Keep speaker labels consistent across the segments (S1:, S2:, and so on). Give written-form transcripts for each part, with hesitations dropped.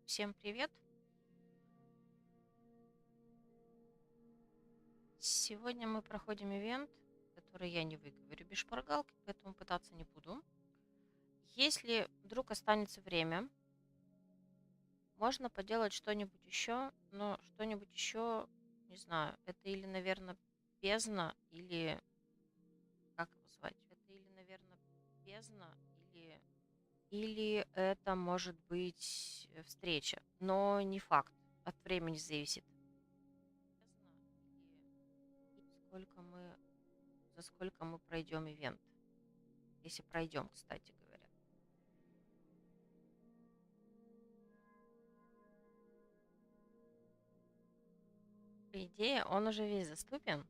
S1: Всем привет! Сегодня мы проходим ивент, который я не выговорю без шпаргалки, поэтому пытаться не буду. Если вдруг останется время, можно поделать что-нибудь еще, но что-нибудь еще, не знаю, это или, наверное, бездна, или... Как его звать? Это или, наверное, бездна, или это может быть встреча, но не факт, от времени зависит. Бездна за сколько мы пройдем ивент. Если пройдем, кстати говоря. По идее, он уже весь доступен.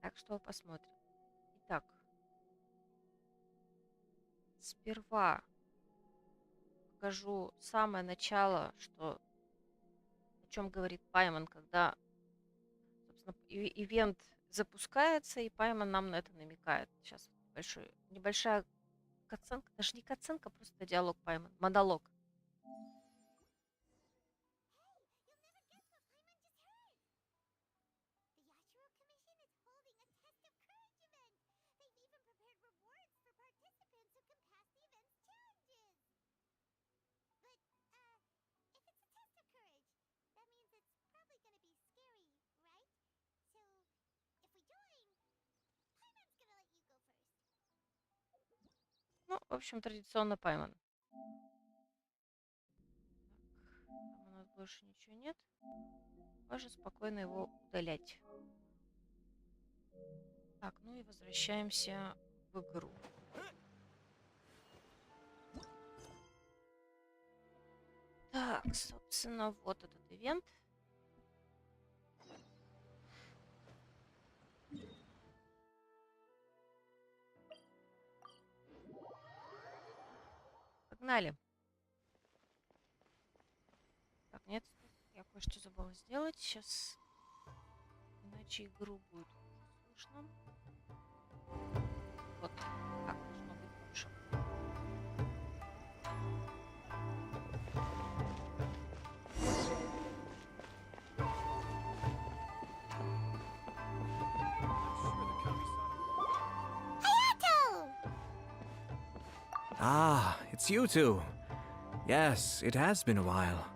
S1: Так что посмотрим. Итак, сперва покажу самое начало, о чем говорит Пайман, когда, собственно, ивент запускается, и Пайман нам на это намекает. Сейчас небольшая катсценка, даже не катсценка, просто диалог Пайман, монолог. Ну, в общем, традиционно Пайман. Так, там у нас больше ничего нет. Можно спокойно его удалять. Так, ну и возвращаемся в игру. Так, собственно, вот этот ивент. Погнали. Так, нет, стоп, я кое-что забыла сделать. Сейчас, иначе игру будет хуже слышно. Вот, так должно быть лучше.
S2: Ah, it's you two. Yes, it has been a while.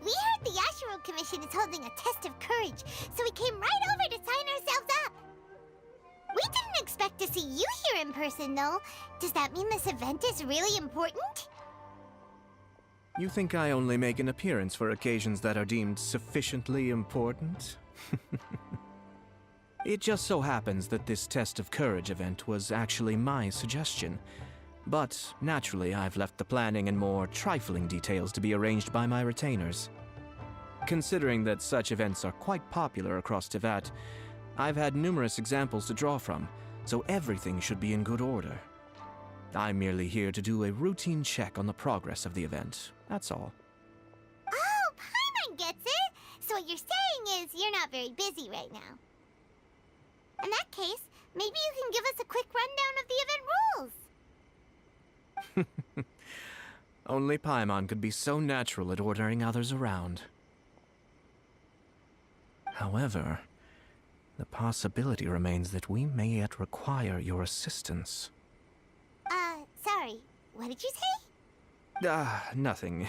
S3: We heard the Yashiro Commission is holding a test of courage, so we came right over to sign ourselves up. We didn't expect to see you here in person, though. Does that mean this event is really important?
S2: You think I only make an appearance for occasions that are deemed sufficiently important? It just so happens that this test of courage event was actually my suggestion. But naturally, I've left the planning and more trifling details to be arranged by my retainers. Considering that such events are quite popular across Teyvat, I've had numerous examples to draw from, so everything should be in good order. I'm merely here to do a routine check on the progress of the event, that's all.
S3: Oh, Paimon gets it! So what you're saying is you're not very busy right now. In that case, maybe you can give us a quick rundown of the event rules.
S2: Only Paimon could be so natural at ordering others around. However, the possibility remains that we may yet require your assistance.
S3: Sorry, what did you say?
S2: Nothing.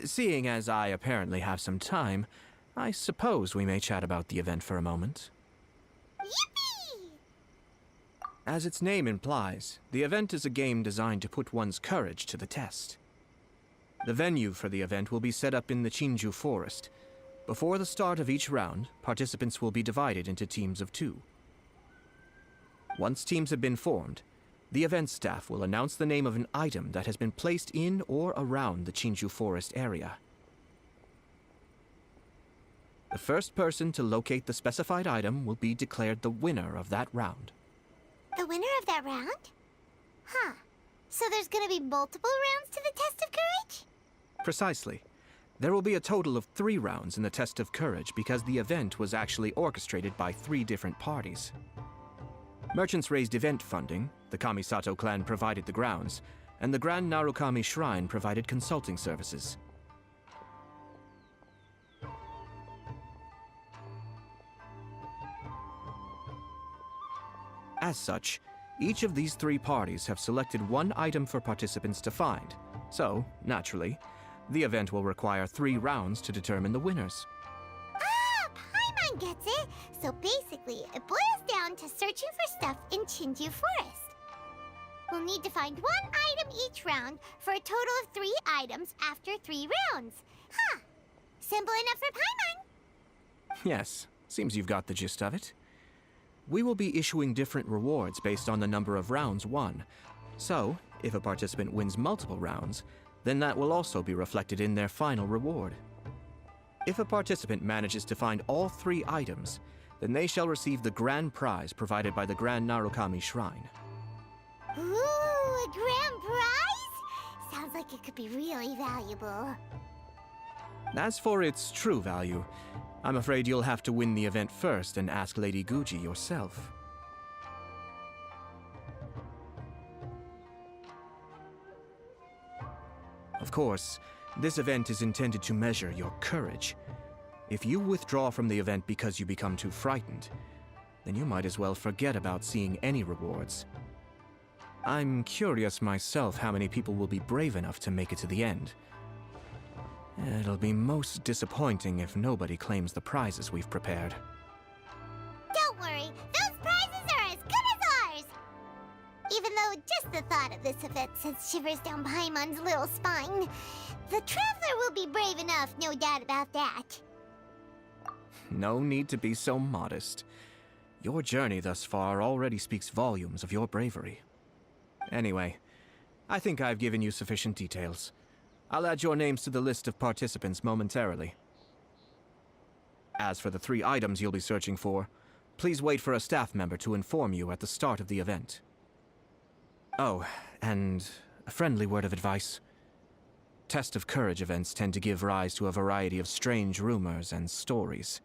S2: Seeing as I apparently have some time, I suppose we may chat about the event for a moment.
S3: Yippee!
S2: As its name implies, the event is a game designed to put one's courage to the test. The venue for the event will be set up in the Chinju Forest. Before the start of each round, participants will be divided into teams of 2. Once teams have been formed, the event staff will announce the name of an item that has been placed in or around the Chinju Forest area. The first person to locate the specified item will be declared the winner of that round.
S3: The winner of that round? Huh. So there's gonna be multiple rounds to the test of courage?
S2: Precisely. There will be a total of 3 rounds in the test of courage because the event was actually orchestrated by 3 different parties. Merchants raised event funding, the Kamisato clan provided the grounds, and the Grand Narukami Shrine provided consulting services. As such, each of these three parties have selected one item for participants to find, so, naturally, the event will require 3 rounds to determine the winners.
S3: Ah, Paimon gets it! So basically, it boils down to searching for stuff in Chinju Forest. We'll need to find 1 item each round for a total of 3 items after 3 rounds. Huh. Simple enough for Paimon.
S2: Yes, seems you've got the gist of it. We will be issuing different rewards based on the number of rounds won. So, if a participant wins multiple rounds, then that will also be reflected in their final reward. If a participant manages to find all 3 items, then they shall receive the grand prize provided by the Grand Narukami Shrine.
S3: Ooh, a grand prize? Sounds like it could be really valuable.
S2: As for its true value, I'm afraid you'll have to win the event first and ask Lady Guji yourself. Of course, this event is intended to measure your courage. If you withdraw from the event because you become too frightened, then you might as well forget about seeing any rewards. I'm curious myself how many people will be brave enough to make it to the end. It'll be most disappointing if nobody claims the prizes we've prepared.
S3: Don't worry, those prizes are as good as ours! Even though just the thought of this event sends shivers down Paimon's little spine, the Traveler will be brave enough, no doubt about that.
S2: No need to be so modest. Your journey thus far already speaks volumes of your bravery. Anyway, I think I've given you sufficient details. I'll add your names to the list of participants momentarily. As for the 3 items you'll be searching for, please wait for a staff member to inform you at the start of the event. Oh, and a friendly word of advice. Test of Courage events tend to give rise to a variety of strange rumors and stories.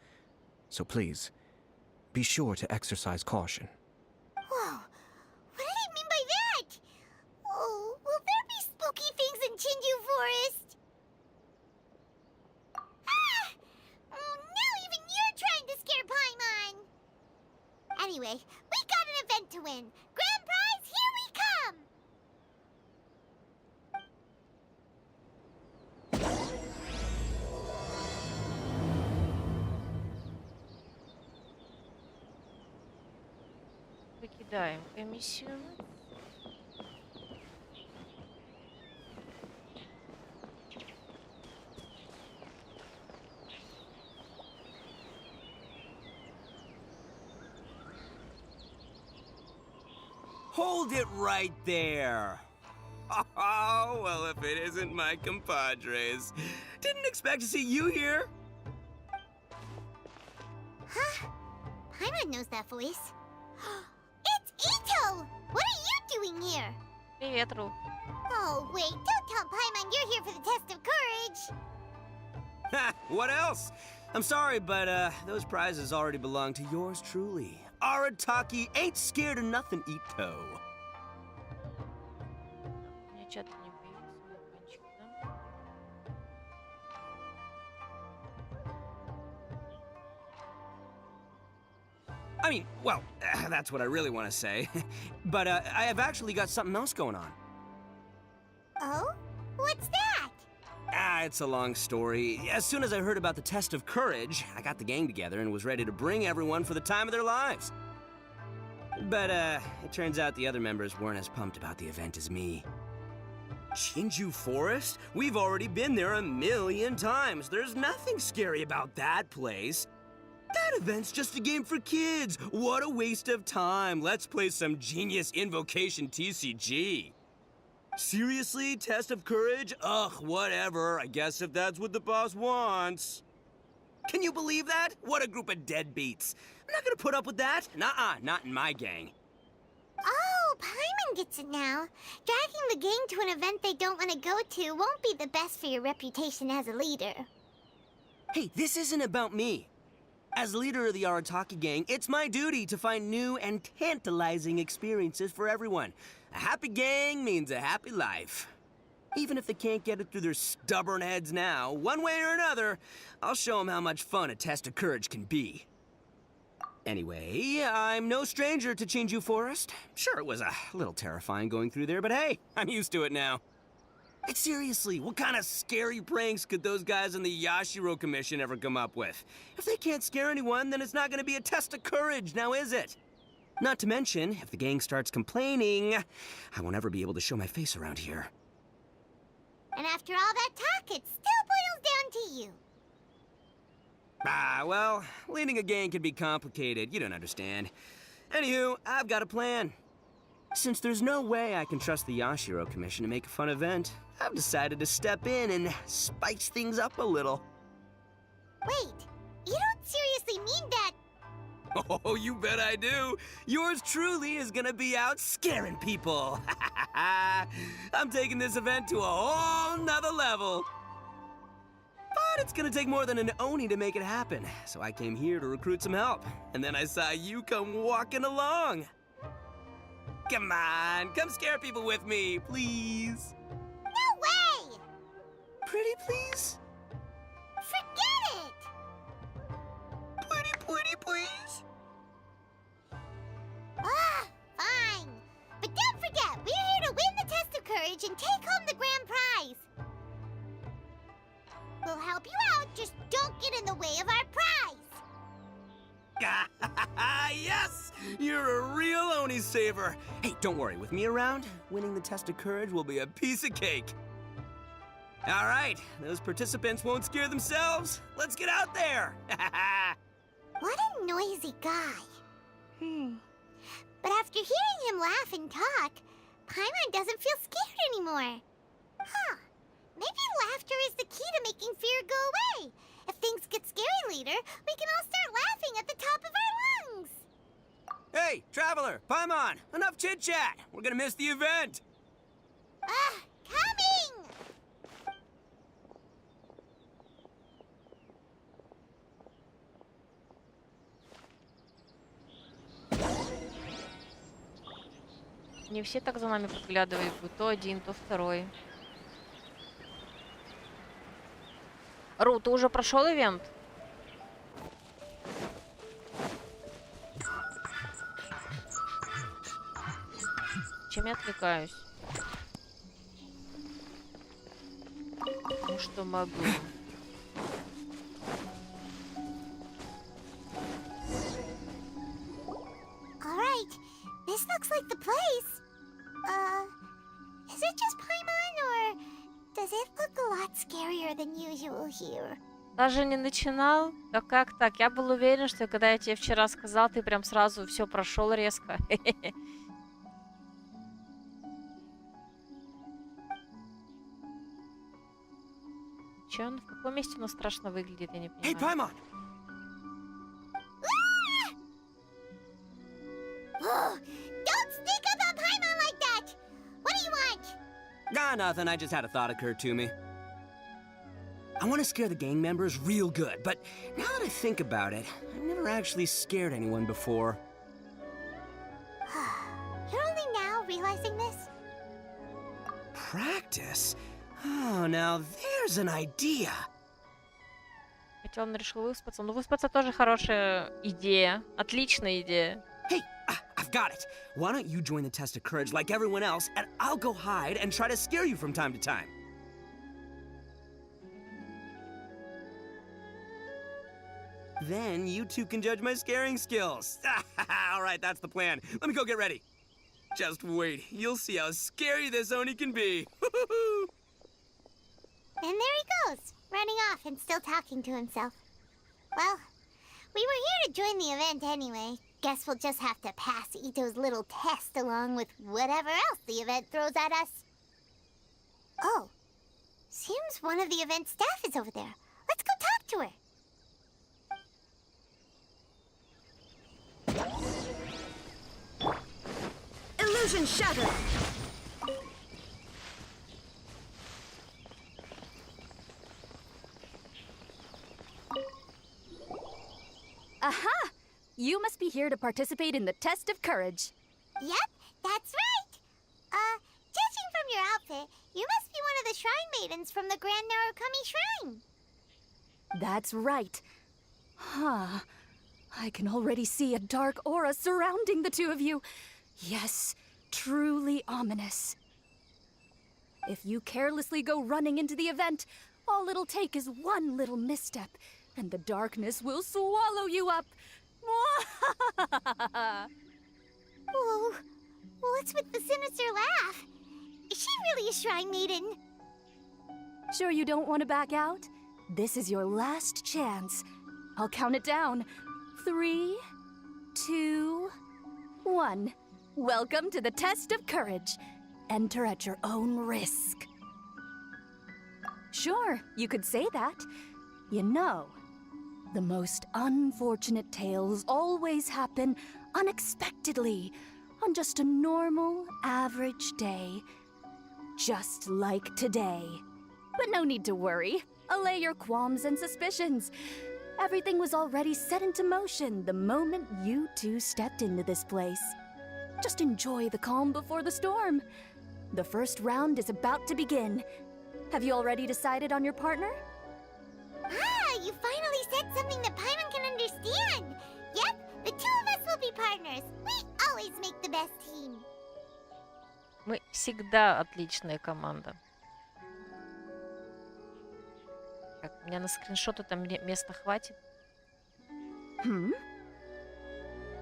S2: So please, be sure to exercise caution.
S3: Whoa, what did he mean by that? Oh, will there be spooky things in Chinju Forest? Ah! Oh, now even you're trying to scare Paimon! Anyway, we got an event to win. Grand prize, here we come!
S1: Покидаем комиссию.
S4: Hold it right there. Oh, well, if it isn't my compadres. Didn't expect to see you here.
S3: Huh? Paimon knows that voice. It's Ito! What are you doing here?
S1: Привет, Ру.
S3: Oh, wait, don't tell Paimon you're here for the test of courage.
S4: Ha, what else? I'm sorry, but those prizes already belong to yours truly. Arataki ain't scared of nothing, Ito.
S1: У меня чат не появился, мой кончик, да?
S4: I mean, well, that's what I really want to say. But I have actually got something else going on.
S3: Oh? What's that?
S4: It's a long story. As soon as I heard about the test of courage, I got the gang together and was ready to bring everyone for the time of their lives. But, it turns out the other members weren't as pumped about the event as me. Chinju Forest? We've already been there 1,000,000 times. There's nothing scary about that place. That event's just a game for kids. What a waste of time. Let's play some genius invocation TCG. Seriously? Test of courage? Ugh, whatever. I guess if that's what the boss wants. Can you believe that? What a group of deadbeats. I'm not gonna put up with that. Nuh-uh, not in my gang.
S3: Oh, Paimon gets it now. Dragging the gang to an event they don't want to go to won't be the best for your reputation as a leader.
S4: Hey, this isn't about me. As leader of the Arataki gang, it's my duty to find new and tantalizing experiences for everyone. A happy gang means a happy life. Even if they can't get it through their stubborn heads now, one way or another, I'll show them how much fun a test of courage can be. Anyway, I'm no stranger to Chinju Forest. Sure, it was a little terrifying going through there, but hey, I'm used to it now. And seriously, what kind of scary pranks could those guys in the Yashiro Commission ever come up with? If they can't scare anyone, then it's not going to be a test of courage, now is it? Not to mention, if the gang starts complaining, I won't ever be able to show my face around here.
S3: And after all that talk, it still boils down to you.
S4: Ah, well, leading a gang can be complicated, you don't understand. Anywho, I've got a plan. Since there's no way I can trust the Yashiro Commission to make a fun event, I've decided to step in and spice things up a little.
S3: Wait, you don't seriously mean that?
S4: Oh, you bet I do. Yours truly is gonna be out scaring people. I'm taking this event to a whole nother level. But it's gonna take more than an Oni to make it happen, so I came here to recruit some help. And then I saw you come walking along. Come on, come scare people with me, please.
S3: No way!
S4: Pretty please?
S3: Forget it!
S4: Pretty please?
S3: Ah, fine. But don't forget, we're here to win the test of courage and take home the grand prize. We'll help you out, just don't get in the way of our prize.
S4: Yes! You're a real Oni saver. Hey, don't worry, with me around, winning the test of courage will be a piece of cake. All right, those participants won't scare themselves. Let's get out there.
S3: What a noisy guy. But after hearing him laugh and talk, Paimon doesn't feel scared anymore. Huh. Maybe laughter is the key to making fear go away. If things get scary later, we can all start laughing at the top of our lungs.
S4: Hey, Traveler, Paimon, enough chit-chat. We're gonna miss the event.
S3: Coming!
S1: Не все так за нами подглядывают, будь то один, то второй. Ру, ты уже прошел ивент? Чем я отвлекаюсь? Ну что могу?
S3: All right, this looks like the place. Is it just Paimon, or does it look a lot scarier than usual here?
S1: Даже не начинал? Да как так? Я был уверен, что когда я тебе вчера сказал, ты прям сразу все прошел резко. Че, он в каком месте он страшно выглядит, я не
S4: Hey,
S1: понимаю.
S4: Paimon!
S3: Don't sneak up on Paimon like that! What do you want?
S4: Nah, nothing. I just had a thought occur to me. I want to scare the gang members real good, but now that I think about it, I've never actually scared anyone before.
S3: You're only now realizing this?
S4: Practice? Oh, now there's an idea.
S1: Хотя он решил выспаться. Ну, выспаться тоже хорошая идея. Отличная идея.
S4: Hey, I've got it. Why don't you join the test of courage like everyone else, and I'll go hide and try to scare you from time to time. Then you two can judge my scaring skills. All right, that's the plan. Let me go get ready. Just wait. You'll see how scary this Oni can be.
S3: And there he goes, running off and still talking to himself. Well, we were here to join the event anyway. Guess we'll just have to pass Ito's little test along with whatever else the event throws at us. Oh, seems one of the event staff is over there. Let's go talk to her.
S5: Illusion shattered! you must be here to participate in the test of courage.
S3: Yep, that's right. Judging from your outfit, you must be one of the shrine maidens from the Grand Narukami Shrine.
S5: That's right. Huh. I can already see a dark aura surrounding the two of you. Yes, truly ominous. If you carelessly go running into the event, all it'll take is one little misstep, and the darkness will swallow you up.
S3: Whoa, what's with the sinister laugh? Is she really a shrine maiden?
S5: Sure you don't want to back out? This is your last chance. I'll count it down. 3, 2, 1. Welcome to the test of courage. Enter at your own risk. Sure, you could say that. You know, the most unfortunate tales always happen unexpectedly on just a normal, average day. Just like today. But no need to worry. Allay your qualms and suspicions. Everything was already set into motion the moment you two stepped into this place. Just enjoy the calm before the storm. The first round is about to begin. Have you already decided on your partner?
S3: Ah, you finally said something that Paimon can understand. Yep, the two of us will be partners. We always make the best team.
S1: Мы всегда отличная команда. Так, у меня на скриншоты там места хватит.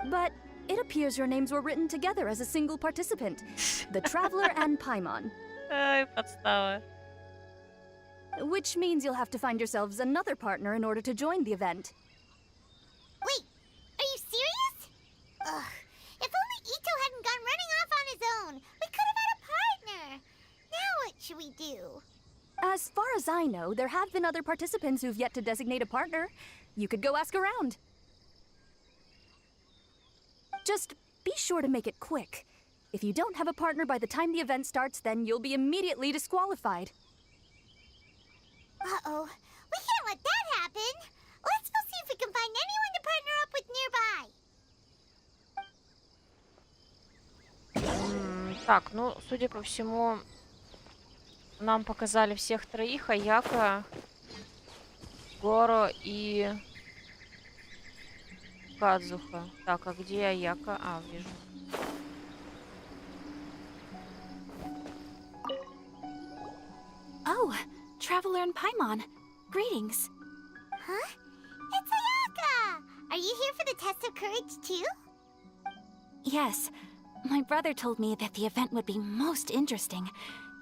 S5: But it appears your names were written together as a single participant. The Traveler and Paimon.
S1: Ай, подстава.
S5: Which means you'll have to find yourselves another partner in order to join the event.
S3: Wait, are you serious? Ugh, if only Ito hadn't gone running off on his own, we could have had a partner. Now what should we do?
S5: As far as I know, there have been other participants who've yet to designate a partner. You could go ask around. Just be sure to make it quick. If you don't have a partner by the time the event starts, then you'll be immediately disqualified.
S3: Uh-oh, we can't let that happen. Let's go see if we can find anyone to partner up with nearby.
S1: Так, ну, судя по всему, нам показали всех троих: Аяка, Горо и Кадзуха. Так, а где Аяка? А, вижу.
S6: Oh, Traveler and Paimon. Greetings.
S3: Huh? It's Ayaka! Are you here for the test of courage, too?
S6: Yes, my brother told me that the event would be most interesting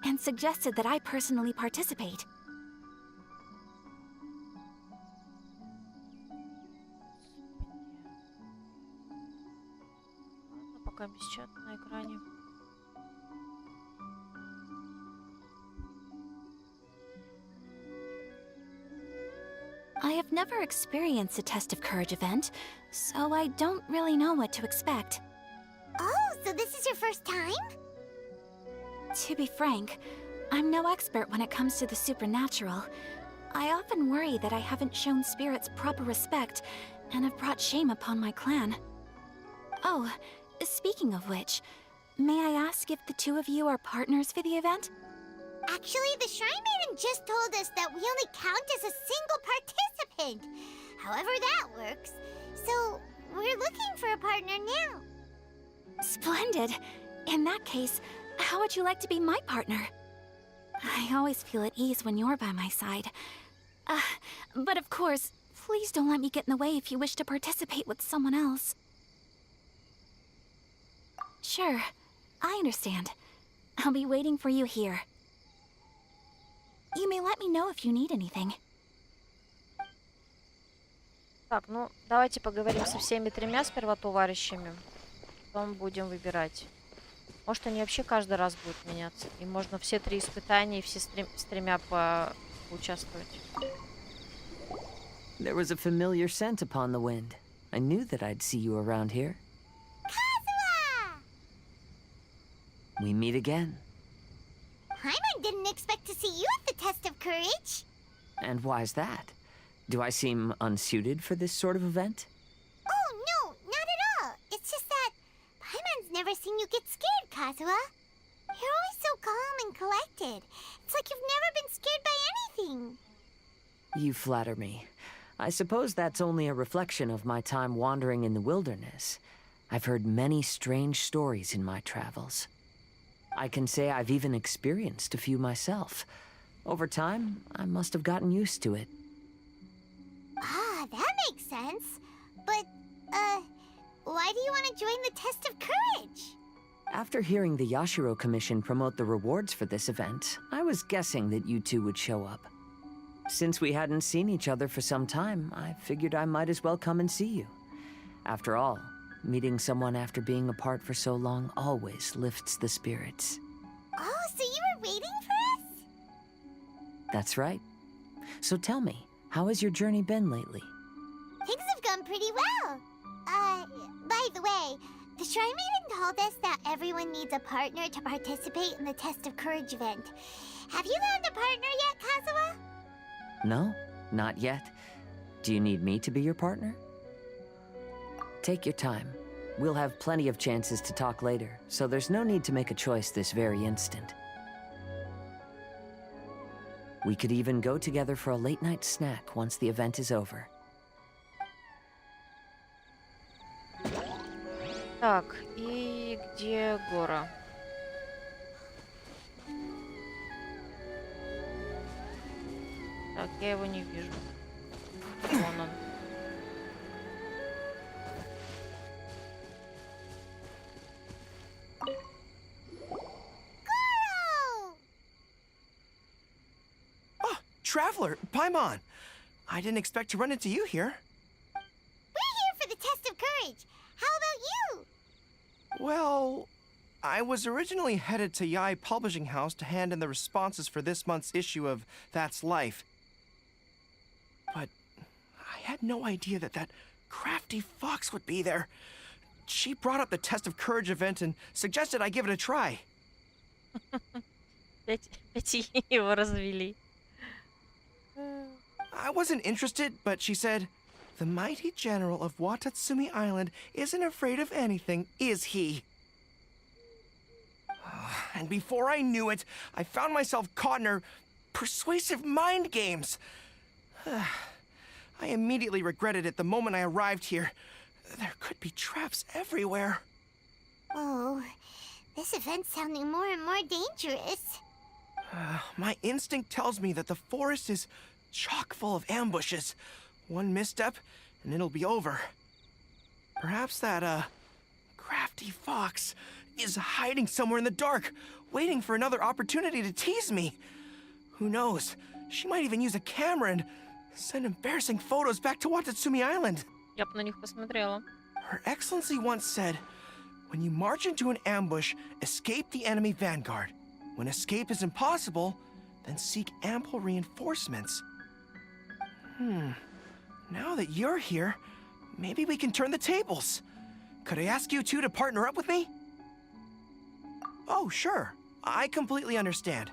S6: and suggested that I personally participate.
S1: Ладно, пока без чата на экране.
S6: I have never experienced a Test of Courage event, so I don't really know what to expect.
S3: Oh, so this is your first time?
S6: To be frank, I'm no expert when it comes to the supernatural. I often worry that I haven't shown spirits proper respect and have brought shame upon my clan. Oh, speaking of which, may I ask if the two of you are partners for the event?
S3: Actually, the Shrine Maiden just told us that we only count as a single participant. However that works. So, we're looking for a partner now.
S6: Splendid! In that case, how would you like to be my partner? I always feel at ease when you're by my side. But of course, please don't let me get in the way if you wish to participate with someone else. Sure, I understand. I'll be waiting for you here. You may let me know if you need anything.
S1: Так, ну, давайте поговорим со всеми тремя сперва товарищами. Потом будем выбирать. Может, они вообще каждый раз будут меняться. И можно все три испытания и все с тремя поучаствовать.
S7: There was a familiar scent upon the wind. I knew that I'd see you around here.
S3: Kazuha!
S7: We meet again.
S3: Paimon didn't expect to see you at the test of courage.
S7: And why's that? Do I seem unsuited for this sort of event?
S3: Oh, no,
S7: you flatter me. I suppose that's only a reflection of my time wandering in the wilderness. I've heard many strange stories in my travels. I can say I've even experienced a few myself. Over time, I must have gotten used to it.
S3: Ah, that makes sense. But, why do you want to join the Test of Courage?
S7: After hearing the Yashiro Commission promote the rewards for this event, I was guessing that you two would show up. Since we hadn't seen each other for some time, I figured I might as well come and see you. After all, meeting someone after being apart for so long always lifts the spirits.
S3: Oh, so you were waiting for us?
S7: That's right. So tell me, how has your journey been lately?
S3: Things have gone pretty well. By the way, the Shrine Maiden told us that everyone needs a partner to participate in the Test of Courage event. Have you found a partner yet, Kazuha?
S7: No, not yet. Do you need me to be your partner? Take your time. We'll have plenty of chances to talk later, so there's no need to make a choice this very instant. We could even go together for a late-night snack once the event is over.
S1: Так, и где Гора? Так, я его не вижу. Вон он.
S3: Goro!
S8: Oh, Traveler, Paimon. I didn't expect to run into you here.
S3: We're here for the Test of Courage. How about you?
S8: Well, I was originally headed to Yai Publishing House to hand in the responses for this month's issue of That's Life. But I had no idea that that crafty fox would be there. She brought up the Test of Courage event and suggested I give it a try.
S1: Опять его развели.
S8: I wasn't interested, but she said, "The mighty general of Watatsumi Island isn't afraid of anything, is he?" And before I knew it, I found myself caught in her persuasive mind games. I immediately regretted it the moment I arrived here. There could be traps everywhere.
S3: Oh, this event's sounding more and more dangerous.
S8: My instinct tells me that the forest is chock full of ambushes. One misstep, and it'll be over. Perhaps that, crafty fox is hiding somewhere in the dark, waiting for another opportunity to tease me. Who knows? She might even use a camera and send embarrassing photos back to Watatsumi Island.
S1: Я бы на них посмотрела.
S8: Her Excellency once said, "When you march into an ambush, escape the enemy vanguard. When escape is impossible, then seek ample reinforcements." Now that you're here, maybe we can turn the tables. Could I ask you two to partner up with me? Oh, sure. I completely understand.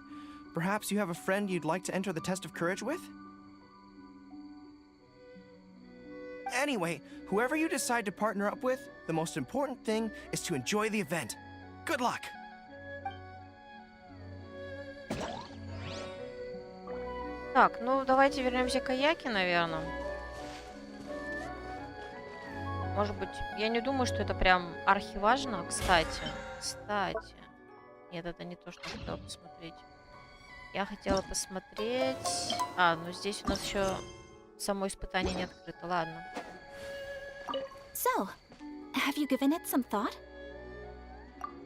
S8: Perhaps you have a friend you'd like to enter the Test of Courage with? Anyway, whoever you decide to partner up with, the most important thing is to enjoy the event. Good luck!
S1: Так, ну давайте вернемся к Аяке, наверное. Может быть, я не думаю, что это прям архиважно. Кстати. Нет, это не то, что я хотела посмотреть. Я хотела посмотреть... ну здесь у нас еще само испытание не открыто. Ладно.
S6: So, have you given it some thought?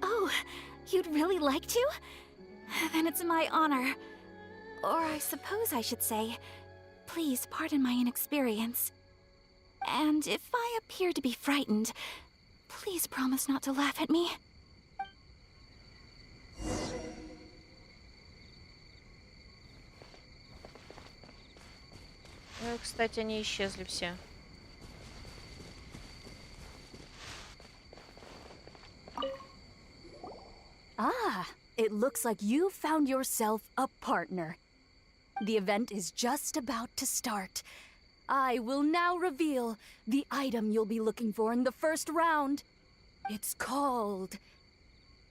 S6: Oh, you'd really like to? Then it's my honor. Or I suppose I should say, please pardon my inexperience. And if I appear to be frightened, please promise not to laugh at me.
S1: Ну, кстати, они исчезли все.
S5: Ah, it looks like you found yourself a partner. The event is just about to start. I will now reveal the item you'll be looking for in the first round. It's called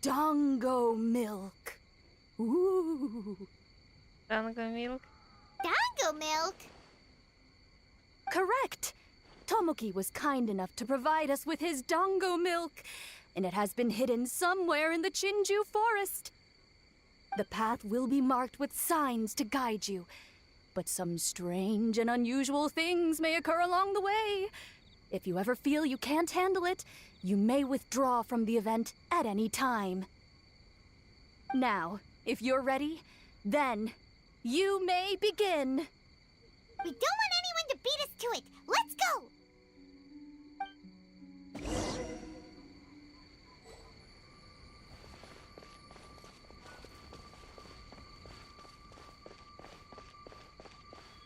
S5: Dango Milk. Ooh.
S1: Танго Милк.
S3: Dango milk?
S5: Correct. Tomoki was kind enough to provide us with his dango milk, and it has been hidden somewhere in the Chinju forest. The path will be marked with signs to guide you, but some strange and unusual things may occur along the way. If you ever feel you can't handle it, you may withdraw from the event at any time. Now, if you're ready, then you may begin.
S3: We don't want anyone to beat us to it. Let's go!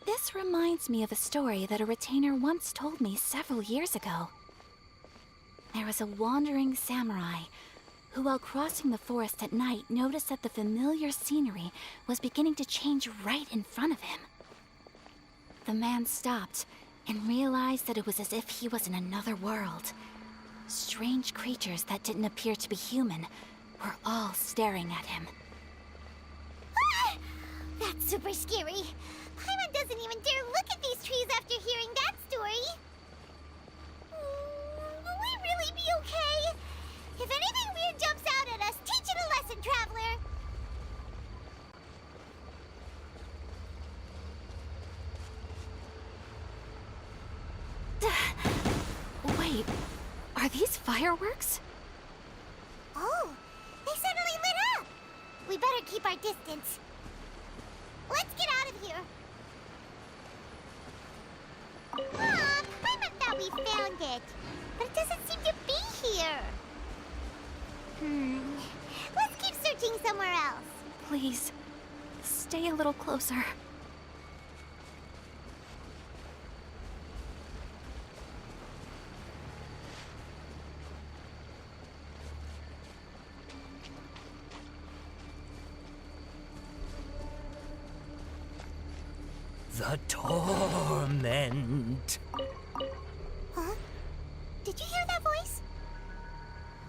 S6: This reminds me of a story that a retainer once told me several years ago. There was a wandering samurai who, while crossing the forest at night, noticed that the familiar scenery was beginning to change right in front of him. The man stopped and realized that it was as if he was in another world. Strange creatures that didn't appear to be human were all staring at him.
S3: Ah! That's super scary. Paimon doesn't even dare look at these trees after hearing that story. Will we really be okay? If anything weird jumps out at us, teach it a lesson, Traveler.
S6: Wait, are these fireworks?
S3: Oh, they suddenly lit up. We better keep our distance. Let's get out of here. Paimon thought we found it, but it doesn't seem to be here. Let's keep searching somewhere else.
S6: Please, stay a little closer.
S7: The torment.
S3: Huh? Did you hear that voice?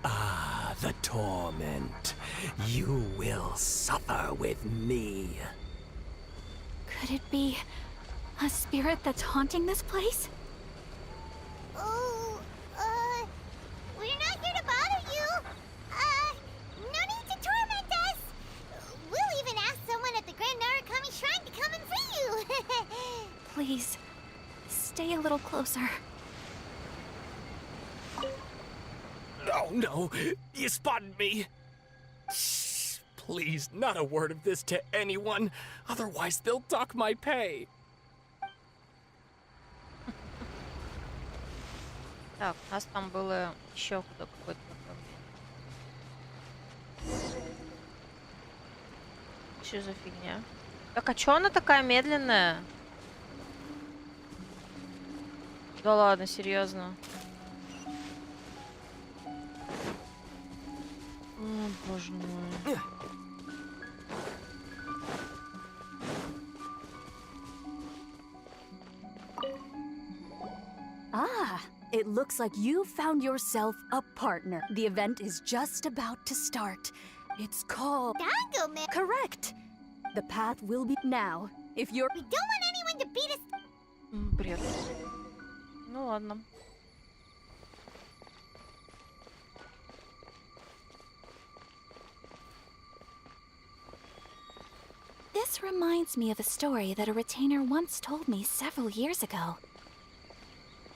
S7: Ah, the torment. You will suffer with me.
S6: Could it be a spirit that's haunting this place?
S3: Oh, we're not here to bother you. No need to torment us. We'll even ask someone at the Grand Narukami Shrine to come and free you.
S6: Please, stay a little closer.
S9: Oh no, you spotted me. Shh, please, not a word of this to anyone, otherwise they'll dock my pay.
S1: Так, у нас там было еще куда какое-то направление. Что за фигня? Так, а чё она такая медленная? Да ладно, серьезно. О, боже мой.
S5: Ah, it looks like you found yourself a partner. The event is just about to start. It's called...
S3: Dango Man.
S5: Correct. The path will be... Now, if you're...
S3: We don't want anyone to beat us.
S1: Бред. Ну ладно.
S6: This reminds me of a story that a retainer once told me several years ago.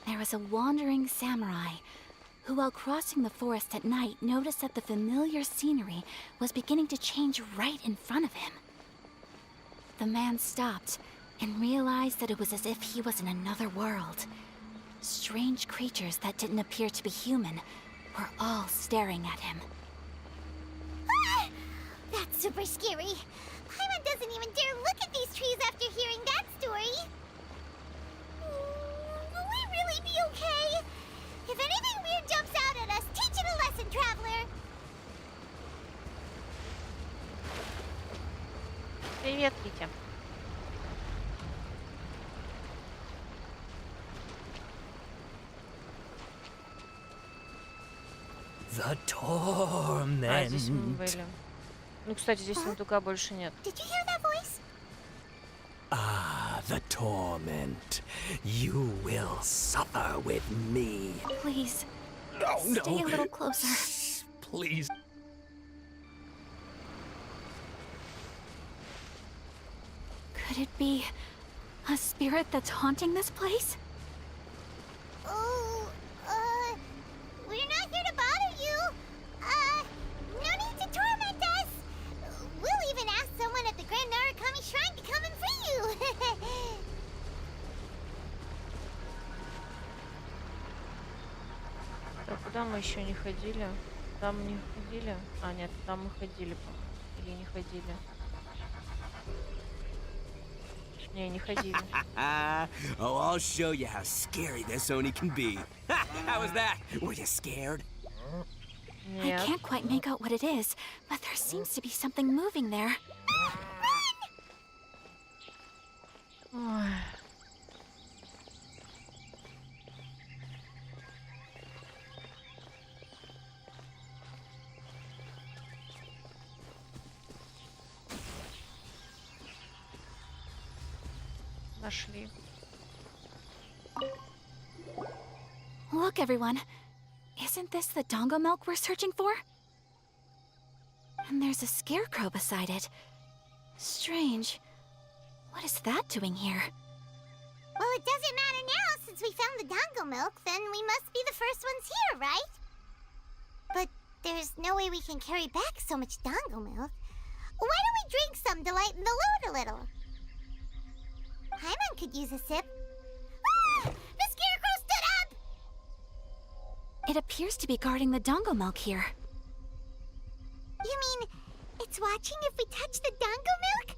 S6: There was a wandering samurai who, while crossing the forest at night, noticed that the familiar scenery was beginning to change right in front of him. The man stopped and realized that it was as if he was in another world. Strange creatures that didn't appear to be human were all staring at him.
S3: Ah! That's super scary. Paimon doesn't even dare look at these trees after hearing that story. Will we really be okay? If anything weird jumps out at us, teach it a lesson, Traveler.
S1: Привет, Витя.
S7: The
S1: А, здесь мы
S7: torment.
S1: были. Ну, кстати, здесь сундука больше нет.
S3: Did you hear that voice?
S7: Ah,
S9: the torment. You will suffer with me.
S6: Please,
S9: Oh,
S6: stay a little closer.
S9: Please.
S6: Could it be a spirit that's haunting this place?
S3: Oh, we're not here to bother you. No need to torment us. We'll even ask someone at the Grand Narukami Shrine to come and free you.
S1: Так, куда мы еще не ходили? Там не ходили? А, нет, там мы ходили, по-моему. Или не ходили? Не, не ходили.
S4: Oh, I'll show you how scary this Oni can be. How was that? Were you scared?
S6: I
S1: Нет.
S6: can't quite make out what it is, but there seems to be something moving there.
S1: Ой. Нашли.
S6: Look, everyone. Isn't this the dongo milk we're searching for? And there's a scarecrow beside it. Strange. What is that doing here?
S3: Well, it doesn't matter now since we found the dango milk, then we must be the first ones here, right? But there's no way we can carry back so much dango milk. Why don't we drink some to lighten the load a little? Paimon could use a sip. Ah! The scarecrow stood up!
S6: It appears to be guarding the dongo milk here.
S3: You mean it's watching if we touch the dango milk?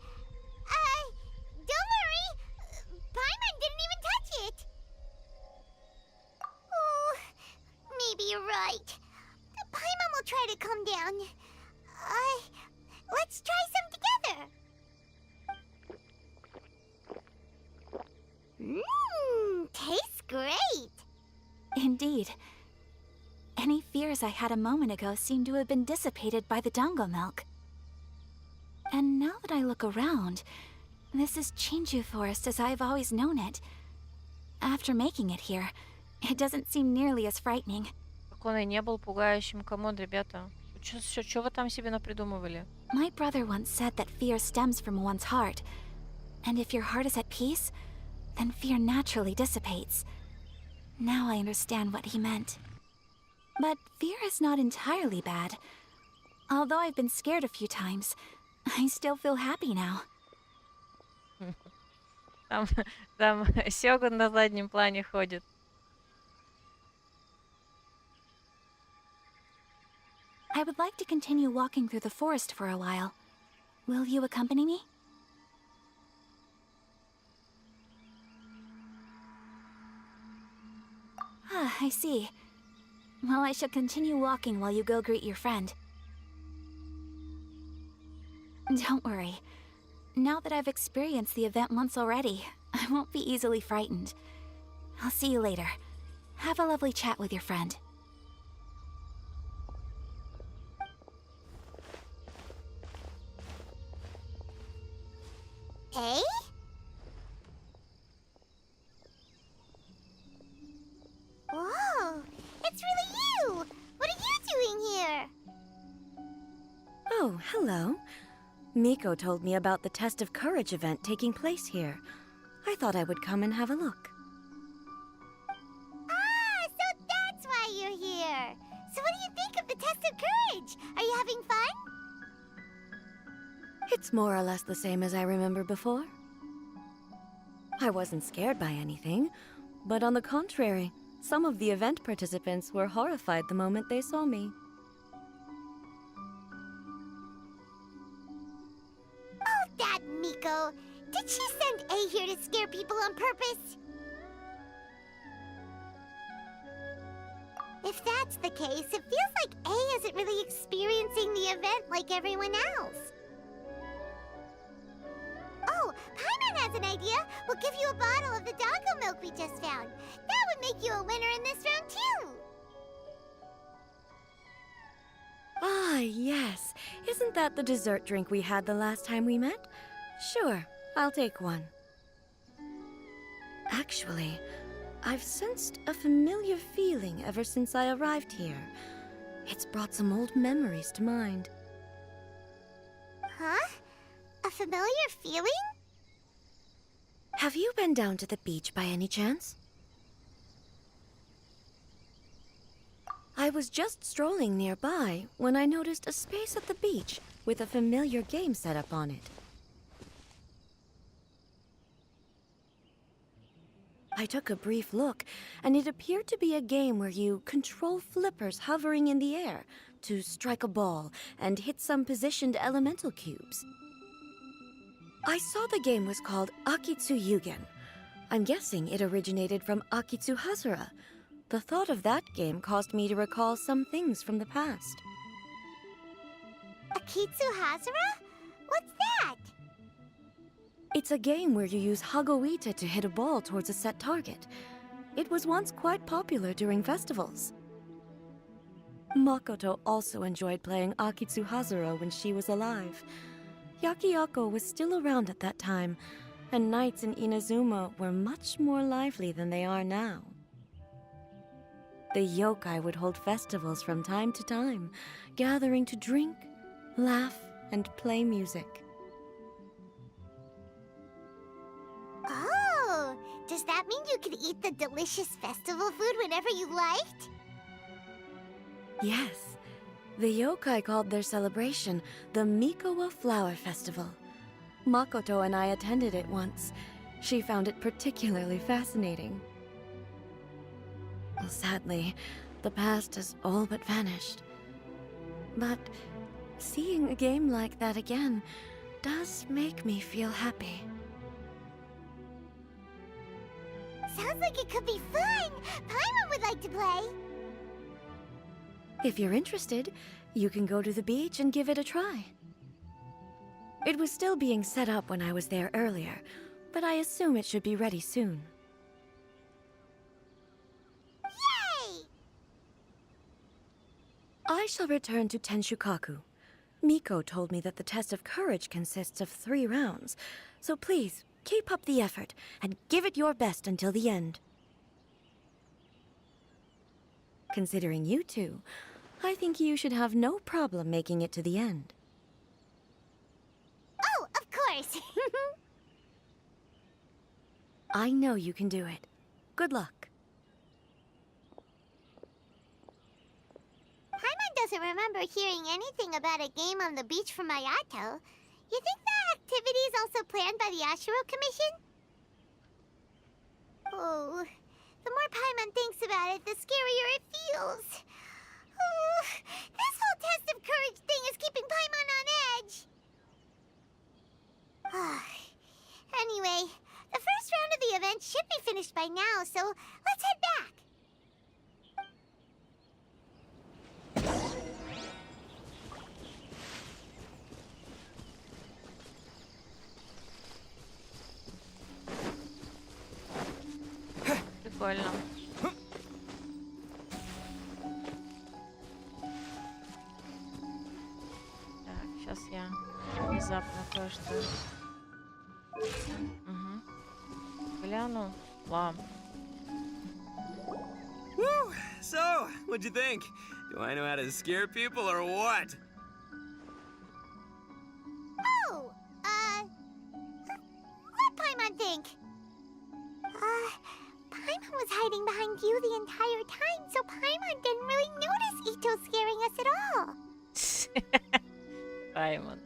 S3: Don't worry. Paimon didn't even touch it. Oh, maybe you're right. Paimon will try to calm down. Let's try some together. Tastes great.
S6: Indeed. Any fears I had a moment ago seem to have been dissipated by the dongo milk. And now that I look around, this is Chinju Forest as I've always known it. After making it here, it doesn't seem nearly as frightening.
S1: Так он и не был пугающим. Камон, ребята. Что вы там себе напридумывали?
S6: My brother once said that fear stems from one's heart. And if your heart is at peace, then fear naturally dissipates. Now I understand what he meant. But fear is not entirely bad. Although I've been scared a few times, I still feel happy now.
S1: Там Сёгун на заднем плане ходит.
S6: I would like to continue walking through the forest for a while. Will you accompany me? Ah, I see. Well, I shall continue walking while you go greet your friend. Don't worry. Now that I've experienced the event once already, I won't be easily frightened. I'll see you later. Have a lovely chat with your friend.
S3: Eh? Whoa, it's really you! What are you doing here?
S10: Oh, hello. Miko told me about the Test of Courage event taking place here. I thought I would come and have a look.
S3: Ah, so that's why you're here. So what do you think of the Test of Courage? Are you having fun?
S10: It's more or less the same as I remember before. I wasn't scared by anything, but on the contrary, some of the event participants were horrified the moment they saw me.
S3: Oh, that Miko. Did she send A here to scare people on purpose? If that's the case, it feels like A isn't really experiencing the event like everyone else. Oh, Paimon has an idea. We'll give you a bottle of the dango milk we just found. That would make you a winner in this round, too.
S10: Ah, yes. Isn't that the dessert drink we had the last time we met? Sure, I'll take one. Actually, I've sensed a familiar feeling ever since I arrived here. It's brought some old memories to mind.
S3: Huh? A familiar feeling?
S10: Have you been down to the beach by any chance? I was just strolling nearby when I noticed a space at the beach with a familiar game set up on it. I took a brief look, and it appeared to be a game where you control flippers hovering in the air to strike a ball and hit some positioned elemental cubes. I saw the game was called Akitsu Yugen. I'm guessing it originated from Akitsu Hazura. The thought of that game caused me to recall some things from the past.
S3: Akitsu Hazura? What's that?
S10: It's a game where you use Hagoita to hit a ball towards a set target. It was once quite popular during festivals. Makoto also enjoyed playing Akitsu Hazura when she was alive. Yakiako was still around at that time, and nights in Inazuma were much more lively than they are now. The yokai would hold festivals from time to time, gathering to drink, laugh, and play music.
S3: Oh, does that mean you could eat the delicious festival food whenever you liked?
S10: Yes. The yokai called their celebration the Mikowa Flower Festival. Makoto and I attended it once. She found it particularly fascinating. Well, sadly, the past has all but vanished. But seeing a game like that again does make me feel happy.
S3: Sounds like it could be fun! Paimon would like to play!
S10: If you're interested, you can go to the beach and give it a try. It was still being set up when I was there earlier, but I assume it should be ready soon.
S3: Yay!
S10: I shall return to Tenshukaku. Miko told me that the test of courage consists of 3 rounds, so please, keep up the effort and give it your best until the end. Considering you two, I think you should have no problem making it to the end.
S3: Oh, of course!
S10: I know you can do it. Good luck.
S3: Paimon doesn't remember hearing anything about a game on the beach from Ayato. You think that activity is also planned by the Ashiro Commission? Oh, the more Paimon thinks about it, the scarier it feels. Oh, this whole test of courage thing is keeping Paimon on edge. Anyway, the first round of the event should be finished by now, so let's head back.
S1: Прикольно. Так, сейчас я внезапно кое-что гляну. Вау.
S4: Woo! So, what'd you think? Do I know how to scare people or what?
S3: Oh, what'd Paimon think? Paimon was hiding behind you the entire time, so Paimon didn't really notice Ito scaring us at all.
S1: Паймон.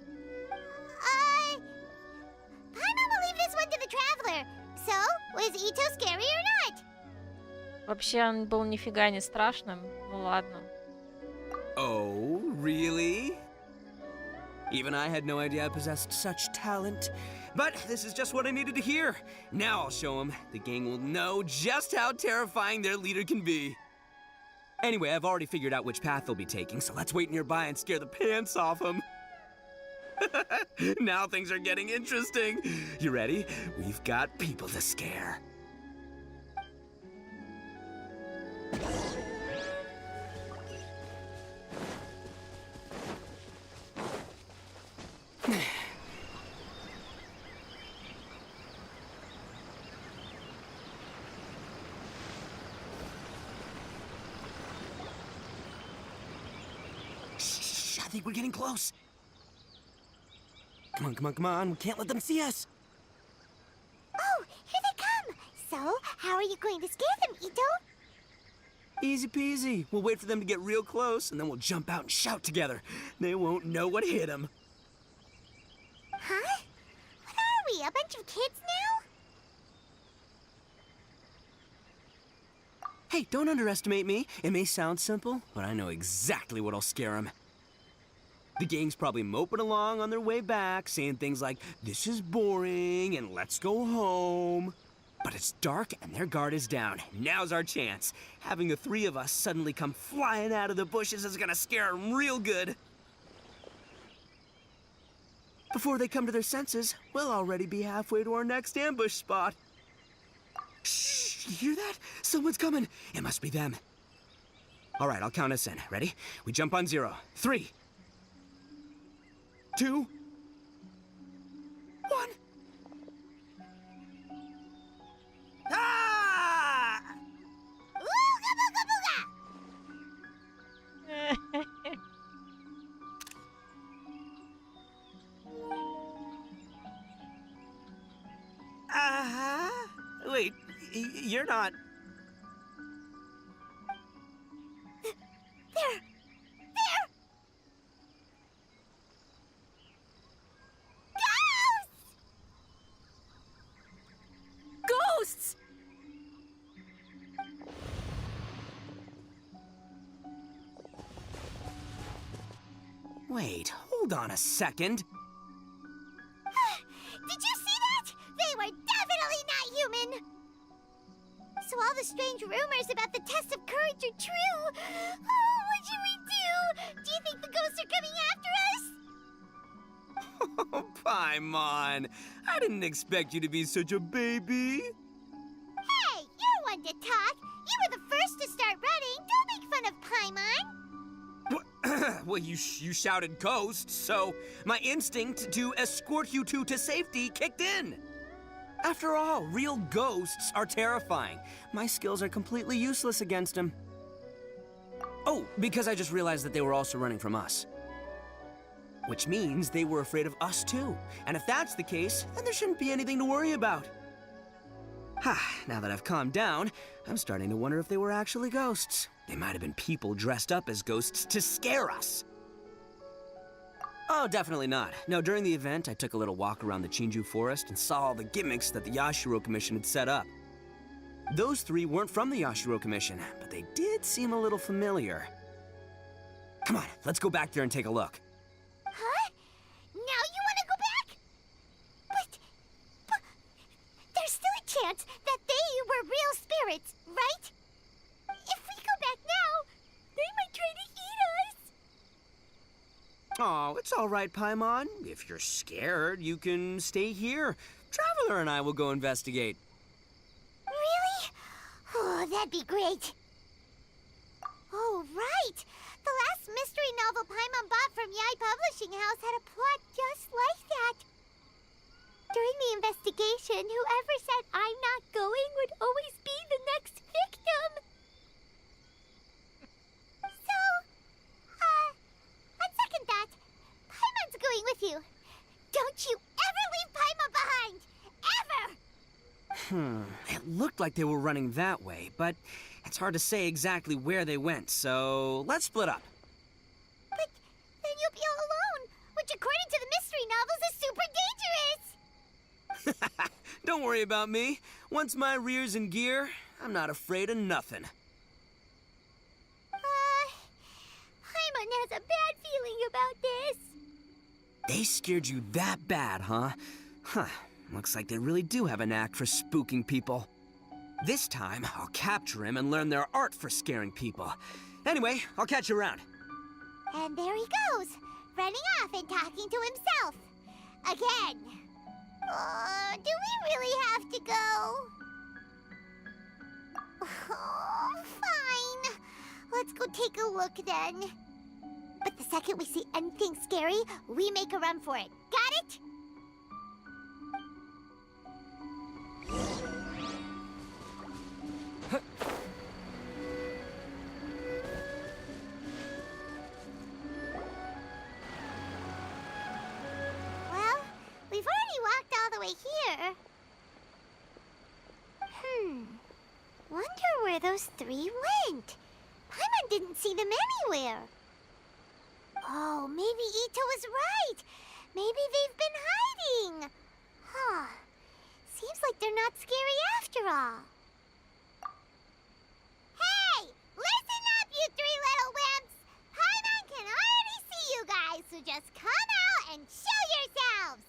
S3: Paimon will leave this one to the Traveler. So, was Ito scary or not?
S1: Вообще он был нифига не страшным. Ну ладно.
S4: Oh, really? Even I had no idea I possessed such talent. But this is just what I needed to hear. Now I'll show them. The gang will know just how terrifying their leader can be. Anyway, I've already figured out which path they'll be taking, so let's wait nearby and scare the pants off them. Now things are getting interesting. You ready? We've got people to scare. think we're getting close. Come on, come on, come on. We can't let them see us.
S3: Oh, here they come! So, how are you going to scare them, Ito?
S4: Easy peasy. We'll wait for them to get real close, and then we'll jump out and shout together. They won't know what hit them.
S3: Huh? What are we, a bunch of kids now?
S4: Hey, don't underestimate me. It may sound simple, but I know exactly what'll scare them. The gang's probably moping along on their way back, saying things like, "This is boring," and "Let's go home." But it's dark and their guard is down. Now's our chance. Having the three of us suddenly come flying out of the bushes is gonna scare them real good. Before they come to their senses, we'll already be halfway to our next ambush spot. Shh, you hear that? Someone's coming. It must be them. All right, I'll count us in. Ready? We jump on 0. 3, 2, 1. Ah!
S3: Ooga booga booga!
S4: Wait, you're not...
S3: There! There! Ghosts!
S10: Ghosts!
S4: Wait, hold on a second.
S3: Did you see that? They were definitely not human! So all the strange rumors about the test of courage are true. Oh, what should we do? Do you think the ghosts are coming after us?
S4: Oh, Paimon. I didn't expect you to be such a baby.
S3: Hey, you're one to talk. You were the first to start running. Don't make fun of Paimon.
S4: Well, you shouted ghosts, so my instinct to escort you two to safety kicked in. After all, real ghosts are terrifying. My skills are completely useless against them. Oh, because I just realized that they were also running from us. Which means they were afraid of us too. And if that's the case, then there shouldn't be anything to worry about. Now that I've calmed down, I'm starting to wonder if they were actually ghosts. They might have been people dressed up as ghosts to scare us. Oh, definitely not. No, during the event, I took a little walk around the Chinju forest and saw all the gimmicks that the Yashiro Commission had set up. Those three weren't from the Yashiro Commission, but they did seem a little familiar. Come on, let's go back there and take a look.
S3: Huh? Now you want to go back? But there's still a chance that they were real spirits, right? If we go back now, they might try to eat us.
S4: Oh, it's all right, Paimon. If you're scared, you can stay here. Traveler and I will go investigate.
S3: Really? Oh, that'd be great. Oh, right. The last mystery novel Paimon bought from Yai Publishing House had a plot just like that. During the investigation, whoever said I'm not going would always be the next victim. So, on second thought, Paimon's going with you. Don't you ever leave Paimon behind! Ever!
S4: It looked like they were running that way, but it's hard to say exactly where they went, so let's split up.
S3: But then you'll be all alone, which according to the mystery novels is super dangerous!
S4: Don't worry about me. Once my rear's in gear, I'm not afraid of nothing.
S3: Paimon has a bad feeling about this.
S4: They scared you that bad, huh? Huh. Looks like they really do have a knack for spooking people. This time, I'll capture him and learn their art for scaring people. Anyway, I'll catch you around.
S3: And there he goes, running off and talking to himself. Again. Do we really have to go? Oh, fine. Let's go take a look then. But the second we see anything scary, we make a run for it. Got it? those three went? Paimon didn't see them anywhere. Oh, maybe Ito was right. Maybe they've been hiding. Huh. Seems like they're not scary after all. Hey! Listen up, you three little wimps! Paimon can already see you guys, so just come out and show yourselves!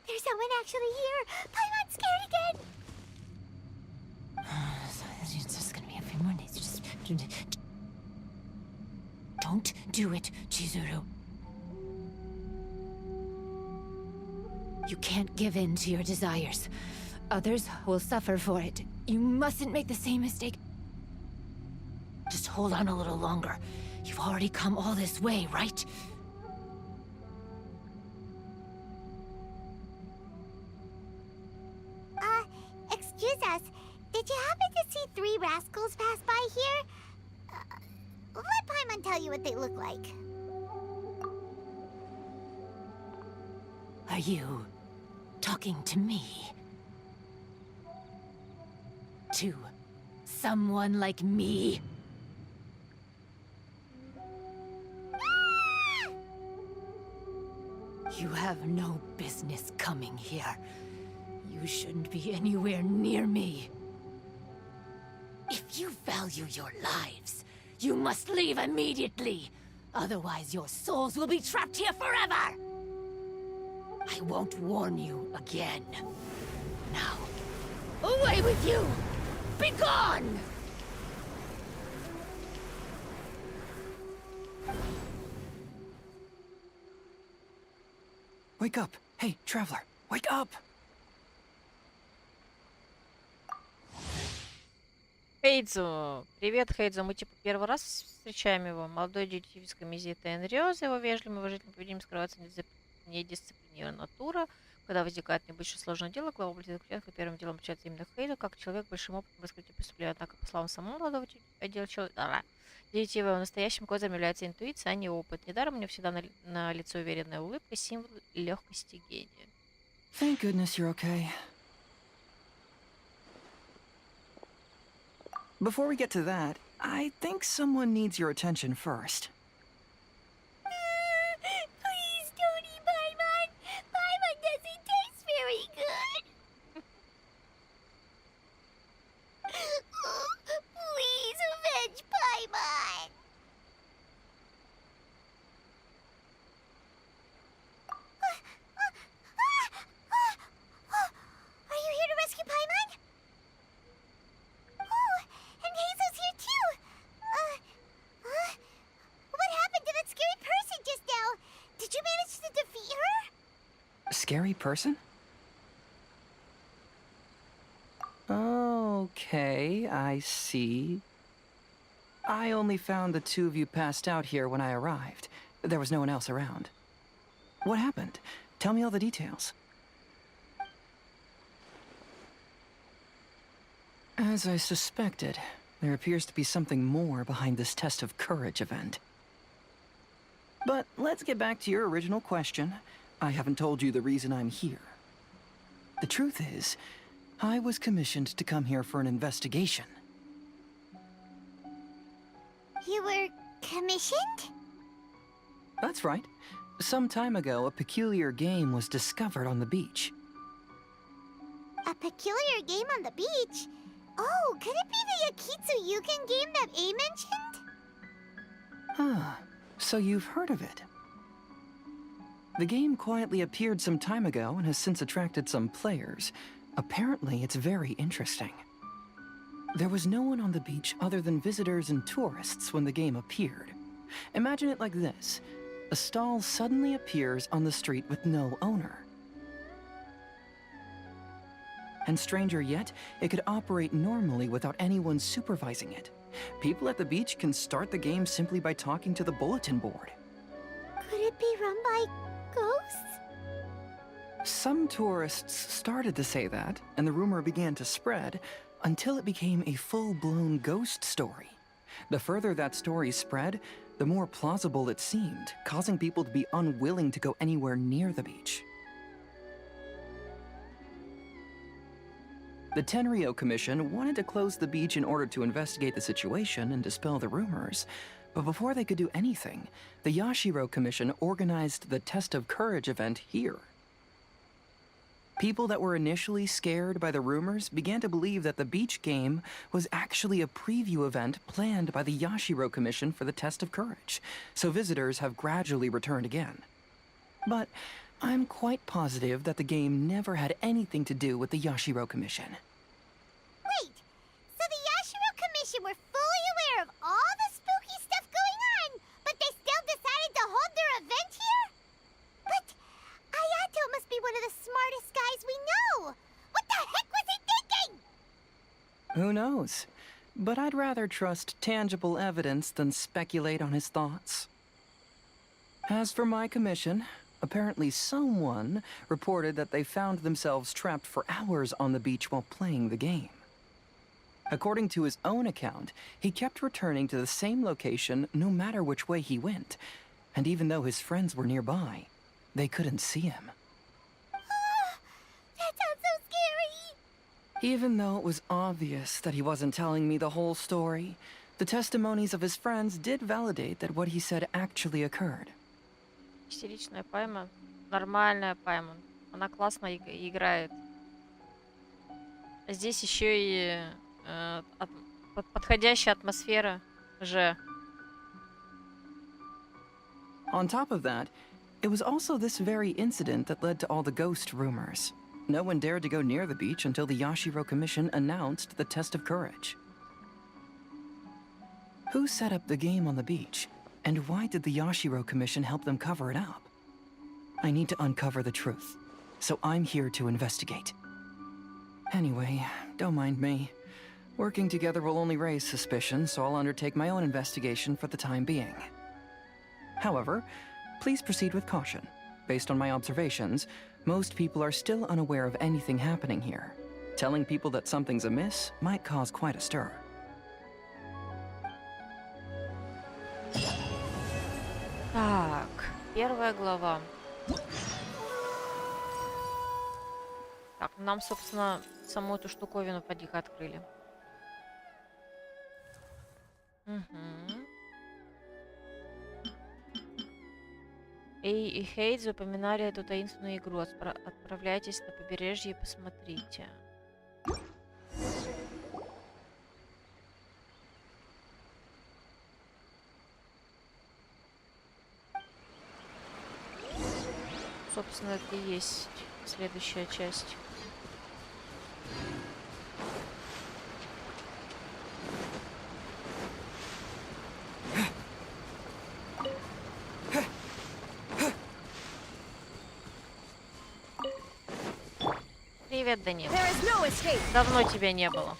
S3: There's someone actually here! Paimon's scared again!
S11: It's just gonna be a few more days. Just don't do it, Chizuru. You can't give in to your desires. Others will suffer for it. You mustn't make the same mistake. Just hold on a little longer. You've already come all this way, right?
S3: Excuse us. Did you happen to see three rascals pass by here? Let Paimon tell you what they look like.
S11: Are you talking to me? To someone like me? You have no business coming here. You shouldn't be anywhere near me. If you value your lives, you must leave immediately. Otherwise, your souls will be trapped here forever! I won't warn you again. Now, away with you! Be gone!
S8: Wake up! Hey, traveler, wake up!
S1: Хейдзу. Привет, Хейдзу. Мы типа первый раз встречаем его. Молодой детектив из комедии Тенриоза. Его вежливым и уважительным поведением скрывается недисциплинированная натура. Когда возникает небольшое сложное дело, глава полицейских клеток первым делом обращается именно к Хейду, как человек с большим опытом раскрытия преступления. Однако, по словам самого молодого детектива, настоящим козырем является интуиция, а не опыт. Недаром у него всегда на лицо уверенная улыбка, символ легкости гения.
S8: Thank goodness you're okay. Before we get to that, I think someone needs your attention first.
S3: Please don't eat Paimon! Paimon doesn't taste very good! Please avenge Paimon! Are you here to rescue Paimon? Oh, and Hazel's here too! What happened to that scary person just now? Did you manage to defeat her?
S8: Scary person? Okay, I see. I only found the two of you passed out here when I arrived. There was no one else around. What happened? Tell me all the details. As I suspected, there appears to be something more behind this Test of Courage event. But let's get back to your original question. I haven't told you the reason I'm here. The truth is, I was commissioned to come here for an investigation.
S3: You were commissioned?
S8: That's right. Some time ago, a peculiar game was discovered on the beach.
S3: A peculiar game on the beach? Oh, could it be the Akitsu Yugen game that A mentioned?
S8: Huh. So you've heard of it. The game quietly appeared some time ago and has since attracted some players. Apparently, it's very interesting. There was no one on the beach other than visitors and tourists when the game appeared. Imagine it like this. A stall suddenly appears on the street with no owner. And stranger yet, it could operate normally without anyone supervising it. People at the beach can start the game simply by talking to the bulletin board.
S3: Could it be run by ghosts?
S8: Some tourists started to say that, and the rumor began to spread, until it became a full-blown ghost story. The further that story spread,
S12: the more plausible it seemed, causing people to be unwilling to go anywhere near the beach. The Tenryou Commission wanted to close the beach in order to investigate the situation and dispel the rumors, but before they could do anything, the Yashiro Commission organized the Test of Courage event here. People that were initially scared by the rumors began to believe that the beach game was actually a preview event planned by the Yashiro Commission for the Test of Courage, so visitors have gradually returned again. But I'm quite positive that the game never had anything to do with the Yashiro Commission.
S3: Wait, so the Yashiro Commission were fully aware of all the spooky stuff going on, but they still decided to hold their event here? But Ayato must be one of the smartest guys we know. What the heck was he thinking?
S12: Who knows? But I'd rather trust tangible evidence than speculate on his thoughts. As for my commission, apparently someone reported that they found themselves trapped for hours on the beach while playing the game. According to his own account, he kept returning to the same location no matter which way he went, and even though his friends were nearby, they couldn't see him.
S3: That sounds so scary.
S12: Even though it was obvious that he wasn't telling me the whole story, the testimonies of his friends did validate that what he said actually occurred.
S1: Истеричная Пайма. Нормальная Пайма. Она классно играет. Здесь еще и подходящая атмосфера же.
S12: On top of that, it was also this very incident that led to all the ghost rumors. No one dared to go near the beach until the Yashiro Commission announced the Test of Courage. Who set up the game on the beach? And why did the Yashiro Commission help them cover it up? I need to uncover the truth, so I'm here to investigate. Anyway, don't mind me. Working together will only raise suspicion, so I'll undertake my own investigation for the time being. However, please proceed with caution. Based on my observations, most people are still unaware of anything happening here. Telling people that something's amiss might cause quite a stir.
S1: Так, первая глава. Так, нам, собственно, саму эту штуковину поди-ка открыли. Угу. Эй и Хейдз упоминали эту таинственную игру. Отправляйтесь на побережье и посмотрите. Собственно, это и есть следующая часть. Привет, Данил. Давно тебя не было.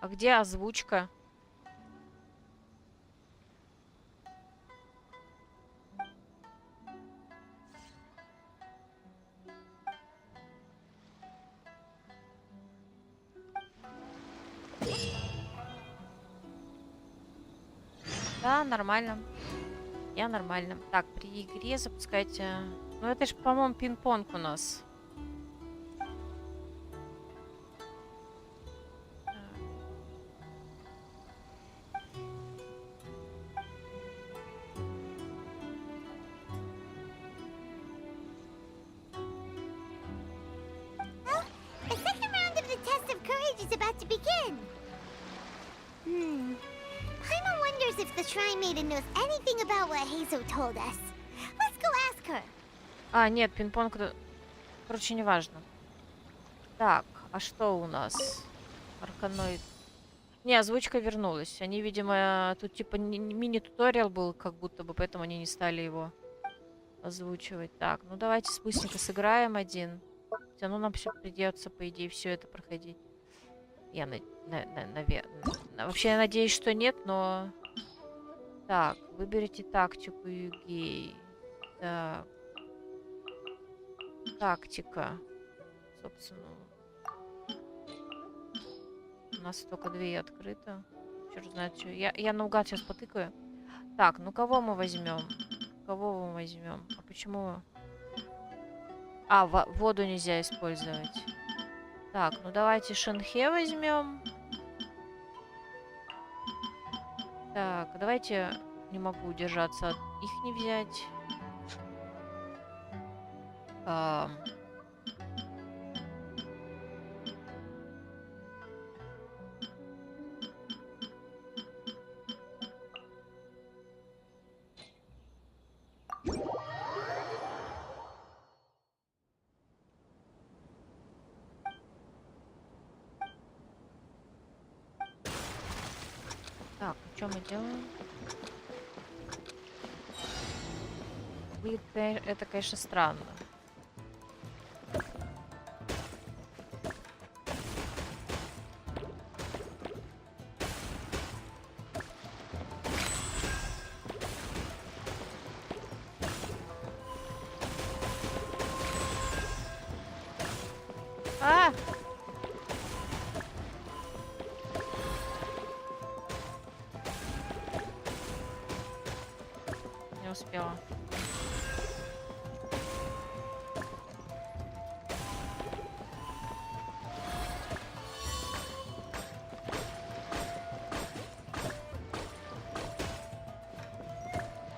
S1: А где озвучка? Да, нормально. Я нормально. Так, при игре запускайте... Ну, это же, по-моему, пинг-понг у нас.
S3: The second round of the Test of Courage is about to begin. Paimon wonders if the Shrine Maiden knows anything about what Hazel told us. Let's go ask her.
S1: А, нет, пинг-понг... Короче, неважно. Так, а что у нас? Арканоид. Не, озвучка вернулась. Они, видимо, тут типа мини-туториал был, как будто бы, поэтому они не стали его озвучивать. Так, ну давайте быстренько сыграем один. Хотя, ну нам все придется, по идее, все это проходить. Я наверное... Вообще, я надеюсь, что нет, но... Так, выберите тактику Югей. Так. Тактика. Собственно. У нас только 2 открыто. Черт знает, что. Я наугад сейчас потыкаю. Так, ну кого мы возьмем? Кого мы возьмем? А почему? А, воду нельзя использовать. Так, ну давайте Шенхе возьмем. Так, давайте... Не могу удержаться от их не взять. Так, что мы делаем? Выглядит, это, конечно, странно. А! Не успела.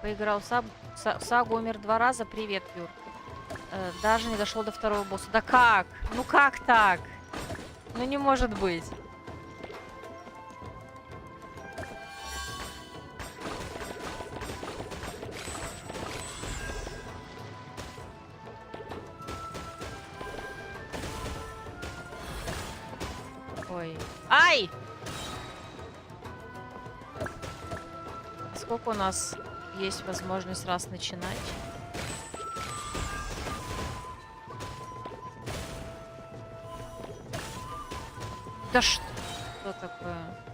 S1: Поиграл в сагу, умер 2 раза. Привет, Юр. Даже не дошел до 2-го босса. Да как? Ну как так? Ну не может быть. Ой. Ай! Сколько у нас есть возможность раз начинать? Да что такое?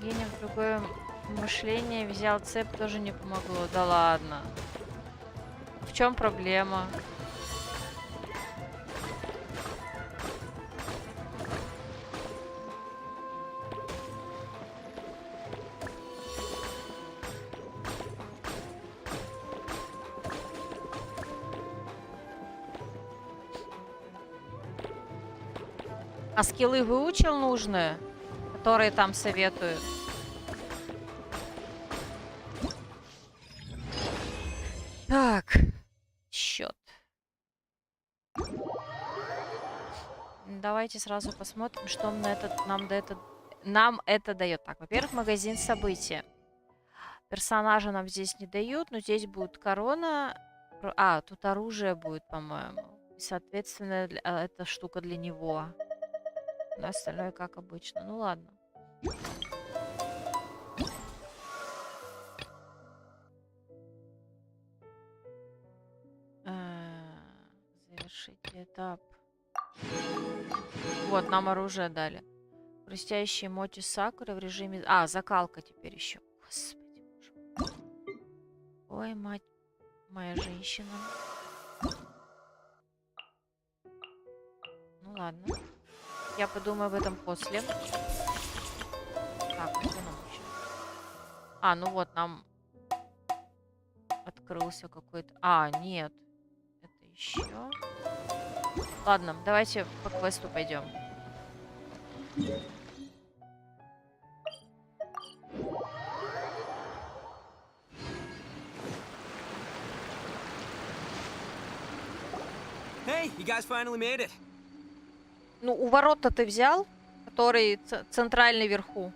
S1: Гений в другое мышление взял цепь, тоже не помогло. Да ладно. В чем проблема? А скиллы выучил нужные, которые там советуют? Так, счет. Давайте сразу посмотрим, что нам это дает. Так, во-первых, магазин события. Персонажа нам здесь не дают, но здесь будет корона. А, тут оружие будет, по-моему. И, соответственно, эта штука для него. Но остальное как обычно. Ну ладно. Завершите этап. Вот, нам оружие дали. Хрустящие моти сакуры в режиме... А, закалка теперь еще. Господи, боже. Ой, мать моя женщина. Ну ладно. Я подумаю об этом после. Так, что нам еще? А, ну вот, нам открылся какой-то... А, нет. Это еще... Ладно, давайте по квесту пойдем.
S4: Hey, you guys finally made it.
S1: Ну, у ворот-то ты взял, который центральный вверху.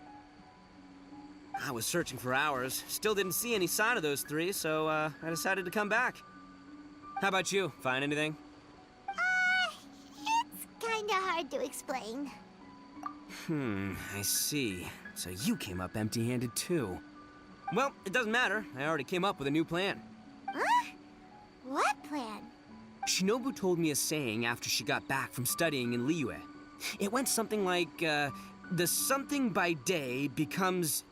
S4: I was searching for hours. Still didn't see any sign of those 3, so I decided to come back. How about you? Find anything?
S3: It's kinda hard hard to explain.
S4: I see. So you came up empty-handed too. Well, it doesn't matter. I already came up with a new plan.
S3: Huh? What plan?
S4: Shinobu told me a saying after she got back from studying in Liyue. It went something like, the something by day becomes,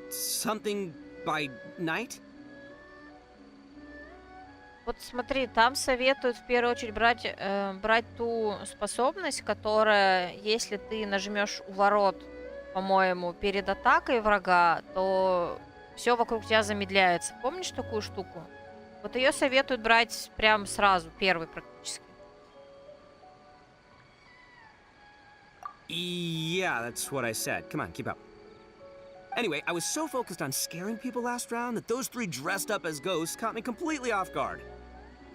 S4: something by night?
S1: Вот смотри, там советуют в первую очередь брать ту способность, которая, если ты нажмешь у ворот, по-моему, перед атакой врага, то все вокруг тебя замедляется. Помнишь такую штуку? Вот ее советуют брать прям сразу, первый практически.
S4: Yeah, that's what I said. Come on, keep up. Anyway, I was so focused on scaring people last round that those three dressed up as ghosts caught me completely off guard.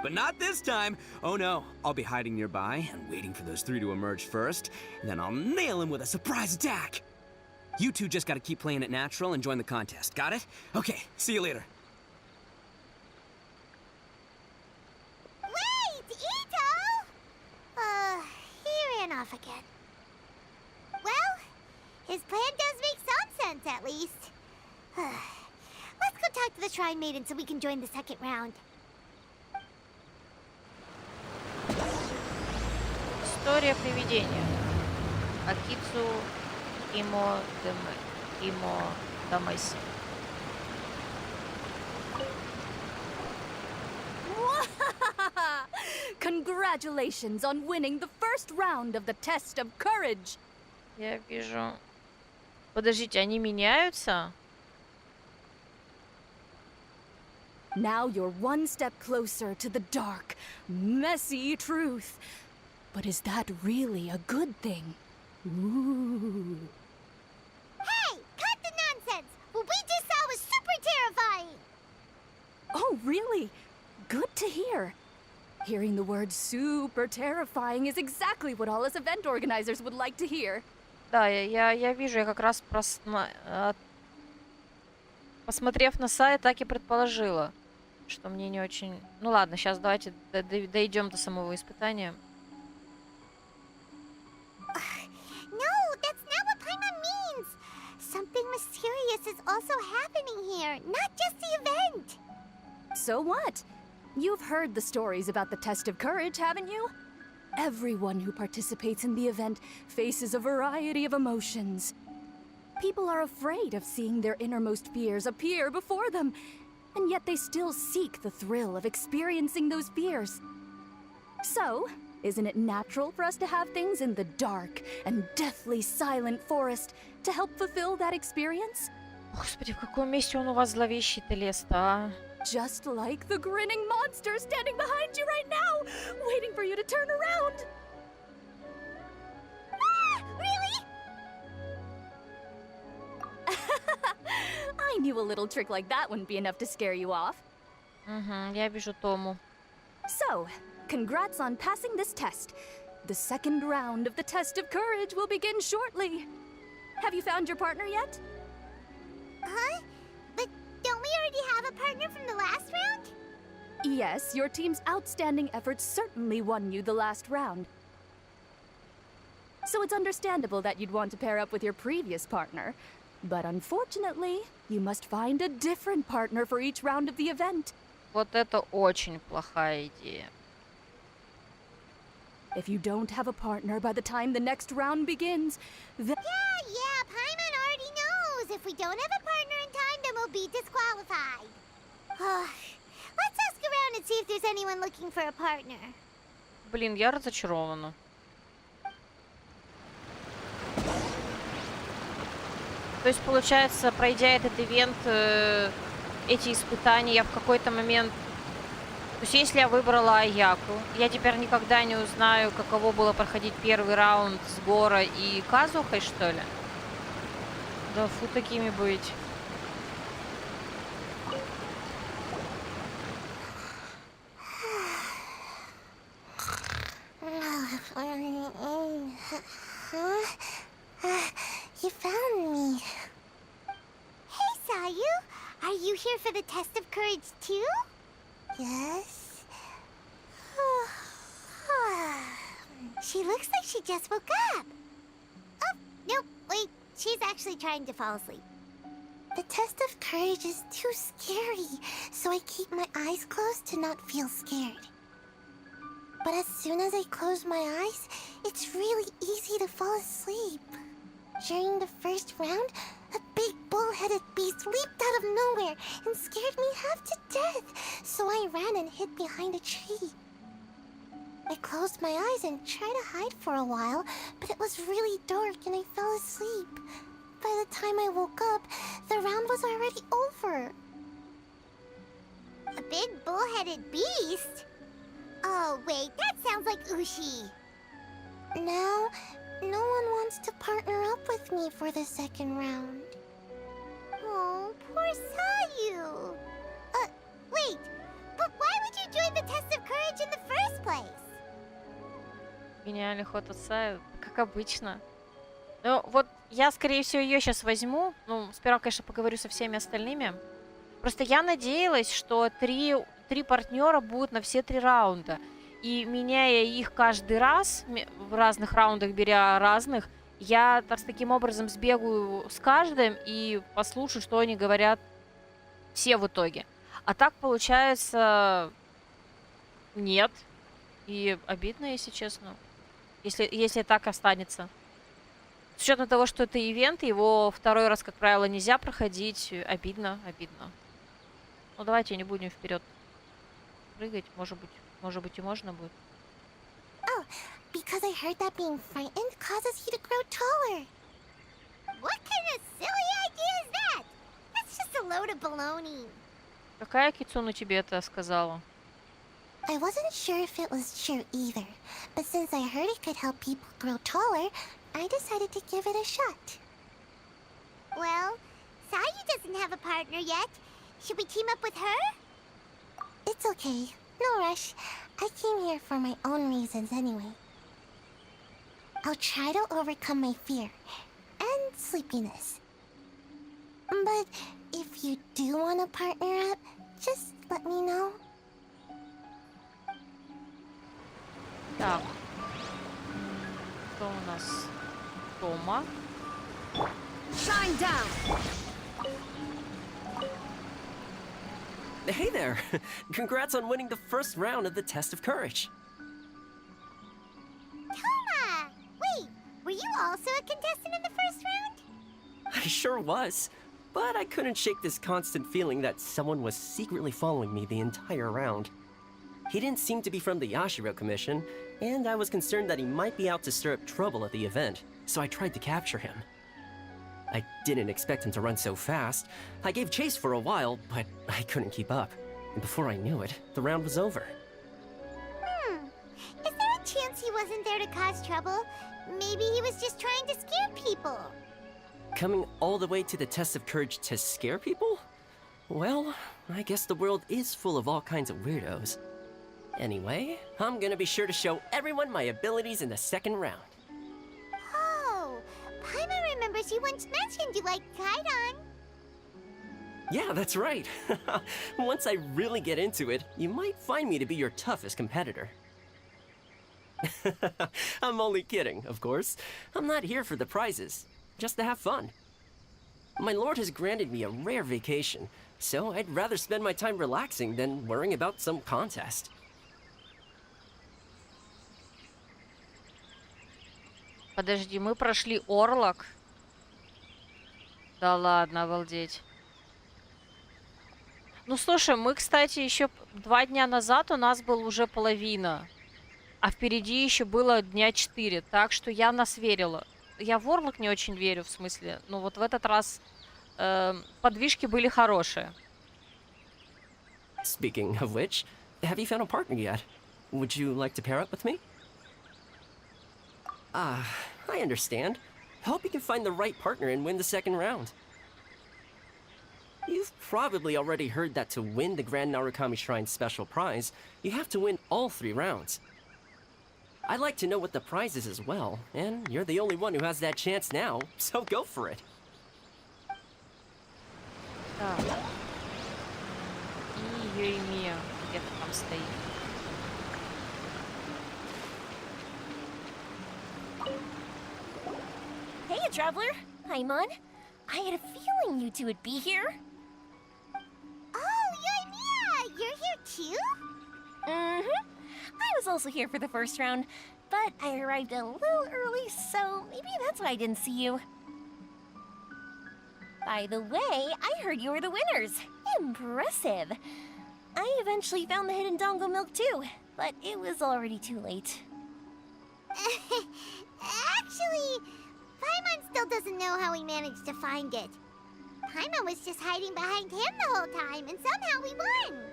S4: But not this time. Oh no, I'll be hiding nearby and waiting for those three to emerge first, and then I'll nail them with a surprise attack. You two just gotta keep playing it natural and join the contest. Got it? Okay, see you later.
S3: Wait, Ito! He ran off again. Well, his plan does make some sense, at least. Let's go talk to the Shrine Maiden so we can join the second round.
S1: История привидения. Акицу Имо Дамайси.
S5: Congratulations on winning the first round of the test of courage.
S1: Я вижу. Подождите, они меняются?
S5: Now you're one step closer to the dark, messy truth. But is that really a good thing? Ooh.
S3: Hey, cut the nonsense! What we just saw was super terrifying!
S5: Oh, really? Good to hear. Hearing the word super terrifying is exactly what all us event organizers would like to hear.
S1: Да, я вижу, я как раз посмотрев на сайт, так и предположила, что мне не очень... Ну ладно, сейчас давайте дойдем до самого испытания.
S3: No, that's not what Paimon means! Something mysterious is also happening here, not just the event!
S5: So what? You've heard the stories about the test of courage, haven't you? Everyone who participates in the event faces a variety of emotions. People are afraid of seeing their innermost fears appear before them, and yet they still seek the thrill of experiencing those fears. So, isn't it natural for us to have things in the dark and deathly silent forest to help fulfill that experience?
S1: Господи, в каком месте он у вас зловещий-то лес-то, а?
S5: Just like the grinning monster standing behind you right now, waiting for you to turn around.
S3: Ah, really?
S5: I knew a little trick like that wouldn't be enough to scare you off.
S1: Я вижу Тому.
S5: So, congrats on passing this test. The second round of the test of courage will begin shortly. Have you found your partner yet?
S3: Huh? But don't we already have a partner from the last round?
S5: Yes, your team's outstanding efforts certainly won you the last round. So it's understandable that you'd want to pair up with your previous partner. But unfortunately, you must find a different partner for each round of the event.
S1: Вот это очень плохая идея.
S5: If you don't have a partner by the time the next round begins, then...
S3: Yeah, Paimon already knows. If we don't have a partner in time, then we'll be disqualified. Let's ask around and see if there's anyone looking for a partner.
S1: Блин, я разочарована. То есть, получается, пройдя этот ивент, эти испытания, я в какой-то момент... То есть, если я выбрала Аяку, я теперь никогда не узнаю, каково было проходить первый раунд с Гора и Казухой, что ли? Да фу такими быть.
S3: You found me. Hey, Sayu. Are you here for the test of courage, too? Yes. She looks like she just woke up. Oh, nope, wait. She's actually trying to fall asleep. The test of courage is too scary, so I keep my eyes closed to not feel scared. But as soon as I close my eyes, it's really easy to fall asleep. During the first round, a big bull-headed beast leaped out of nowhere and scared me half to death, so I ran and hid behind a tree. I closed my eyes and tried to hide for a while, but it was really dark and I fell asleep. By the time I woke up, the round was already over. A big bull-headed beast? Oh, wait, that sounds like Ushi. Now, no one wants to partner up with me for the second round. Oh, poor Sayu. Wait, but why would you join the test of courage in the first place?
S1: Гениальный ход отца, как обычно. Ну, вот я, скорее всего, ее сейчас возьму. Ну, сперва, конечно, поговорю со всеми остальными. Просто я надеялась, что три партнера будут на все 3 раунда. И меняя их каждый раз, в разных раундах беря разных, я таким образом сбегаю с каждым и послушаю, что они говорят все в итоге. А так получается нет. И обидно, если честно. Если так останется. С учетом того, что это ивент, его второй раз, как правило, нельзя проходить. Обидно. Ну давайте не будем вперед прыгать. Может быть и можно будет.
S3: Oh, because I heard that being frightened causes you to grow taller. What kind of silly idea is that? That's just a load of baloney.
S1: Какая Кицуна тебе это сказала?
S3: I wasn't sure if it was true either, but since I heard it could help people grow taller, I decided to give it a shot. Well, Sayu doesn't have a partner yet. Should we team up with her? It's okay. No rush. I came here for my own reasons anyway. I'll try to overcome my fear and sleepiness. But if you do want to partner up, just let me know.
S1: Так. Что у нас? Тома.
S10: Shine down!
S7: Hey there! Congrats on winning the first round of the Test of Courage.
S3: Toma! Wait, were you also a contestant in the first round?
S7: I sure was, but I couldn't shake this constant feeling that someone was secretly following me the entire round. He didn't seem to be from the Yashiro Commission, and I was concerned that he might be out to stir up trouble at the event, so I tried to capture him. I didn't expect him to run so fast. I gave chase for a while, but I couldn't keep up. And before I knew it, the round was over.
S3: Is there a chance he wasn't there to cause trouble? Maybe he was just trying to scare people.
S7: Coming all the way to the Test of Courage to scare people? Well, I guess the world is full of all kinds of weirdos. Anyway, I'm gonna be sure to show everyone my abilities in the second round.
S3: Oh, Paimon remembers you once mentioned you liked Kaidan.
S7: Yeah, that's right. Once I really get into it, you might find me to be your toughest competitor. I'm only kidding, of course. I'm not here for the prizes, just to have fun. My lord has granted me a rare vacation, so I'd rather spend my time relaxing than worrying about some contest.
S1: Подожди, мы прошли Орлок. Да ладно, обалдеть. Ну, слушай, мы, кстати, еще 2 дня назад у нас был уже половина. А впереди еще было дня 4. Так что я нас верила. Я в Орлок не очень верю, в смысле. Ну, вот в этот раз подвижки были хорошие.
S7: Speaking of which, have you found a partner yet? Would you like to pair up with me? I understand. Hope you can find the right partner and win the second round. You've probably already heard that to win the Grand Narukami Shrine special prize, you have to win all 3 rounds. I'd like to know what the prize is as well, and you're the only one who has that chance now, so go for it.
S1: Так. И Еремия где-то там стоит.
S11: Traveler. Paimon. I had a feeling you two would be here.
S3: Oh, Yoimiya! You're here too?
S11: Mm-hmm. I was also here for the first round, but I arrived a little early, so maybe that's why I didn't see you. By the way, I heard you were the winners. Impressive. I eventually found the hidden Dongo milk too, but it was already too late.
S3: Actually, Paimon still doesn't know how we managed to find it. Paimon was just hiding behind him the whole time, and somehow we won.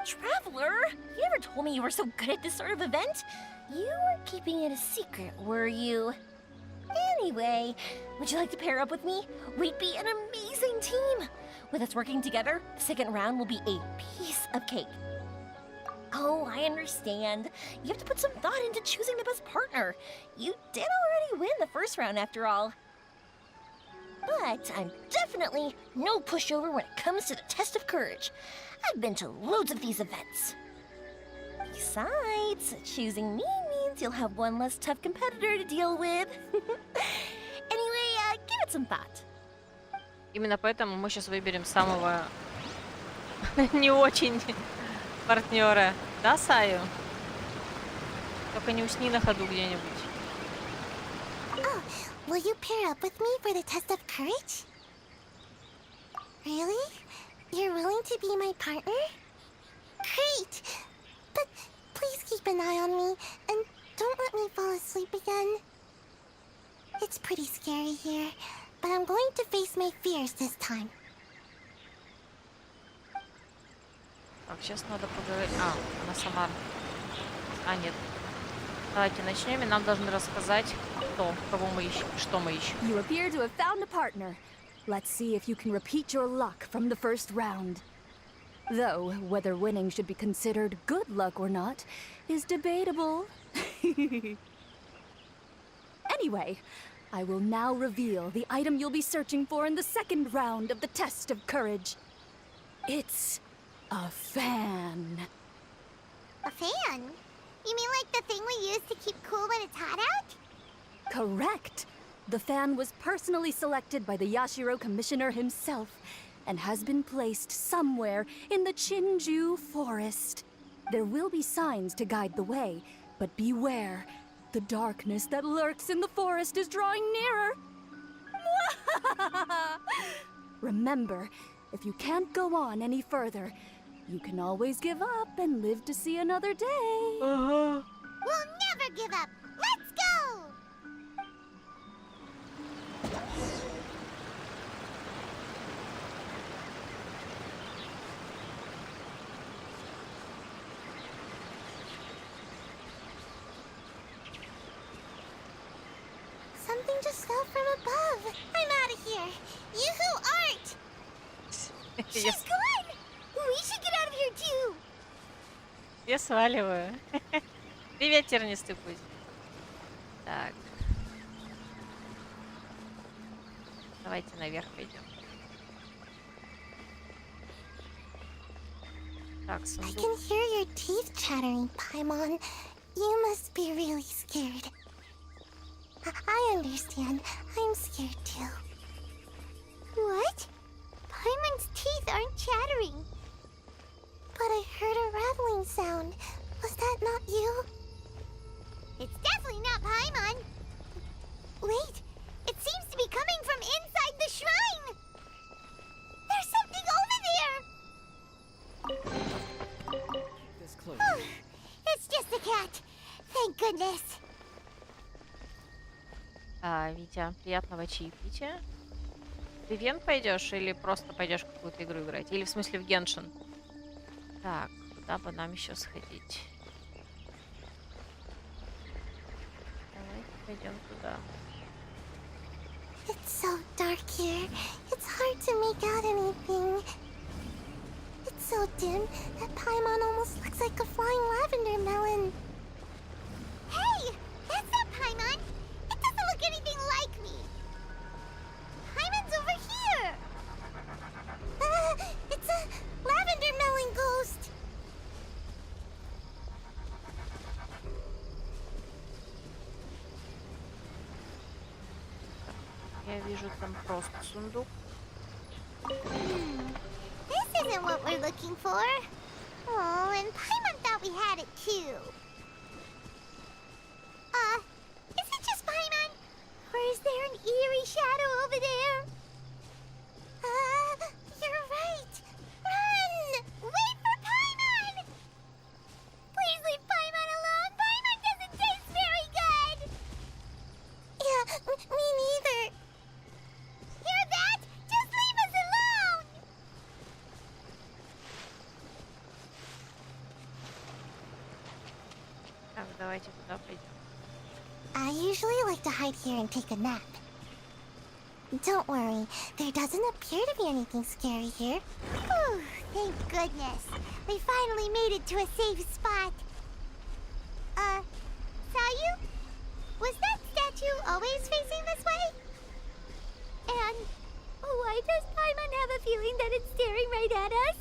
S11: Traveler, you never told me you were so good at this sort of event. You were keeping it a secret, were you? Anyway, would you like to pair up with me? We'd be an amazing team. With us working together, the second round will be a piece of cake. Oh, I understand. You have to put some thought into choosing the best partner. You did already win the first round after all. But I'm definitely no pushover when it comes to the test of courage. I've been to loads of these events. Besides, choosing me means you'll have one less tough competitor to deal with. Anyway, give it some thought.
S1: Именно поэтому мы сейчас выберем самого не очень партнера. Да, Саю? Только не усни на ходу где-нибудь.
S3: Oh, will you pair up with me for the test of courage? Really? You're willing to be my partner? Great! But please keep an eye on me, and don't let me fall asleep again. It's pretty scary here, but I'm going to face my fears this time.
S1: Так, сейчас надо поговорить. А, она сама. А, нет. Давайте начнем, и нам должны рассказать, кто, кого мы ищем, что мы ищем.
S5: You appear to have found a partner. Let's see if you can repeat your luck from the first round. Though, whether winning should be considered good luck or not is debatable. Anyway, I will now reveal the item you'll be searching for in the second round of the test of courage. It's a fan.
S3: A fan? You mean like the thing we use to keep cool when it's hot out?
S5: Correct. The fan was personally selected by the Yashiro Commissioner himself and has been placed somewhere in the Chinju Forest. There will be signs to guide the way, but beware. The darkness that lurks in the forest is drawing nearer. Remember, if you can't go on any further, you can always give up and live to see another day.
S3: We'll never give up! Let's go! Something just fell from above. I'm out of here. Yoo-hoo art! She's gone! We should get out of here too!
S1: Я сваливаю. Привет, тернистый путь. Так. Давайте наверх пойдем. Так,
S3: I
S1: сундук.
S3: can hear your teeth chattering, Paimon. You must be really scared. I understand. I'm scared too. What? Paimon's teeth aren't chattering. But I heard a rattling sound. Was that not you? It's definitely not Paimon. Wait, it seems to be coming from inside the shrine. There's something over there.
S12: This close.
S3: It's just a cat. Thank goodness.
S1: Витя, приятного чаепития. Ты в Ивент пойдешь или просто пойдешь в какую-то игру играть? Или в смысле в Genshin? Так, куда бы нам еще сходить? Давайте пойдем туда.
S3: It's so dark here. It's hard to make out anything. It's so dim that Paimon almost looks like a flying lavender melon. Hey! That's not Paimon! It doesn't look anything like me! Paimon's over here! It's a lavender melon ghost!
S1: вижу там просто сундук.
S3: This isn't what we're looking for. Oh, and Paimon thought we had it too. Is it just Paimon? Or is there an eerie shadow over there? You're right. Run! Wait for Paimon! Please leave Paimon alone. Paimon doesn't taste very good. Yeah, me neither. Hear that? Just leave us alone!
S1: Так, давайте туда пойдем.
S3: I usually like to hide here and take a nap. Don't worry, there doesn't appear to be anything scary here. Whew, thank goodness. We finally made it to a safe spot. Sayu? Was that statue always facing this way? And why does Paimon have a feeling that it's staring right at us?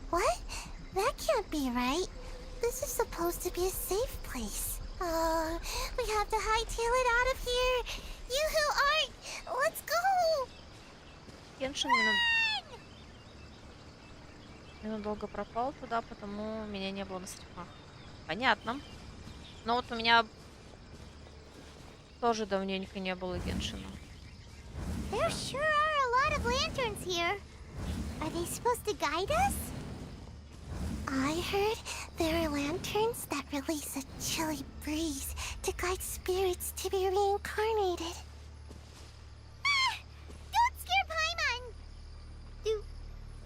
S3: What? That can't be right. This is supposed to be a safe place. We have to hightail it out of here. You who aren't, let's go.
S1: Геншин ненадолго пропал туда, потому меня не было на стримах. Понятно. Но вот у меня тоже давненько не было Геншина.
S3: There sure are a lot of lanterns here. Are they supposed to guide us? I heard there are lanterns that release a chilly breeze to guide spirits to be reincarnated. Ah! Don't scare Paimon!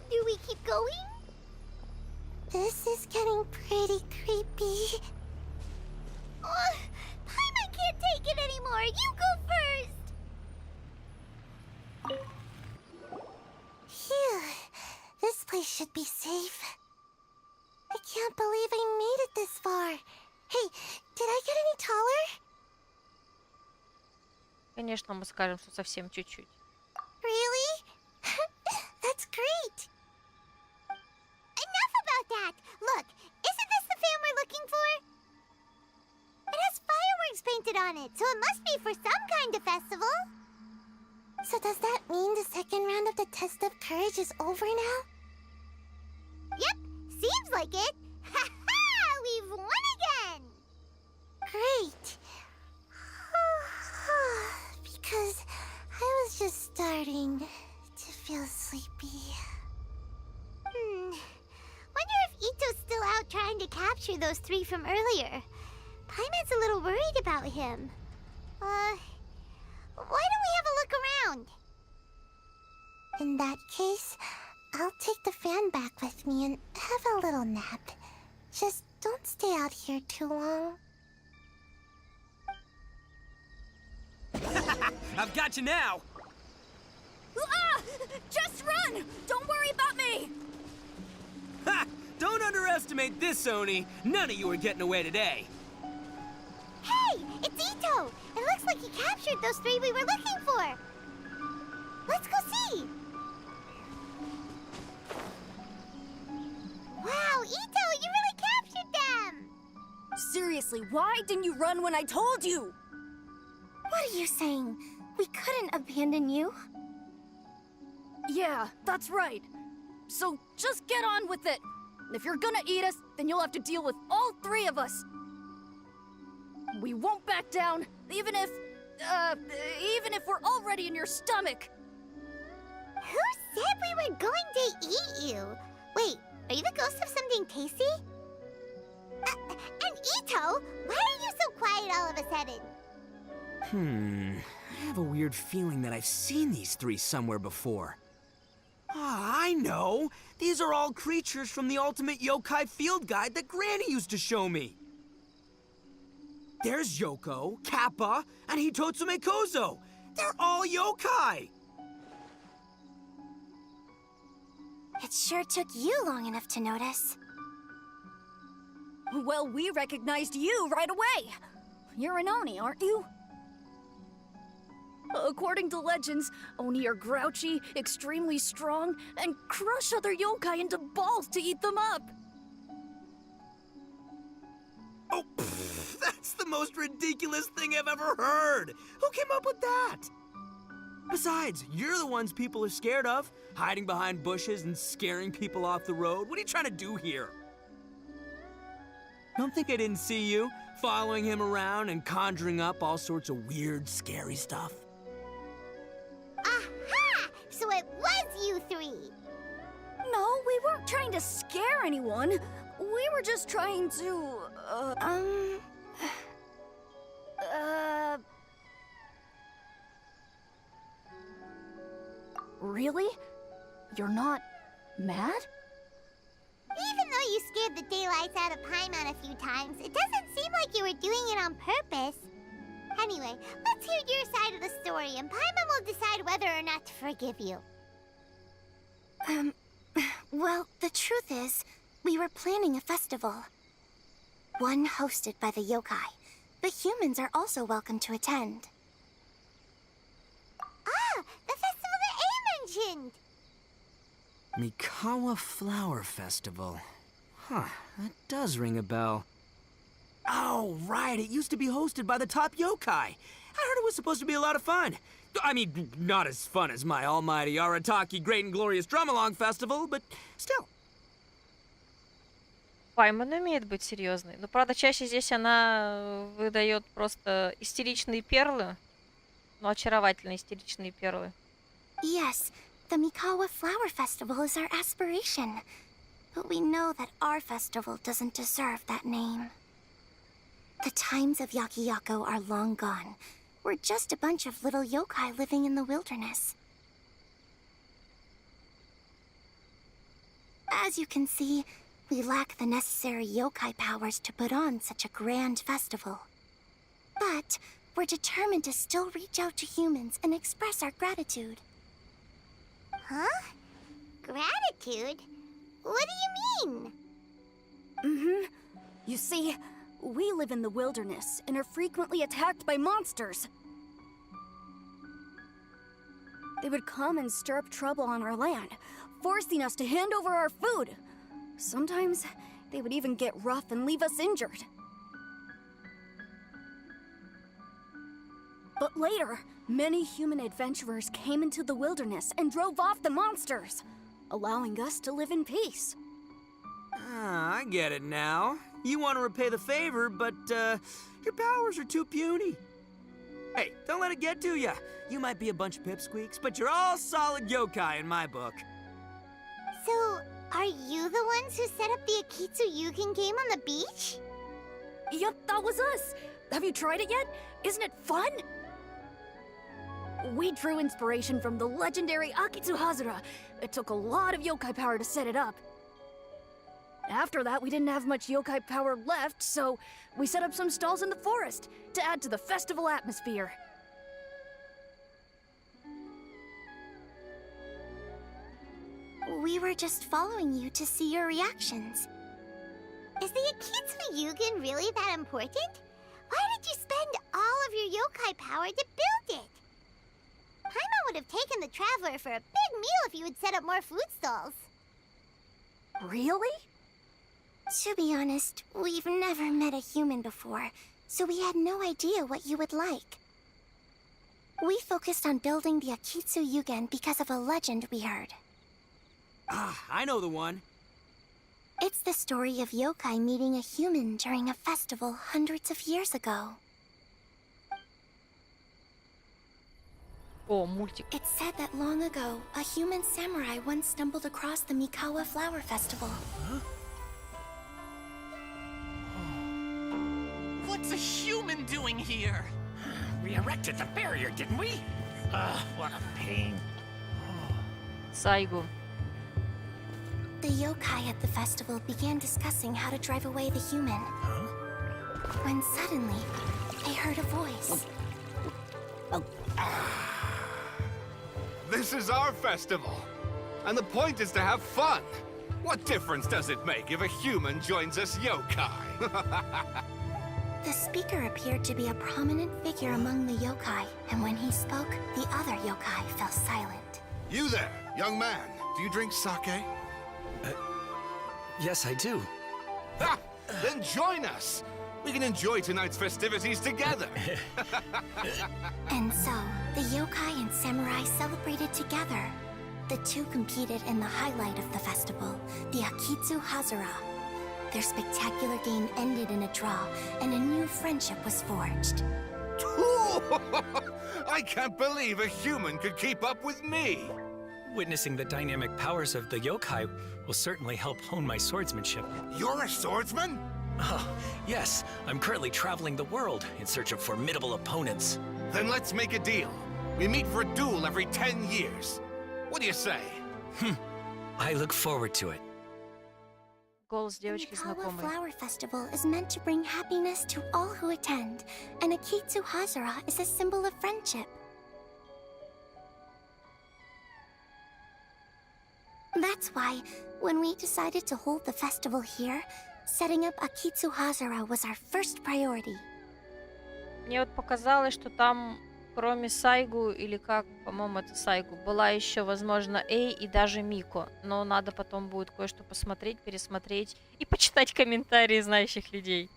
S3: Do we keep going? This is getting pretty creepy. Oh, Paimon can't take it anymore. You go first. Phew. This place should be safe. I can't believe I made it this far. Hey, did I get any taller?
S1: Конечно, мы скажем, что совсем чуть-чуть.
S3: Really? That's great. Enough about that. Look, isn't this the fan we're looking for? It has fireworks painted on it, so it must be for some kind of festival. So does that mean the second round of the test of courage is over now? Yep. Seems like it. Ha ha! We've won again! Great. Because I was just starting to feel sleepy. Wonder if Ito's still out trying to capture those three from earlier. Paimon's a little worried about him. Why don't we have a look around? In that case, I'll take the fan back with me and have a little nap. Just don't stay out here too long.
S4: I've got you now!
S5: Ah! Just run! Don't worry about me!
S4: Ha! Don't underestimate this, Oni! None of you are getting away today!
S3: Hey! It's Ito! It looks like he captured those three we were looking for! Let's go see! Wow, Ito! You really captured them!
S5: Seriously, why didn't you run when I told you?
S3: What are you saying? We couldn't abandon you?
S5: Yeah, that's right. So just get on with it. If you're gonna eat us, then you'll have to deal with all three of us. We won't back down, even if we're already in your stomach.
S3: Who said we were going to eat you? Wait, are you the ghost of something tasty? And Ito, why are you so quiet all of a sudden?
S4: I have a weird feeling that I've seen these three somewhere before. Ah, I know! These are all creatures from the Ultimate Yokai Field Guide that Granny used to show me. There's Yoko, Kappa, and Hitotsume Kozo. They're all yokai!
S3: It sure took you long enough to notice.
S5: Well, we recognized you right away. You're an Oni, aren't you? According to legends, Oni are grouchy, extremely strong, and crush other yokai into balls to eat them up.
S4: Oh, that's the most ridiculous thing I've ever heard! Who came up with that? Besides, you're the ones people are scared of, hiding behind bushes and scaring people off the road. What are you trying to do here? Don't think I didn't see you, following him around and conjuring up all sorts of weird, scary stuff.
S3: Aha! So it was you three!
S5: No, we weren't trying to scare anyone. We were just trying to, Really? You're not mad?
S3: Even though you scared the daylights out of Paimon a few times, it doesn't seem like you were doing it on purpose. Anyway, let's hear your side of the story, and Paimon will decide whether or not to forgive you.
S13: Well, the truth is, we were planning a festival. One hosted by the yokai, but humans are also welcome to attend.
S3: Ah, the festival that A mentioned!
S4: Mikawa Flower Festival. Huh, that does ring a bell. Oh, right, it used to be hosted by the top yokai. I heard it was supposed to be a lot of fun. I mean, not as fun as my almighty Arataki Great and Glorious Drum-Along Festival, but still.
S1: Пайман умеет быть серьезной. Но, правда, чаще здесь она выдает просто истеричные перлы. Ну, очаровательные истеричные перлы.
S13: Yes, the Mikawa Flower Festival is our aspiration. But we know that our festival doesn't deserve that name. The times of Yakiyako are long gone. We're just a bunch of little yokai living in the wilderness. As you can see, we lack the necessary yokai powers to put on such a grand festival. But we're determined to still reach out to humans and express our gratitude.
S3: Huh? Gratitude? What do you mean?
S5: You see, we live in the wilderness and are frequently attacked by monsters. They would come and stir up trouble on our land, forcing us to hand over our food. Sometimes they would even get rough and leave us injured. But later, many human adventurers came into the wilderness and drove off the monsters, allowing us to live in peace.
S4: Ah, I get it now. You want to repay the favor, but, your powers are too puny. Hey, don't let it get to ya. You might be a bunch of pipsqueaks, but you're all solid yokai in my book.
S3: So, are you the ones who set up the Akitsu Yugen game on the beach?
S5: Yep, that was us. Have you tried it yet? Isn't it fun? We drew inspiration from the legendary Akitsu Hazura. It took a lot of yokai power to set it up. After that, we didn't have much yokai power left, so we set up some stalls in the forest to add to the festival atmosphere.
S13: We were just following you to see your reactions.
S3: Is the Akitsu Yugen really that important? Why did you spend all of your yokai power to build it? Paimon would have taken the Traveler for a big meal if you had set up more food stalls.
S5: Really?
S13: To be honest, we've never met a human before, so we had no idea what you would like. We focused on building the Akitsu Yugen because of a legend we heard.
S4: Ah, I know the one.
S13: It's the story of yokai meeting a human during a festival hundreds of years ago.
S1: О, мультик.
S13: It's said that long ago, a human samurai once stumbled across the Mikawa Flower Festival.
S9: What's a human doing here? We erected the barrier, didn't we? What a pain.
S1: Сайгу.
S13: The yokai at the festival began discussing how to drive away the human. When suddenly, they heard a voice.
S14: This is our festival, and the point is to have fun. What difference does it make if a human joins us yokai?
S13: The speaker appeared to be a prominent figure among the yokai, and when he spoke, the other yokai fell silent.
S14: You there, young man, do you drink sake?
S9: Yes, I do.
S14: Ha! Then join us! We can enjoy tonight's festivities together!
S13: And so, The yokai and samurai celebrated together. The two competed in the highlight of the festival, the Akitsu Hazara. Their spectacular game ended in a draw, and a new friendship was forged.
S14: I can't believe a human could keep up with me!
S9: Witnessing the dynamic powers of the yokai will certainly help hone my swordsmanship.
S14: You're a swordsman?
S9: Oh, yes. I'm currently traveling the world in search of formidable opponents.
S14: Then let's make a deal. We meet for a duel every 10 years. What do you say?
S9: I look forward to it.
S1: Голос
S13: The
S1: девочки
S13: Mikawa
S1: знакомый.
S13: Flower Festival is meant to bring happiness to all who attend, and Akitsu Hazara is a symbol of friendship. That's why, when we decided to hold the festival here, setting up Akitsu Hazara was our first priority.
S1: Мне вот показалось, что там, кроме Сайгу, или как, по-моему, это Сайгу, была еще, возможно, Эй и даже Мико. Но надо потом будет кое-что посмотреть, пересмотреть и почитать комментарии знающих людей.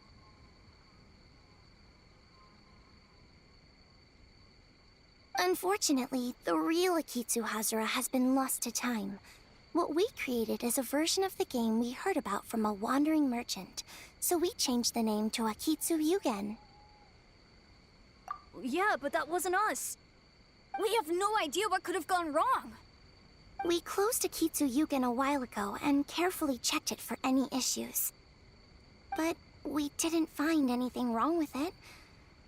S13: Unfortunately, the real Akitsu Hazara has been lost to time. What we created is a version of the game we heard about from a wandering merchant, so we changed the name to Akitsu Yugen.
S5: Yeah, but that wasn't us. We have no idea what could have gone wrong.
S13: We closed Akitsu Yugen a while ago and carefully checked it for any issues. But we didn't find anything wrong with it.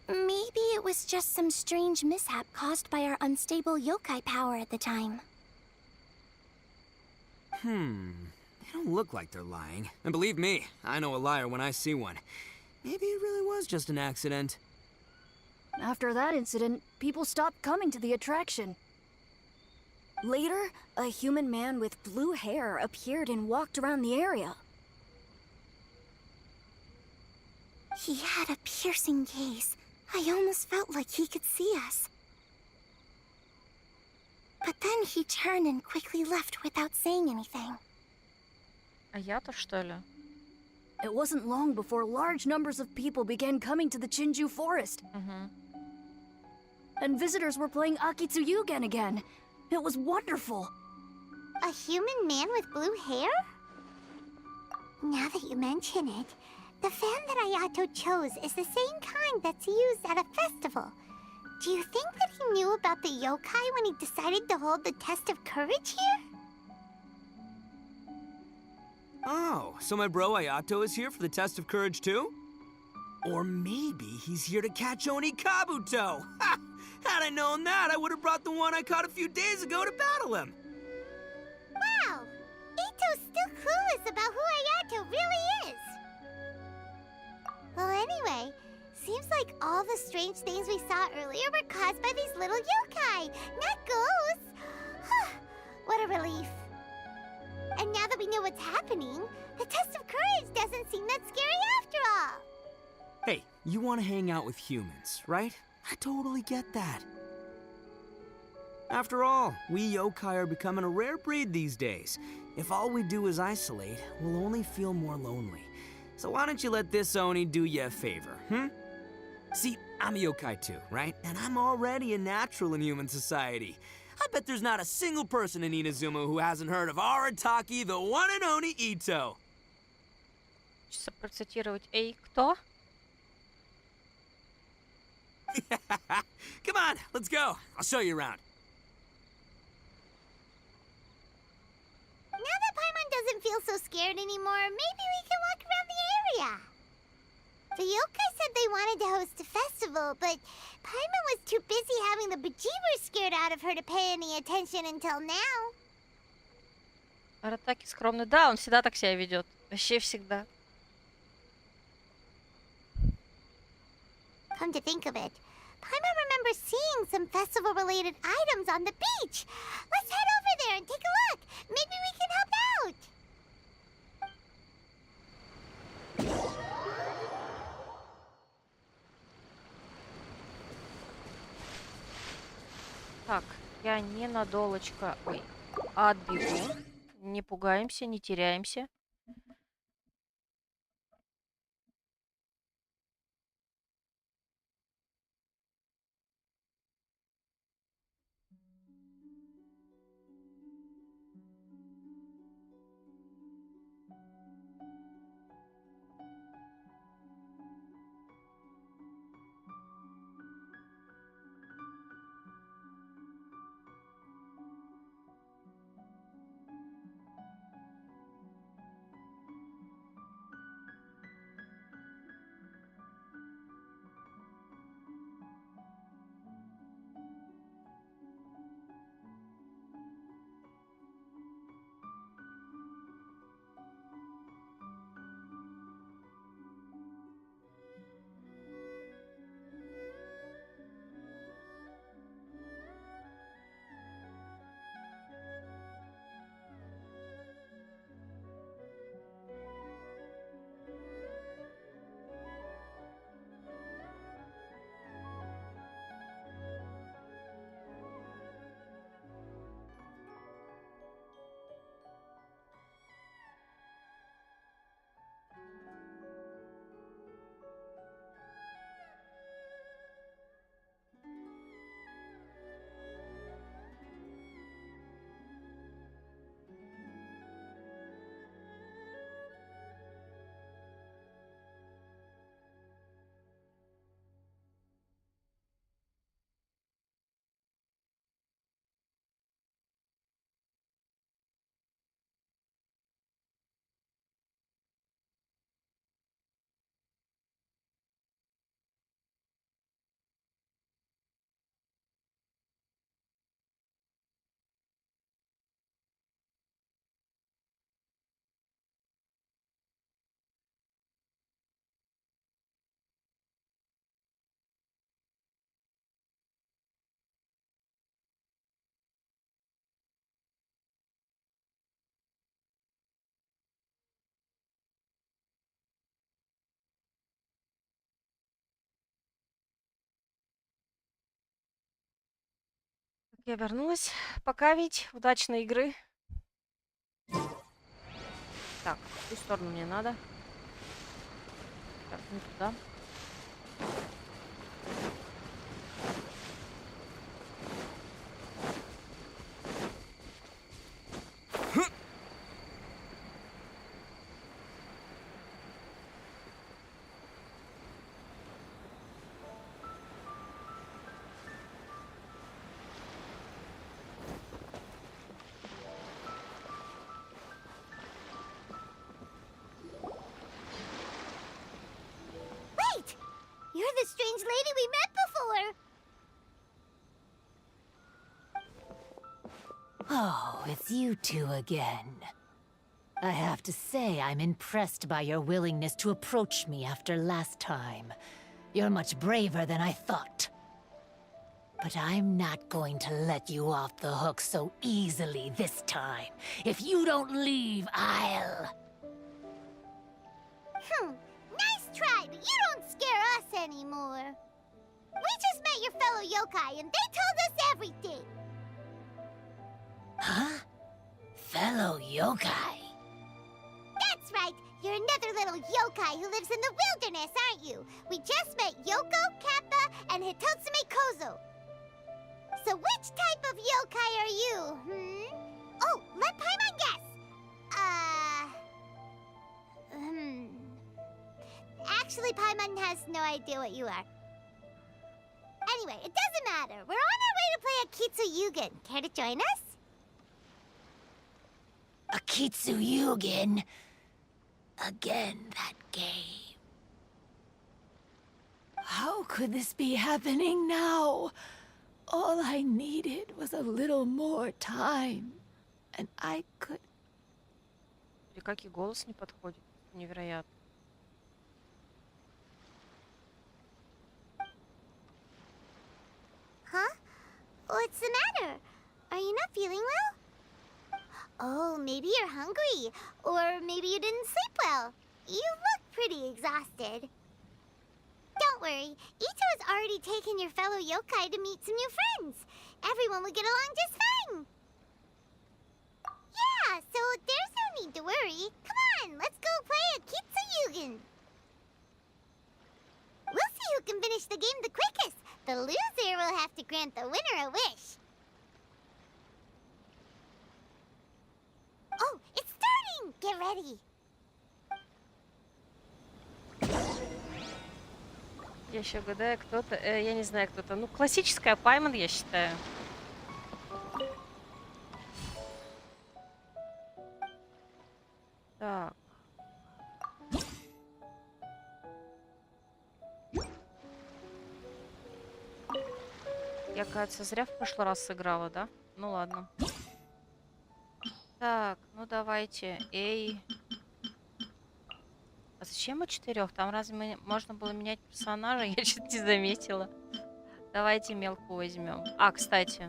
S13: Maybe it was just some strange mishap caused by our unstable yokai power at the time.
S4: They don't look like they're lying. And believe me, I know a liar when I see one. Maybe it really was just an accident.
S5: After that incident, people stopped coming to the attraction. Later, a human man with blue hair appeared and walked around the area.
S13: He had a piercing gaze. I almost felt like he could see us. But then he turned and quickly left without saying anything.
S1: А я-то что ли?
S5: It wasn't long before large numbers of people began coming to the Chinju forest. And visitors were playing Akitsu Yugen again. It was wonderful.
S3: A human man with blue hair? Now that you mention it, the fan that Ayato chose is the same kind that's used at a festival. Do you think that he knew about the yokai when he decided to hold the test of courage here?
S4: Oh, so my bro Ayato is here for the test of courage too? Or maybe he's here to catch Oni Kabuto! Ha! Had I known that, I would have brought the one I caught a few days ago to battle him!
S3: Wow! Ito's still clueless about who Ayato really is! Well, anyway, seems like all the strange things we saw earlier were caused by these little yokai, not ghosts! What a relief. And now that we know what's happening, the test of courage doesn't seem that scary after all!
S4: Hey, you want to hang out with humans, right? I totally get that. After all, we yokai are becoming a rare breed these days. If all we do is isolate, we'll only feel more lonely. So why don't you let this Oni do you a favor, See, I'm a yokai too, right? And I'm already a natural in human society. I bet there's not a single person in Inazuma who hasn't heard of Arataki, the one and only Ito.
S1: Хочется процитировать. Эй, кто?
S4: Come on, let's go. I'll show you around.
S3: Now that Paimon doesn't feel so scared anymore, maybe we can walk around the area. The yokai said they wanted to host a festival, but Paimon was too busy having the bejeebers scared out of her to pay any attention until now.
S1: Аратаки скромный. Да, он всегда так себя ведет. Вообще всегда.
S3: Come to think of it, Paimon remembers seeing some festival-related items on the beach. Let's head over there and take a look. Maybe we can help out.
S1: Так, я ненадолочко... Ой, отбегу. Не пугаемся, не теряемся. Я вернулась. Пока ведь удачной игры. Так, в какую сторону мне надо? Так, не туда.
S3: Wait! You're the strange lady we met before!
S11: Oh, it's you two again. I have to say, I'm impressed by your willingness to approach me after last time. You're much braver than I thought. But I'm not going to let you off the hook so easily this time. If you don't leave, I'll...
S3: Nice try, but you don't scare us anymore. We just met your fellow yokai, and they told us everything.
S11: Huh? Fellow yokai?
S3: That's right. You're another little yokai who lives in the wilderness, aren't you? We just met Yoko, Kappa, and Hitotsume Kozo. So which type of yokai are you, Oh, let Paimon guess. Actually, Paimon has no idea what you are. Anyway, it doesn't matter. We're on our way to play a Kitsu Yugen. Care to join us?
S11: Akitsu Yugen. Again, that game. How could this be happening now? All I needed was a little more time. And I could...
S1: Или как и голос не подходит. Невероятно.
S3: Huh? What's the matter? Are you not feeling well? Oh, maybe you're hungry. Or maybe you didn't sleep well. You look pretty exhausted. Don't worry. Ito has already taken your fellow yokai to meet some new friends. Everyone will get along just fine. Yeah, so there's no need to worry. Come on, let's go play a Kitsuyugen. We'll see who can finish the game the quickest. The loser will have to grant the winner a wish. Oh, it's starting! Get ready.
S1: Я еще гадаю, кто-то... я не знаю, кто-то. Ну, классическая Паймон, я считаю. Так. Я, кажется, зря в прошлый раз сыграла, да? Ну ладно. Так, ну давайте. Эй. А зачем мы 4? Там разве можно было менять персонажа? Я что-то не заметила. Давайте мелкую возьмем. А, кстати.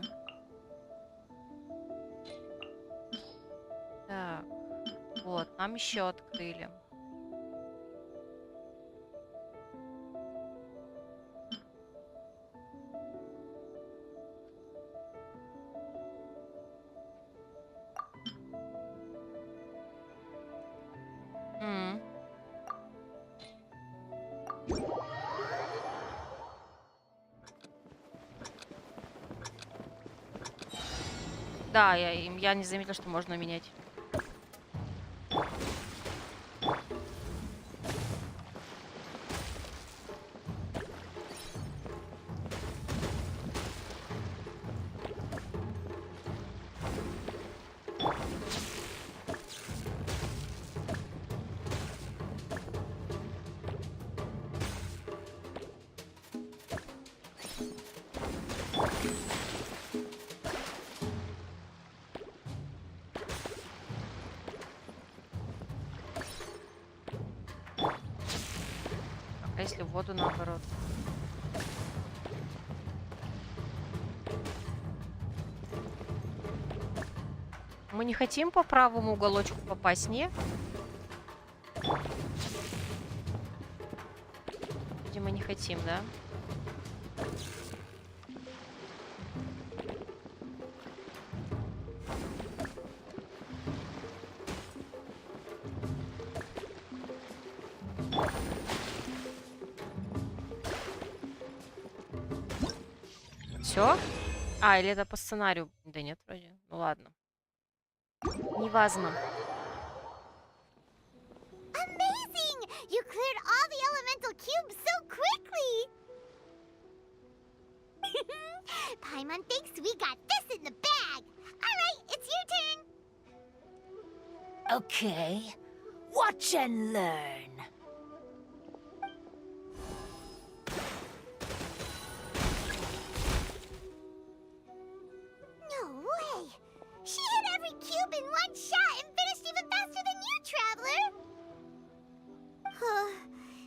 S1: Так. Вот, нам еще открыли. Да, я не заметила, что можно менять. А если в воду наоборот? Мы не хотим по правому уголочку попасть, не? Видимо, не хотим, да? Все? А, или это по сценарию? Да нет, вроде. Ну ладно. Неважно.
S3: Amazing! You cleared all the elemental cubes so quickly! Paimon thinks we got this in the bag! Alright, it's your turn!
S11: Okay. Watch and learn.
S3: No way! She hit every cube in one shot and finished even faster than you, Traveler!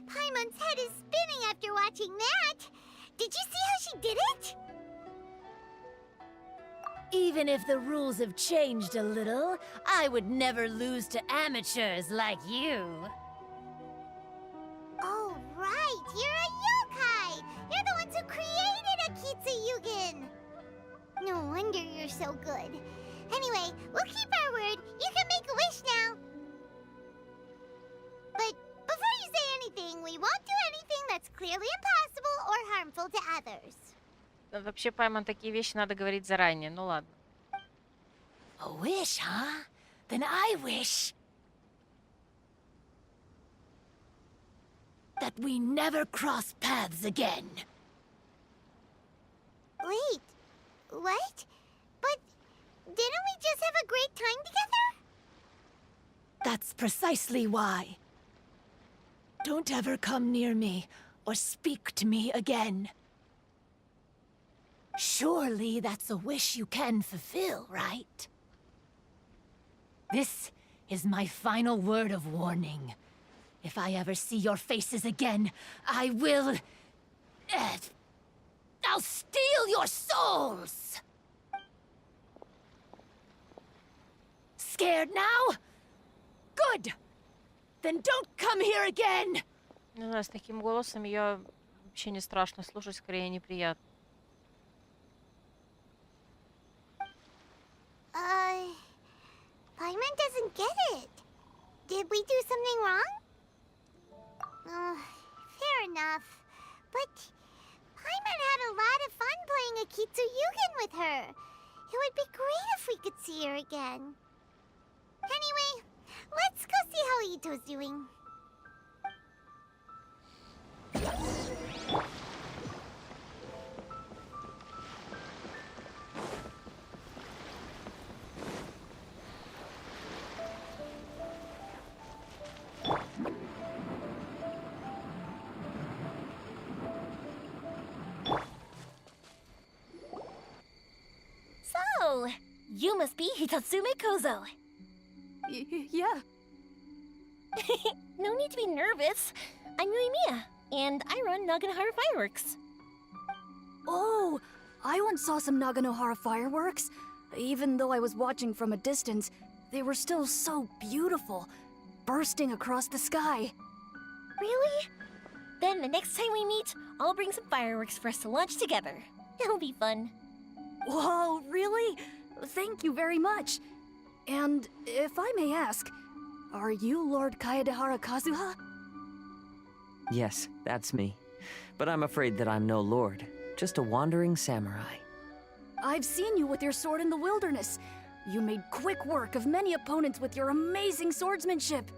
S3: Paimon's head is spinning after watching that! Did you see how she did it?
S11: Even if the rules have changed a little, I would never lose to amateurs like you.
S3: Oh, right! You're a yokai! You're the ones who created Akitsu Yugen! No wonder you're so good. Anyway, we'll keep our word. You can make a wish now. But before you say anything, we won't do anything that's clearly impossible or harmful to others.
S1: Вообще, Паймон, такие вещи надо говорить заранее. Ну ладно.
S11: A wish, huh? Then I wish that we never cross paths again.
S3: Wait, what? But didn't we just have a great time together?
S11: That's precisely why. Don't ever come near me or speak to me again. Surely that's a wish you can fulfill, right? This is my final word of warning. If I ever see your faces again, I will... I'll steal your souls! Scared now? Good! Then don't come here again!
S1: Не знаю, с таким голосом ее вообще не страшно слушать, скорее неприятно.
S3: Paimon doesn't get it. Did we do something wrong? Fair enough. But Paimon had a lot of fun playing Akitsu Yugen with her. It would be great if we could see her again. Anyway, let's go see how Ito's doing.
S13: So, you must be Hitatsume Kozo.
S5: Yeah.
S13: No need to be nervous. I'm Yuimiya, and I run Naganohara Fireworks.
S5: Oh, I once saw some Naganohara fireworks. Even though I was watching from a distance, they were still so beautiful, bursting across the sky.
S13: Really? Then the next time we meet, I'll bring some fireworks for us to launch together. It'll be fun.
S5: Whoa, really? Thank you very much. And if I may ask, are you Lord Kaedehara Kazuha?
S7: Yes, that's me. But I'm afraid that I'm no lord, just a wandering samurai.
S5: I've seen you with your sword in the wilderness. You made quick work of many opponents with your amazing swordsmanship.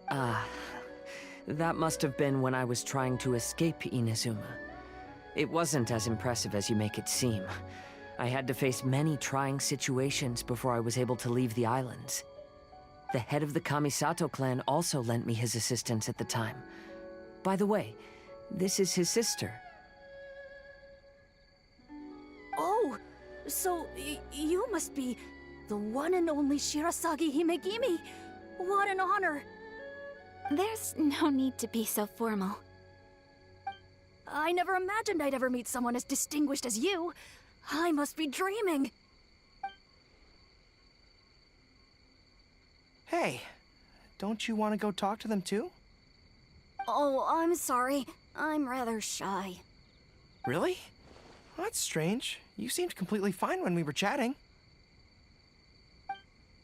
S7: That must have been when I was trying to escape Inazuma. It wasn't as impressive as you make it seem. I had to face many trying situations before I was able to leave the islands. The head of the Kamisato clan also lent me his assistance at the time. By the way, this is his sister.
S5: Oh, so you must be the one and only Shirasagi Himegimi. What an honor.
S6: There's no need to be so formal.
S5: I never imagined I'd ever meet someone as distinguished as you. I must be dreaming.
S8: Hey, don't you want to go talk to them too?
S5: Oh, I'm sorry. I'm rather shy.
S8: Really? Well, that's strange. You seemed completely fine when we were chatting.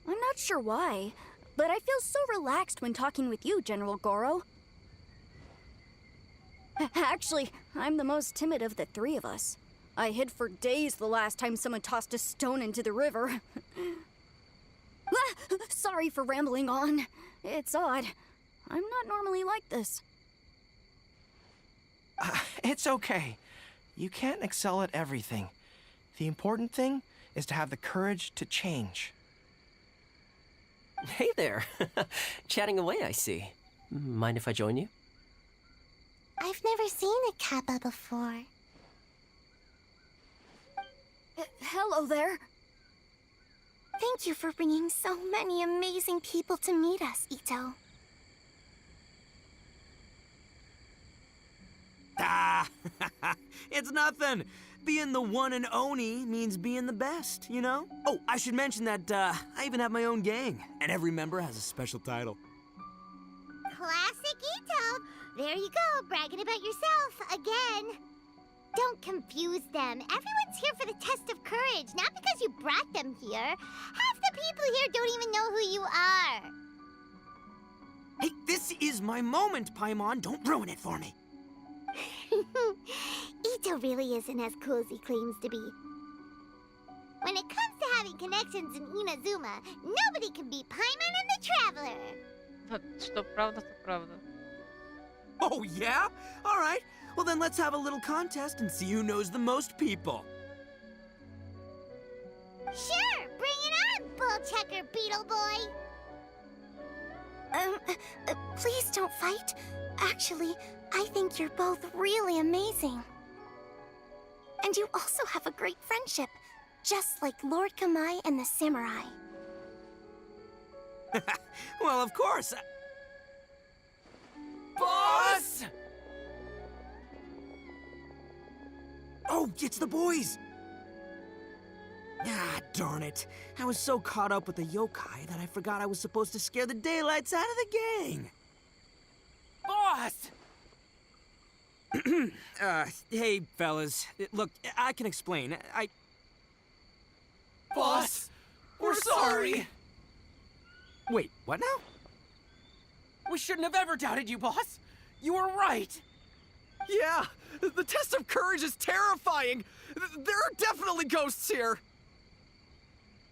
S5: I'm not sure why, but I feel so relaxed when talking with you, General Goro. Actually, I'm the most timid of the three of us. I hid for days the last time someone tossed a stone into the river. Sorry for rambling on. It's odd. I'm not normally like this.
S8: It's okay. You can't excel at everything. The important thing is to have the courage to change.
S15: Hey there. Chatting away, I see. Mind if I join you?
S3: I've never seen a Kappa before.
S5: Hello there.
S13: Thank you for bringing so many amazing people to meet us, Ito.
S4: Ah, it's nothing. Being the one and only means being the best, you know? Oh, I should mention that I even have my own gang, and every member has a special title.
S3: Classic Ito! There you go, bragging about yourself again. Don't confuse them. Everyone's here for the test of courage, not because you brought them here. Half the people here don't even know who you are.
S4: Hey, this is my moment, Paimon. Don't ruin it for me.
S3: Ito really isn't as cool as he claims to be. When it comes to having connections in Inazuma, nobody can beat Paimon and the Traveler.
S1: Что правда, то правда.
S4: Oh, yeah? All right. Well, then let's have a little contest and see who knows the most people.
S3: Sure, bring it on, Bullchecker Beetle Boy.
S13: Please don't fight. Actually, I think you're both really amazing. And you also have a great friendship, just like Lord Kamai and the Samurai.
S4: Well, of course. Boss! Oh, it's the boys! Ah, darn it. I was so caught up with the yokai that I forgot I was supposed to scare the daylights out of the gang.
S9: Boss!
S4: Hey, fellas. Look, I can explain.
S9: Boss! We're sorry!
S4: Wait, what now?
S9: We shouldn't have ever doubted you, boss! You were right!
S8: Yeah, the test of courage is terrifying. There are definitely ghosts here.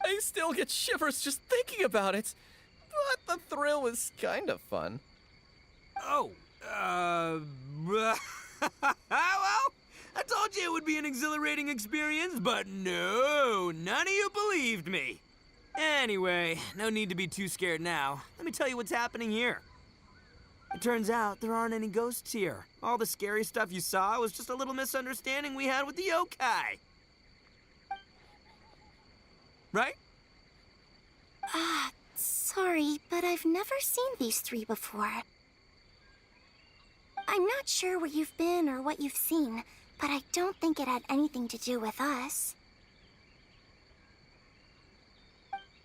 S9: I still get shivers just thinking about it. But the thrill was kind of fun.
S4: Oh, well, I told you it would be an exhilarating experience, but no, none of you believed me. Anyway, no need to be too scared now. Let me tell you what's happening here. It turns out there aren't any ghosts here. All the scary stuff you saw was just a little misunderstanding we had with the yokai. Right?
S13: Sorry, but I've never seen these three before. I'm not sure where you've been or what you've seen, but I don't think it had anything to do with us.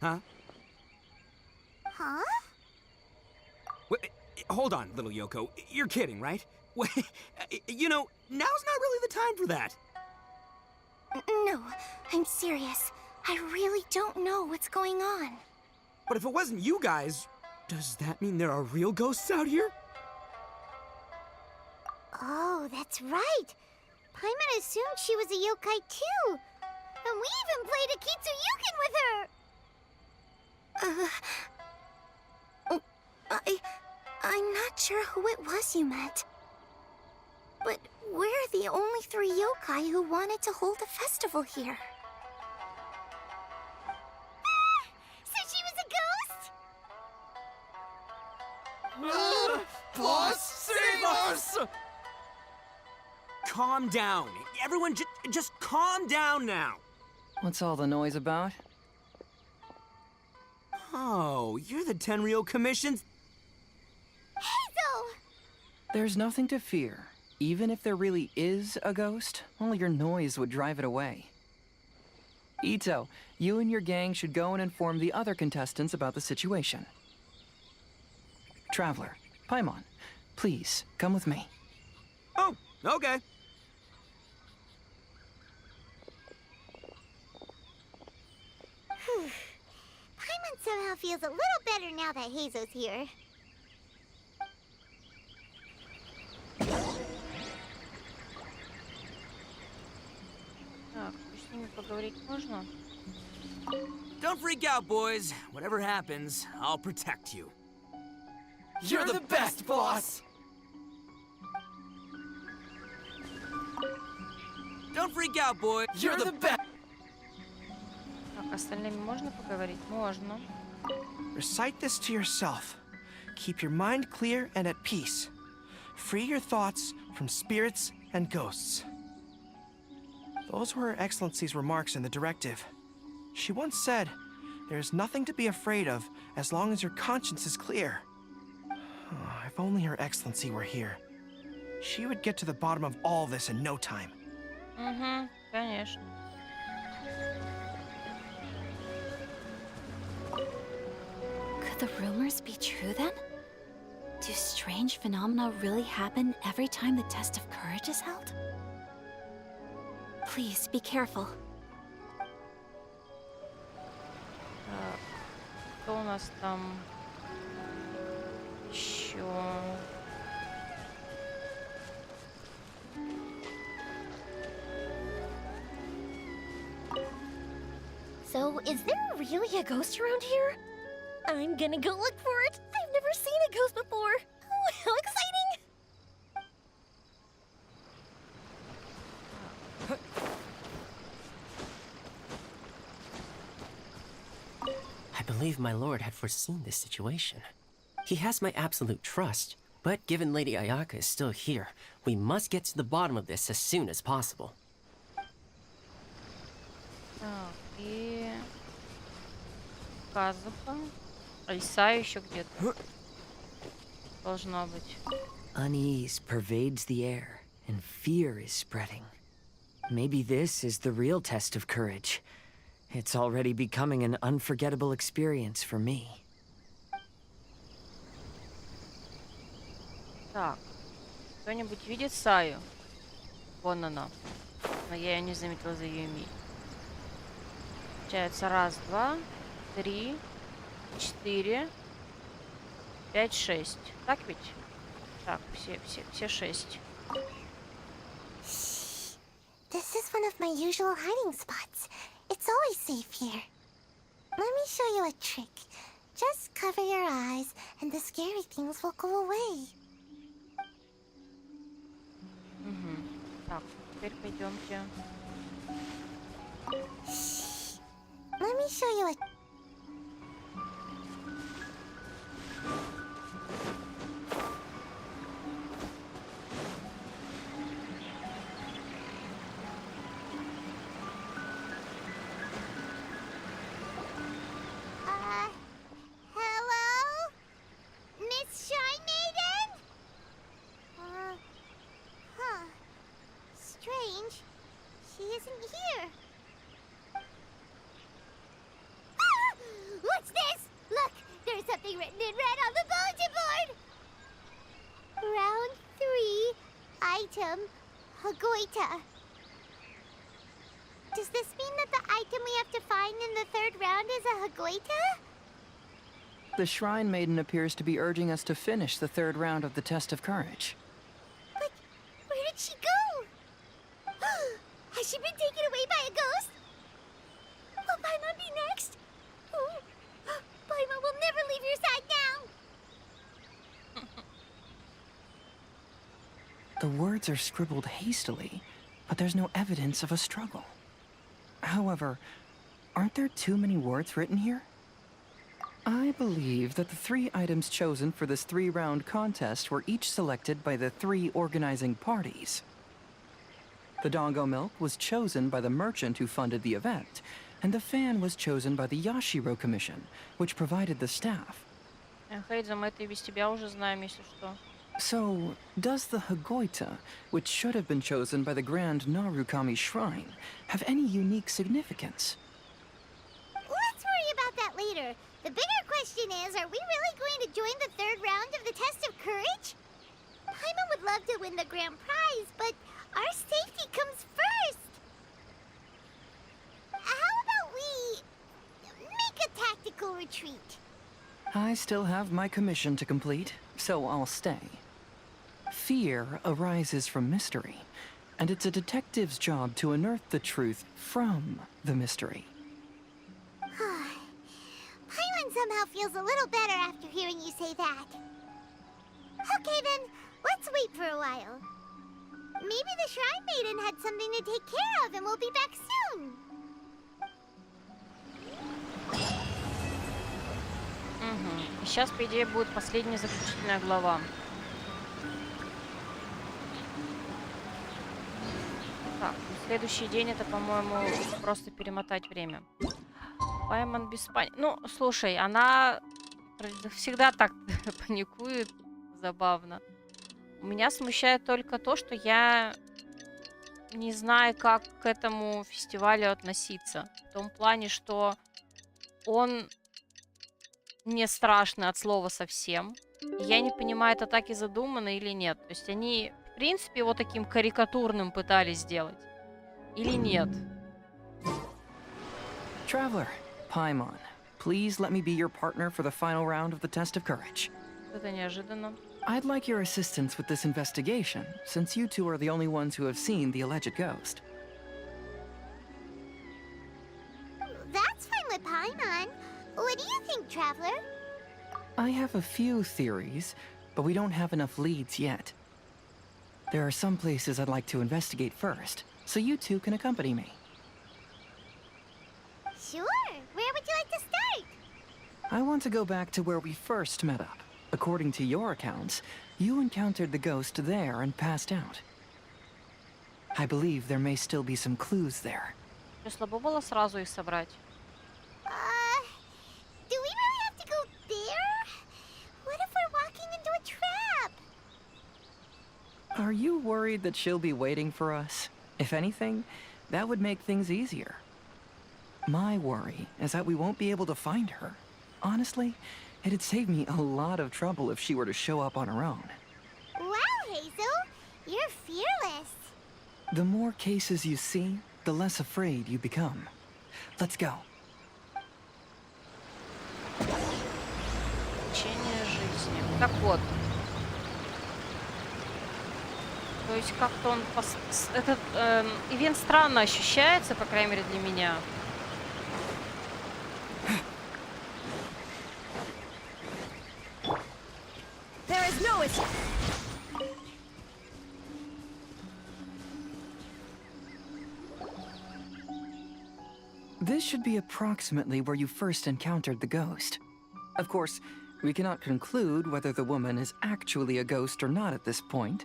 S4: Huh?
S3: Huh?
S4: Wait, hold on, little Yoko. You're kidding, right? Wait, you know, now's not really the time for that.
S13: No, I'm serious. I really don't know what's going on.
S4: But if it wasn't you guys, does that mean there are real ghosts out here?
S3: Oh, that's right. Paimon assumed she was a yokai too. And we even played a Kitsuyukin with her.
S13: I'm not sure who it was you met. But we're the only three yokai who wanted to hold a festival here.
S3: So she was a ghost?
S8: Boss, save us!
S4: Calm down. Everyone just calm down now.
S12: What's all the noise about?
S4: Oh, you're the Tenryou Commission's...
S3: Hazel!
S12: There's nothing to fear. Even if there really is a ghost, only your noise would drive it away. Ito, you and your gang should go and inform the other contestants about the situation. Traveler, Paimon, please, come with me.
S4: Oh, okay.
S3: Paimon somehow feels a little better now that Hazo's here.
S1: Так, с ними поговорить можно?
S4: Don't freak out, boys. Whatever happens, I'll protect you.
S8: You're the best, boss!
S4: Don't freak out, boys.
S8: You're the best!
S1: Так, остальными можно поговорить? Можно.
S8: Recite this to yourself. Keep your mind clear and at peace. Free your thoughts from spirits and ghosts. Those were Her Excellency's remarks in the directive. She once said, there is nothing to be afraid of as long as your conscience is clear. If only Her Excellency were here. She would get to the bottom of all this in no time.
S1: Конечно.
S6: Could the rumors be true then? Do strange phenomena really happen every time the test of courage is held? Please be careful.
S1: Так, что у нас там еще?
S13: So, is there really a ghost around here? I'm gonna go look for it. I've never seen a ghost before. Oh, how exciting!
S15: I believe my lord had foreseen this situation. He has my absolute trust, but given Lady Ayaka is still here, we must get to the bottom of this as soon as possible.
S1: Так, и Казуха. Айса еще где-то. Должна быть.
S7: Unease pervades the air, and fear is spreading. Maybe this is the real test of courage. It's already becoming an unforgettable experience for me.
S1: Так, кто-нибудь видит Саю? Вон она. Но я ее не заметила за ее имя. Получается, раз, два, три, 4, 5, 6. Так ведь? Так, все 6.
S3: This is one of my usual hiding spots. It's always safe here. Let me show you a trick. Just cover your eyes, and the scary things will go away.
S1: Так, теперь пойдемте.
S3: Let me show you a... Hello? Miss Shy Maiden? Strange. She isn't here. What's this? Look, there's something written in red on the bulletin board. Round 3, item, Hagoita. Does this mean that the item we have to find in the 3rd round is a Hagoita?
S12: The Shrine Maiden appears to be urging us to finish the 3rd round of the Test of Courage.
S3: But where did she go? Has she been taken away by a ghost? Will Paimon be next? Oh, Paimon will never leave your side now.
S12: The words are scribbled hastily, but there's no evidence of a struggle. However, aren't there too many words written here? I believe that the 3 items chosen for this 3-round contest were each selected by the 3 organizing parties. The Dongo Milk was chosen by the merchant who funded the event, and the fan was chosen by the Yashiro Commission, which provided the staff.
S1: Хейдза, мы это и без тебя уже знаем, если что.
S12: So, does the Hagoita, which should have been chosen by the Grand Narukami Shrine, have any unique significance?
S3: Let's worry about that later. The bigger question is, are we really going to join the 3rd round of the Test of Courage? Paimon would love to win the grand prize, but our safety comes first. How about we make a tactical retreat?
S12: I still have my commission to complete, so I'll stay. Fear arises from mystery, And it's a detective's job to unearth the truth from the mystery.
S3: Paimon somehow feels a little better after hearing you say that. Okay then, let's wait for a while. Maybe the Shrine Maiden had something to take care of and we'll be back soon.
S1: Угу. И сейчас, по идее, будет последняя заключительная глава. Так, следующий день это, по-моему, просто перемотать время. Пайман без пани... Ну, слушай, она всегда так паникует. Забавно. Меня смущает только то, что я не знаю, как к этому фестивалю относиться. В том плане, что он не страшный от слова совсем. И я не понимаю, это так и задумано или нет. То есть они, в принципе, его таким карикатурным пытались сделать. Или нет?
S12: Traveler, Paimon, please let me be your partner for the final round of the test of courage.
S1: Это неожиданно.
S12: I'd like your assistance with this investigation, since you two are the only ones who have seen the alleged ghost.
S3: That's fine with Paimon. What do you think, Traveler?
S12: I have a few theories, but we don't have enough leads yet. There are some places I'd like to investigate first, so you two can accompany me.
S3: Sure. Where would you like to start?
S12: I want to go back to where we first met up. According to your accounts, you encountered the ghost there and passed out. I believe there may still be some clues there.
S1: Слабо было сразу их собрать.
S3: Do we really have to go there? What if we're walking into a trap?
S12: Are you worried that she'll be waiting for us? If anything, that would make things easier. My worry is that we won't be able to find her. Honestly, it'd save me a lot of trouble if she were to show up on her own.
S3: Wow, Hazel! You're fearless.
S12: The more cases you see, the less afraid you become. Let's go.
S1: Течение жизни. Так вот. То есть как-то он... Этот ивент странно ощущается, по крайней мере, для меня.
S10: There is no escape.
S12: This should be approximately where you first encountered the ghost. Of course, we cannot conclude whether the woman is actually a ghost or not at this point.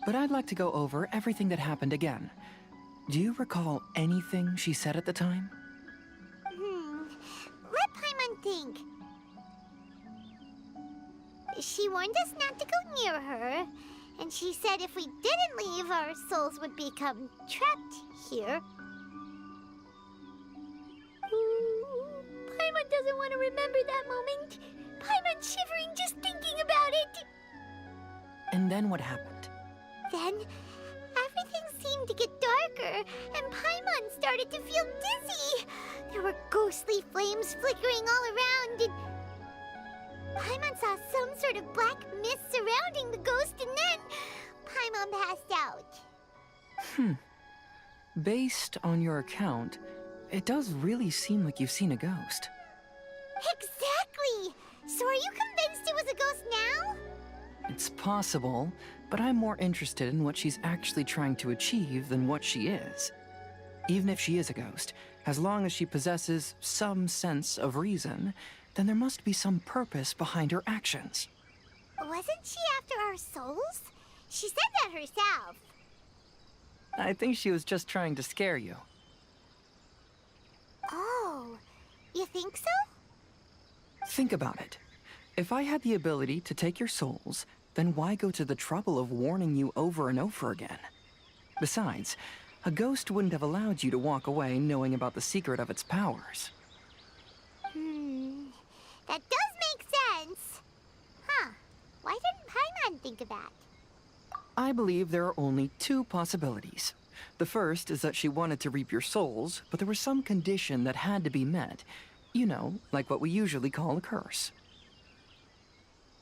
S12: But I'd like to go over everything that happened again. Do you recall anything she said at the time?
S3: Let Paimon think. She warned us not to go near her, and she said if we didn't leave, our souls would become trapped here. Paimon doesn't want to remember that moment. Paimon's shivering just thinking about it.
S12: And then what happened?
S3: Then, everything seemed to get darker, and Paimon started to feel dizzy. There were ghostly flames flickering all around, and Paimon saw some sort of black mist surrounding the ghost, and then Paimon passed out.
S12: Based on your account, it does really seem like you've seen a ghost.
S3: Exactly! So are you convinced it was a ghost now?
S12: It's possible, but I'm more interested in what she's actually trying to achieve than what she is. Even if she is a ghost, as long as she possesses some sense of reason, then there must be some purpose behind her actions.
S3: Wasn't she after our souls? She said that herself.
S12: I think she was just trying to scare you.
S3: Oh, you think so?
S12: Think about it. If I had the ability to take your souls, then why go to the trouble of warning you over and over again? Besides, a ghost wouldn't have allowed you to walk away knowing about the secret of its powers.
S3: That does make sense. Huh. Why didn't Paimon think of that?
S12: I believe there are only two possibilities. The first is that she wanted to reap your souls, but there was some condition that had to be met. You know, like what we usually call a curse.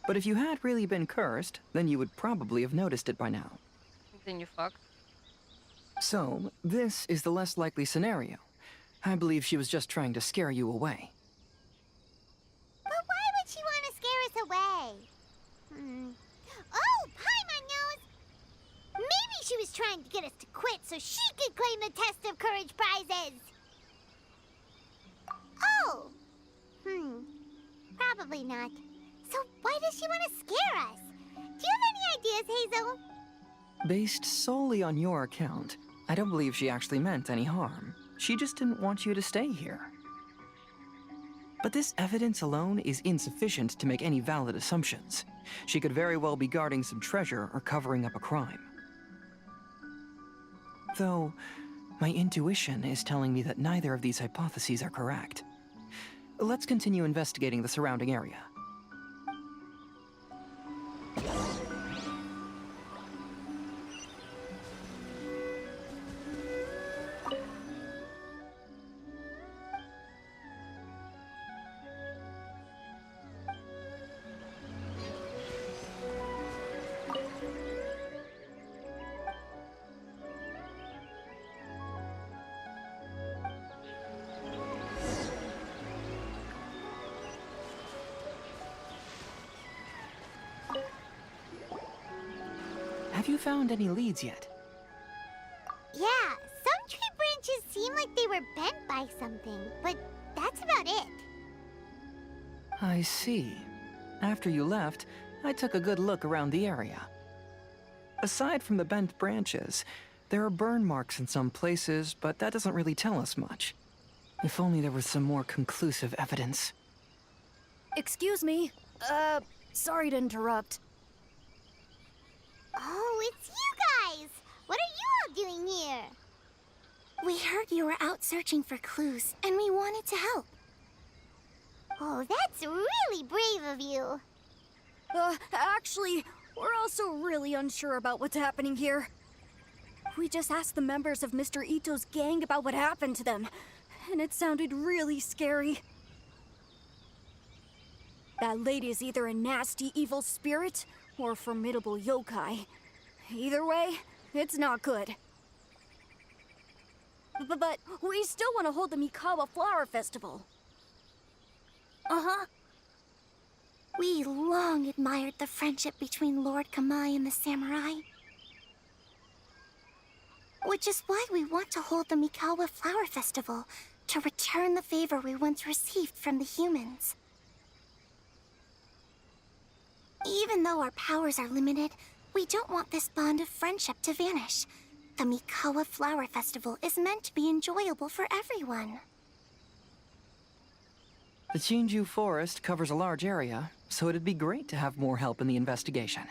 S12: But if you had really been cursed, then you would probably have noticed it by now.
S1: Это не факт.
S12: So, this is the less likely scenario. I believe she was just trying to scare you away.
S3: But why would she want to scare us away? Oh, Paimon knows! Maybe she was trying to get us to quit so she could claim the Test of Courage prizes! Oh! Probably not. So why does she want to scare us? Do you have any ideas, Hazel?
S12: Based solely on your account, I don't believe she actually meant any harm. She just didn't want you to stay here. But this evidence alone is insufficient to make any valid assumptions. She could very well be guarding some treasure or covering up a crime. Though, my intuition is telling me that neither of these hypotheses are correct. Let's continue investigating the surrounding area. Have you found any leads yet?
S3: Yeah, some tree branches seem like they were bent by something, but that's about it.
S12: I see. After you left, I took a good look around the area. Aside from the bent branches, there are burn marks in some places, but that doesn't really tell us much. If only there was some more conclusive evidence.
S5: Excuse me. Sorry to interrupt.
S3: Oh, it's you guys! What are you all doing here?
S13: We heard you were out searching for clues, and we wanted to help.
S3: Oh, that's really brave of you.
S5: Actually, we're also really unsure about what's happening here. We just asked the members of Mr. Ito's gang about what happened to them, and it sounded really scary. That lady's either a nasty evil spirit or a formidable yokai. Either way, it's not good. But we still want to hold the Mikawa Flower Festival.
S13: Uh-huh. We long admired the friendship between Lord Kamai and the samurai. Which is why we want to hold the Mikawa Flower Festival, to return the favor we once received from the humans. Even though our powers are limited, we don't want this bond of friendship to vanish. The Mikawa Flower Festival is meant to be enjoyable for everyone.
S12: The Chinju Forest covers a large area, so it'd be great to have more help in the investigation.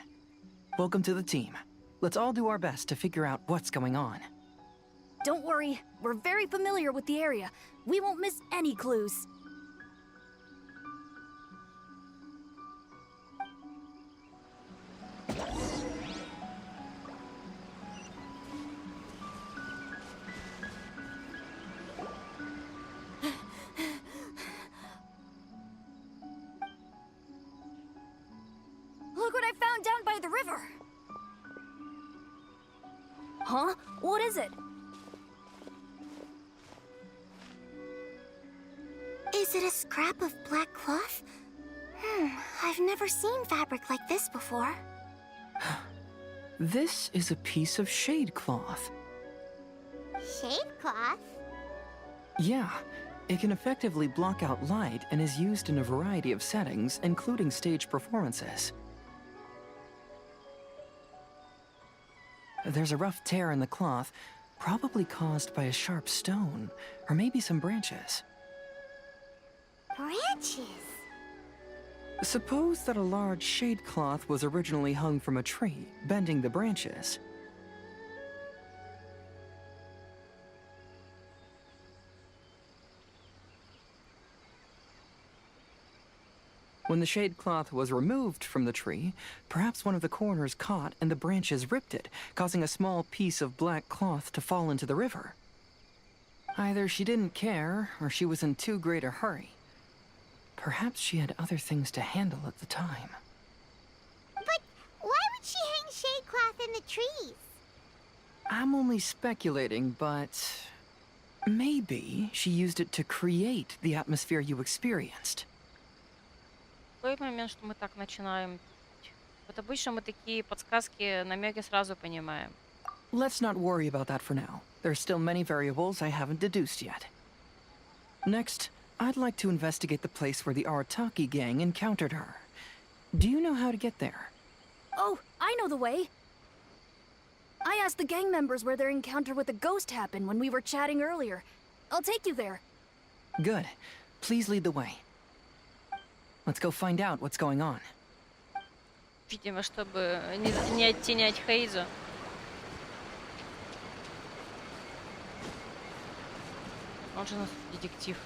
S12: Welcome to the team. Let's all do our best to figure out what's going on.
S5: Don't worry, we're very familiar with the area. We won't miss any clues. Look what I found down by the river! Huh? What is it?
S13: Is it a scrap of black cloth? I've never seen fabric like this before.
S12: This is a piece of shade cloth.
S3: Shade cloth?
S12: Yeah, it can effectively block out light and is used in a variety of settings, including stage performances. There's a rough tear in the cloth, probably caused by a sharp stone, or maybe some branches.
S3: Branches?
S12: Suppose that a large shade cloth was originally hung from a tree, bending the branches. When the shade cloth was removed from the tree, perhaps one of the corners caught and the branches ripped it, causing a small piece of black cloth to fall into the river. Either she didn't care, or she was in too great a hurry. Perhaps she had other things to handle at the time.
S3: But why would she hang shade cloth in the trees?
S12: I'm only speculating, but maybe she used it to create the atmosphere you experienced.
S1: Такой момент, что мы так начинаем. Вот обычно мы такие подсказки, намеки сразу понимаем.
S12: Let's not worry about that for now. There's still many variables I haven't deduced yet. Next, I'd like to investigate the place where the Arataki gang encountered her. Do you know how to get there?
S5: Oh, I know the way. I asked the gang members where their encounter with the ghost happened when we were chatting earlier. I'll take you there.
S12: Good. Please lead the way. Let's go find out what's going on.
S1: Видимо, чтобы не оттенять Хейза. Он же у нас детектив.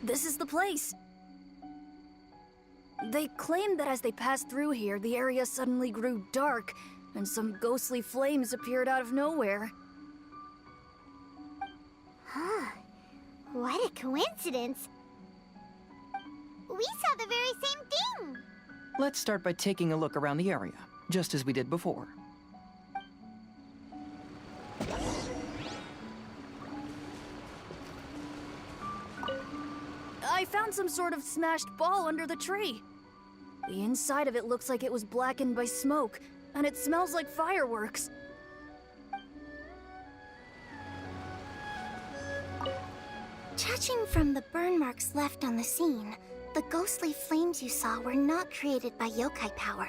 S5: This is the place. They claimed that as they passed through here, the area suddenly grew dark, and some ghostly flames appeared out of nowhere.
S3: Huh. What a coincidence. We saw the very same thing.
S12: Let's start by taking a look around the area, just as we did before.
S5: I found some sort of smashed ball under the tree. The inside of it looks like it was blackened by smoke, and it smells like fireworks.
S13: Judging from the burn marks left on the scene, the ghostly flames you saw were not created by yokai power.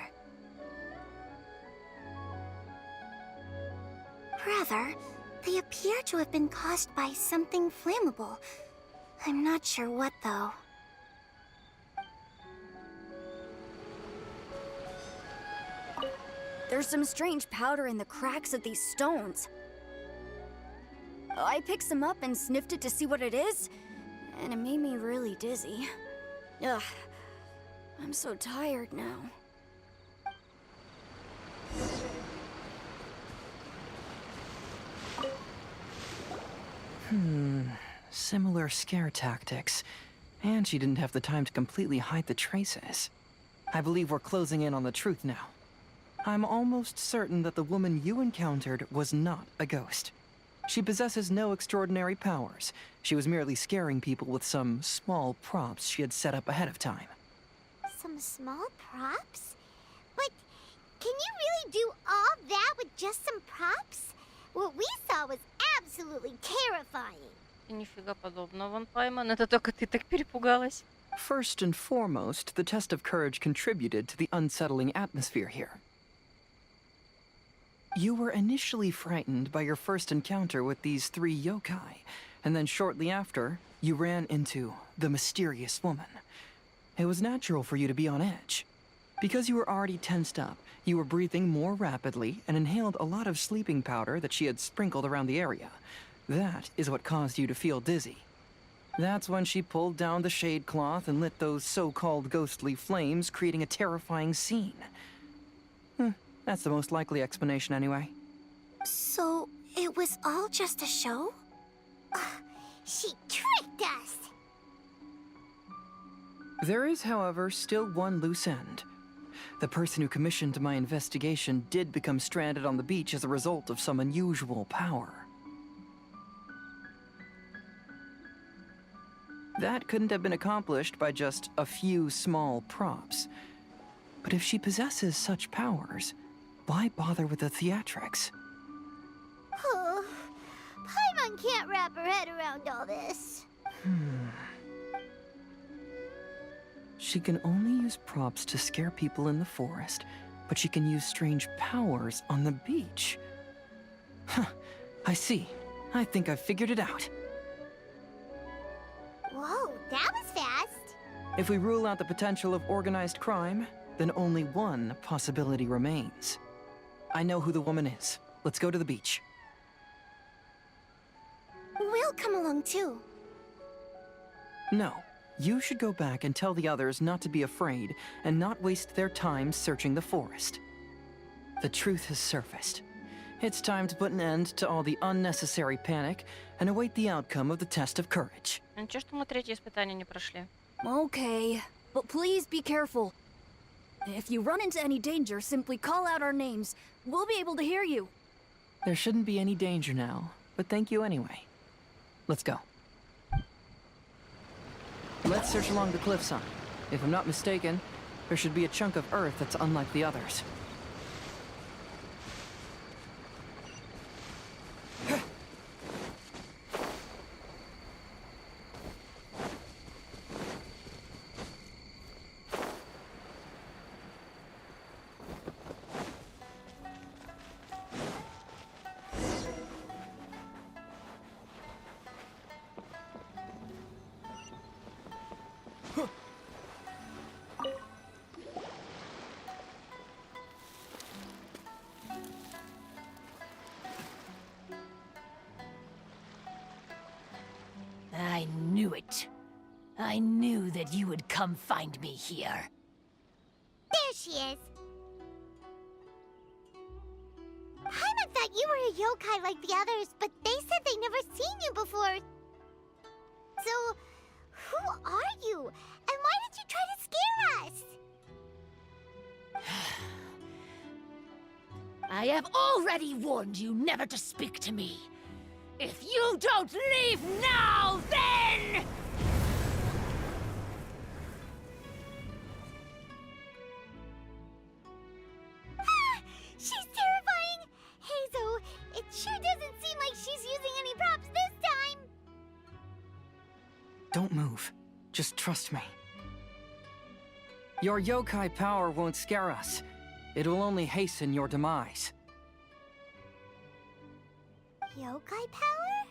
S13: Rather, they appear to have been caused by something flammable. I'm not sure what, though.
S5: There's some strange powder in the cracks of these stones. I picked some up and sniffed it to see what it is, and it made me really dizzy. Ugh, I'm so tired now.
S12: Similar scare tactics. And she didn't have the time to completely hide the traces. I believe we're closing in on the truth now. I'm almost certain that the woman you encountered was not a ghost. She possesses no extraordinary powers. She was merely scaring people with some small props she had set up ahead of time.
S3: Some small props? But can you really do all that with just some props? What we saw was absolutely terrifying.
S1: Нифига подобного, Ван Пайман. Это только ты так перепугалась.
S12: First and foremost, the test of courage contributed to the unsettling atmosphere here. You were initially frightened by your first encounter with these 3 yokai, and then shortly after, you ran into the mysterious woman. It was natural for you to be on edge. Because you were already tensed up, you were breathing more rapidly and inhaled a lot of sleeping powder that she had sprinkled around the area. That is what caused you to feel dizzy. That's when she pulled down the shade cloth and lit those so-called ghostly flames, creating a terrifying scene. That's the most likely explanation anyway.
S13: So, it was all just a show?
S3: She tricked us!
S12: There is, however, still one loose end. The person who commissioned my investigation did become stranded on the beach as a result of some unusual power. That couldn't have been accomplished by just a few small props. But if she possesses such powers, why bother with the theatrics?
S3: Oh, Paimon can't wrap her head around all this.
S12: She can only use props to scare people in the forest, but she can use strange powers on the beach. Huh, I see. I think I've figured it out.
S3: Whoa, that was fast.
S12: If we rule out the potential of organized crime, then only one possibility remains. I know who the woman is. Let's go to the beach.
S13: We'll come along too.
S12: No. You should go back and tell the others not to be afraid and not waste their time searching the forest. The truth has surfaced. It's time to put an end to all the unnecessary panic and await the outcome of the test of courage.
S1: Ничего, что мы 3-е испытание не прошли.
S5: Okay, but please be careful. If you run into any danger, simply call out our names. We'll be able to hear you.
S12: There shouldn't be any danger now, but thank you anyway. Let's go. Let's search along the cliffside. If I'm not mistaken, there should be a chunk of earth that's unlike the others.
S11: I knew it. I knew that you would come find me here.
S3: There she is. Paimon thought you were a yokai like the others, but they said they never seen you before. So, who are you? And why did you try to scare us?
S11: I have already warned you never to speak to me. If you don't leave now, then...
S3: She's terrifying! Hazel, it sure doesn't seem like she's using any props this time!
S12: Don't move. Just trust me. Your yokai power won't scare us. It will only hasten your demise.
S3: Yokai power?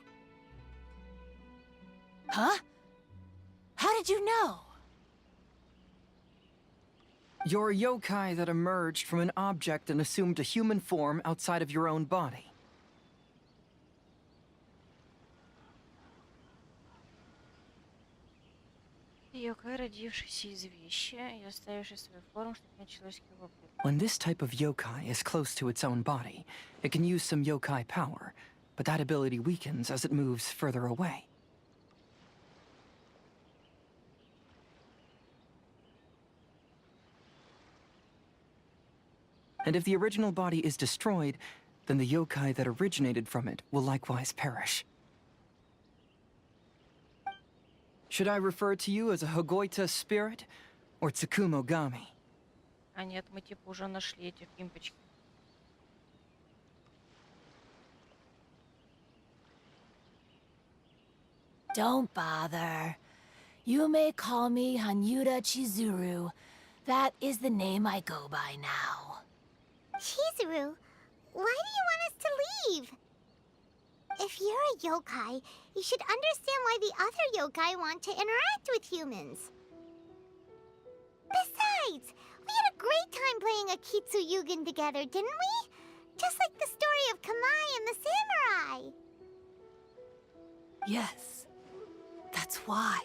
S11: Huh? How did you know?
S12: You're a yokai that emerged from an object and assumed a human form outside of your own body.
S1: Yokai, родившийся из вещи и оставивший свою форму, чтобы принять человеческий облик.
S12: When this type of yokai is close to its own body, it can use some yokai power, but that ability weakens as it moves further away. And if the original body is destroyed, then the yokai that originated from it will likewise perish. Should I refer to you as a Hagoita spirit or Tsukumo Gami?
S1: А нет, мы типа уже нашли эти пимпочки.
S11: Don't bother. You may call me Hanyuda Chizuru. That is the name I go by now.
S3: Chizuru, why do you want us to leave? If you're a yokai, you should understand why the other yokai want to interact with humans. Besides, we had a great time playing a Kitsuyugen together, didn't we? Just like the story of Kamai and the samurai.
S11: Yes, that's why.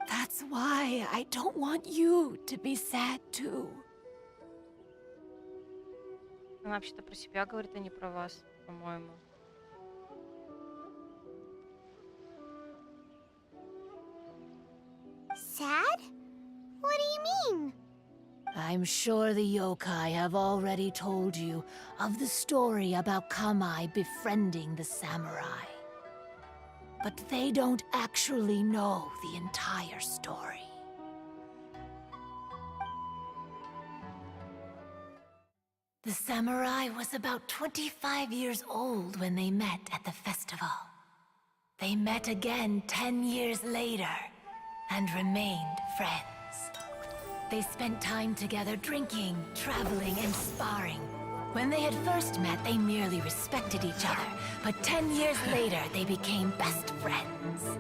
S11: That's why I don't want you to be sad too.
S1: Она вообще-то про себя говорит, а не про вас, по-моему.
S3: Sad? What do you mean?
S11: I'm sure the yokai have already told you of the story about Kamai befriending the samurai. But they don't actually know the entire story. The samurai was about 25 years old when they met at the festival. They met again 10 years later and remained friends. They spent time together drinking, traveling, and sparring. When they had first met, they merely respected each other, but 10 years later, they became best friends.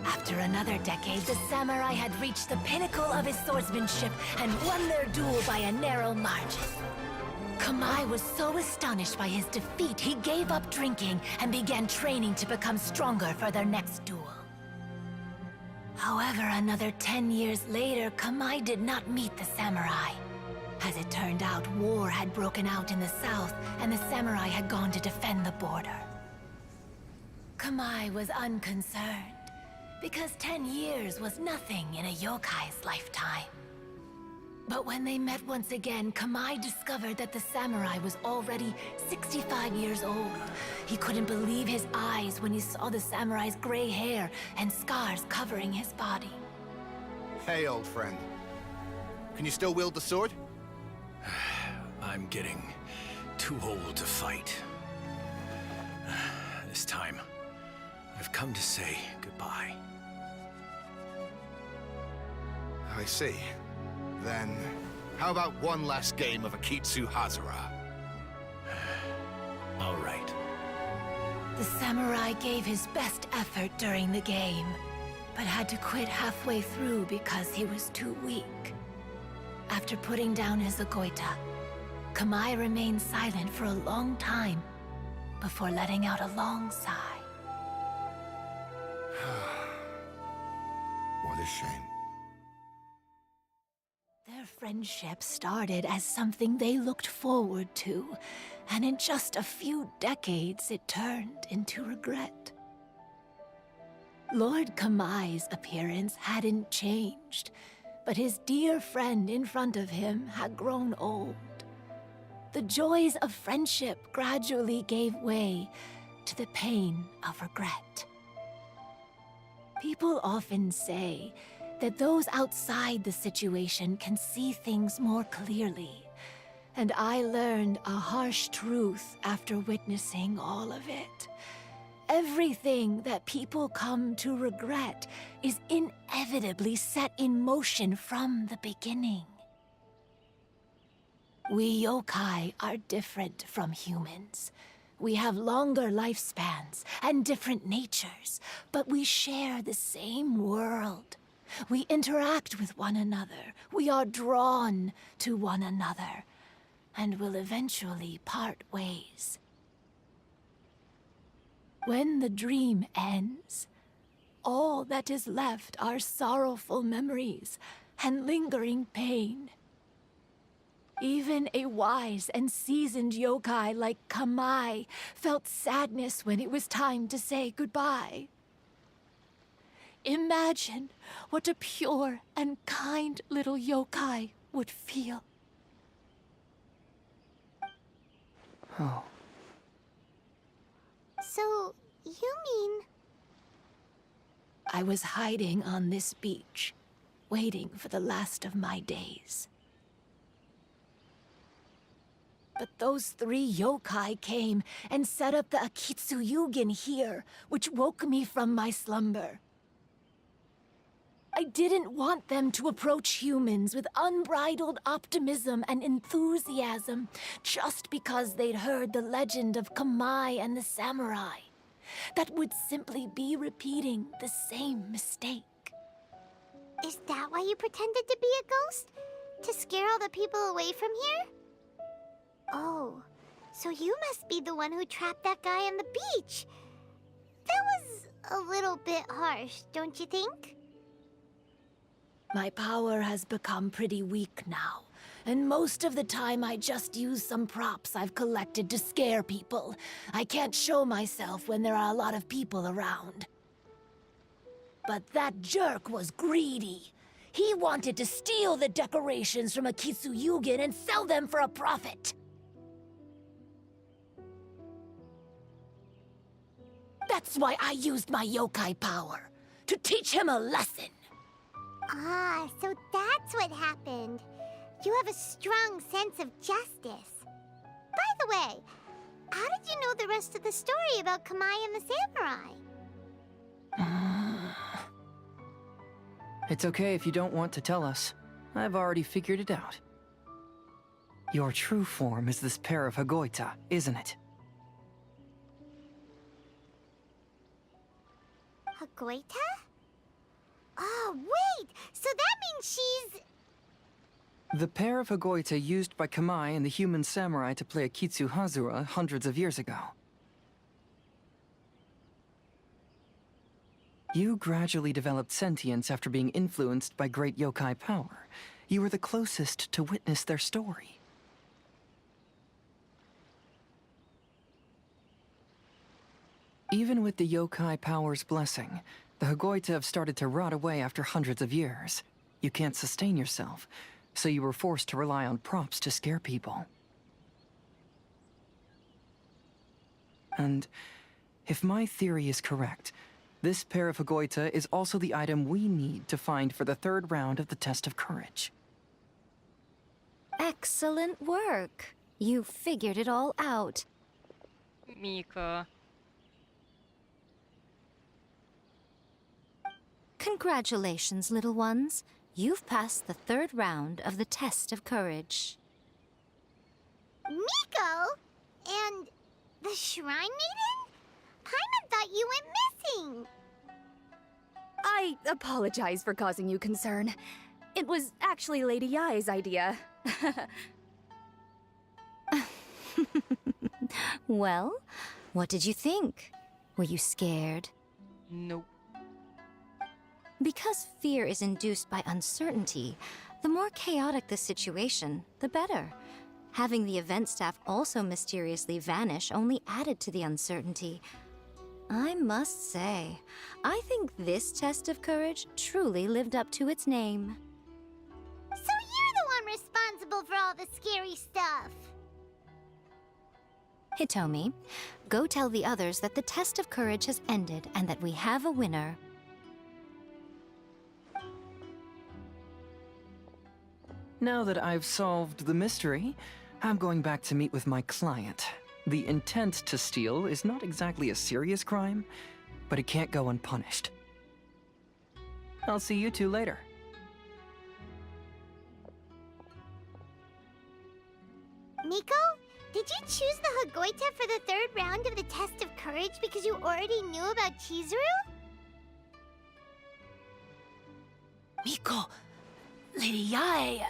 S11: After another decade, the samurai had reached the pinnacle of his swordsmanship and won their duel by a narrow margin. Kamai was so astonished by his defeat, he gave up drinking and began training to become stronger for their next duel. However, another 10 years later, Kamai did not meet the samurai. As it turned out, war had broken out in the south, and the samurai had gone to defend the border. Kamai was unconcerned, because 10 years was nothing in a yokai's lifetime. But when they met once again, Kamai discovered that the samurai was already 65 years old. He couldn't believe his eyes when he saw the samurai's gray hair and scars covering his body.
S14: Hey, old friend. Can you still wield the sword?
S9: I'm getting too old to fight. This time, I've come to say goodbye.
S14: I see. Then, how about one last game of Akitsu Hazara?
S9: All right.
S11: The samurai gave his best effort during the game, but had to quit halfway through because he was too weak. After putting down his Agoita, Kamai remained silent for a long time before letting out a long sigh.
S14: What a shame.
S11: Their friendship started as something they looked forward to, and in just a few decades it turned into regret. Lord Kamai's appearance hadn't changed, but his dear friend in front of him had grown old. The joys of friendship gradually gave way to the pain of regret. People often say that those outside the situation can see things more clearly, and I learned a harsh truth after witnessing all of it. Everything that people come to regret is inevitably set in motion from the beginning. We yokai are different from humans. We have longer lifespans and different natures, but we share the same world. We interact with one another. We are drawn to one another, and will eventually part ways. When the dream ends, all that is left are sorrowful memories and lingering pain. Even a wise and seasoned yokai like Kamai felt sadness when it was time to say goodbye. Imagine what a pure and kind little yokai would feel.
S12: Oh.
S3: So, you mean...
S11: I was hiding on this beach, waiting for the last of my days. But those 3 yokai came and set up the Akitsu Yugen here, which woke me from my slumber. I didn't want them to approach humans with unbridled optimism and enthusiasm just because they'd heard the legend of Kamai and the samurai. That would simply be repeating the same mistake.
S3: Is that why you pretended to be a ghost? To scare all the people away from here? Oh, so you must be the one who trapped that guy on the beach. That was a little bit harsh, don't you think?
S11: My power has become pretty weak now, and most of the time I just use some props I've collected to scare people. I can't show myself when there are a lot of people around. But that jerk was greedy. He wanted to steal the decorations from Akitsu Yugen and sell them for a profit. That's why I used my yokai power, to teach him a lesson.
S3: Ah, so that's what happened. You have a strong sense of justice. By the way, how did you know the rest of the story about Kamai and the samurai?
S12: It's okay if you don't want to tell us. I've already figured it out. Your true form is this pair of Hagoita, isn't it?
S3: Hagoita? Oh, wait! So that means she's...
S12: The pair of Hagoita used by Kamai and the human samurai to play Akitsu Hazara hundreds of years ago. You gradually developed sentience after being influenced by great yokai power. You were the closest to witness their story. Even with the yokai power's blessing, the Hagoita have started to rot away after hundreds of years. You can't sustain yourself, so you were forced to rely on props to scare people. And if my theory is correct, this pair of Hagoita is also the item we need to find for the third round of the test of courage.
S10: Excellent work. You figured it all out.
S1: Мика.
S10: Congratulations, little ones. You've passed the third round of the test of courage.
S3: Miko? And the Shrine Maiden? Paimon thought you went missing.
S5: I apologize for causing you concern. It was actually Lady Yai's idea.
S10: Well, what did you think? Were you scared?
S1: Nope.
S10: Because fear is induced by uncertainty, the more chaotic the situation, the better. Having the event staff also mysteriously vanish only added to the uncertainty. I must say, I think this test of courage truly lived up to its name.
S3: So you're the one responsible for all the scary stuff.
S10: Hitomi, go tell the others that the test of courage has ended and that we have a winner.
S12: Now that I've solved the mystery, I'm going back to meet with my client. The intent to steal is not exactly a serious crime, but it can't go unpunished. I'll see you two later.
S3: Miko, did you choose the Hagoita for the third round of the test of courage because you already knew about Chizuru?
S11: Miko, Lady Yai,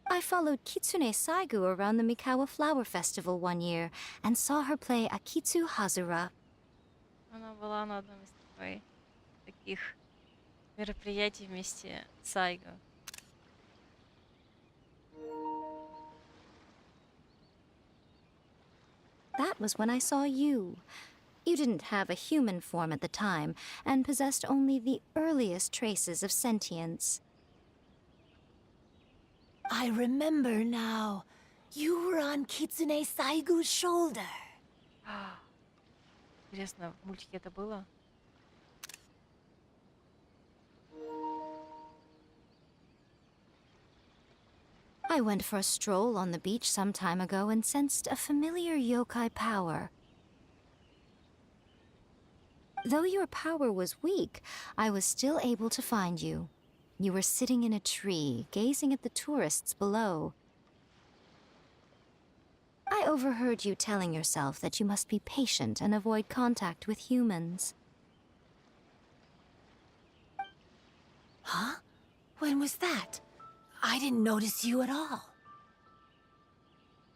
S10: I followed Kitsune Saigu around the Mikawa Flower Festival one year and saw her play Akitsu Hazura.
S1: Она была на одном из таких мероприятий вместе с Сайго.
S10: That was when I saw you. You didn't have a human form at the time, and possessed only the earliest traces of sentience.
S11: I remember now. You were on Kitsune Saigu's shoulder.
S1: Интересно, в мультике это было?
S10: I went for a stroll on the beach some time ago and sensed a familiar yokai power. Though your power was weak, I was still able to find you. You were sitting in a tree, gazing at the tourists below. I overheard you telling yourself that you must be patient and avoid contact with humans.
S11: Huh? When was that? I didn't notice you at all.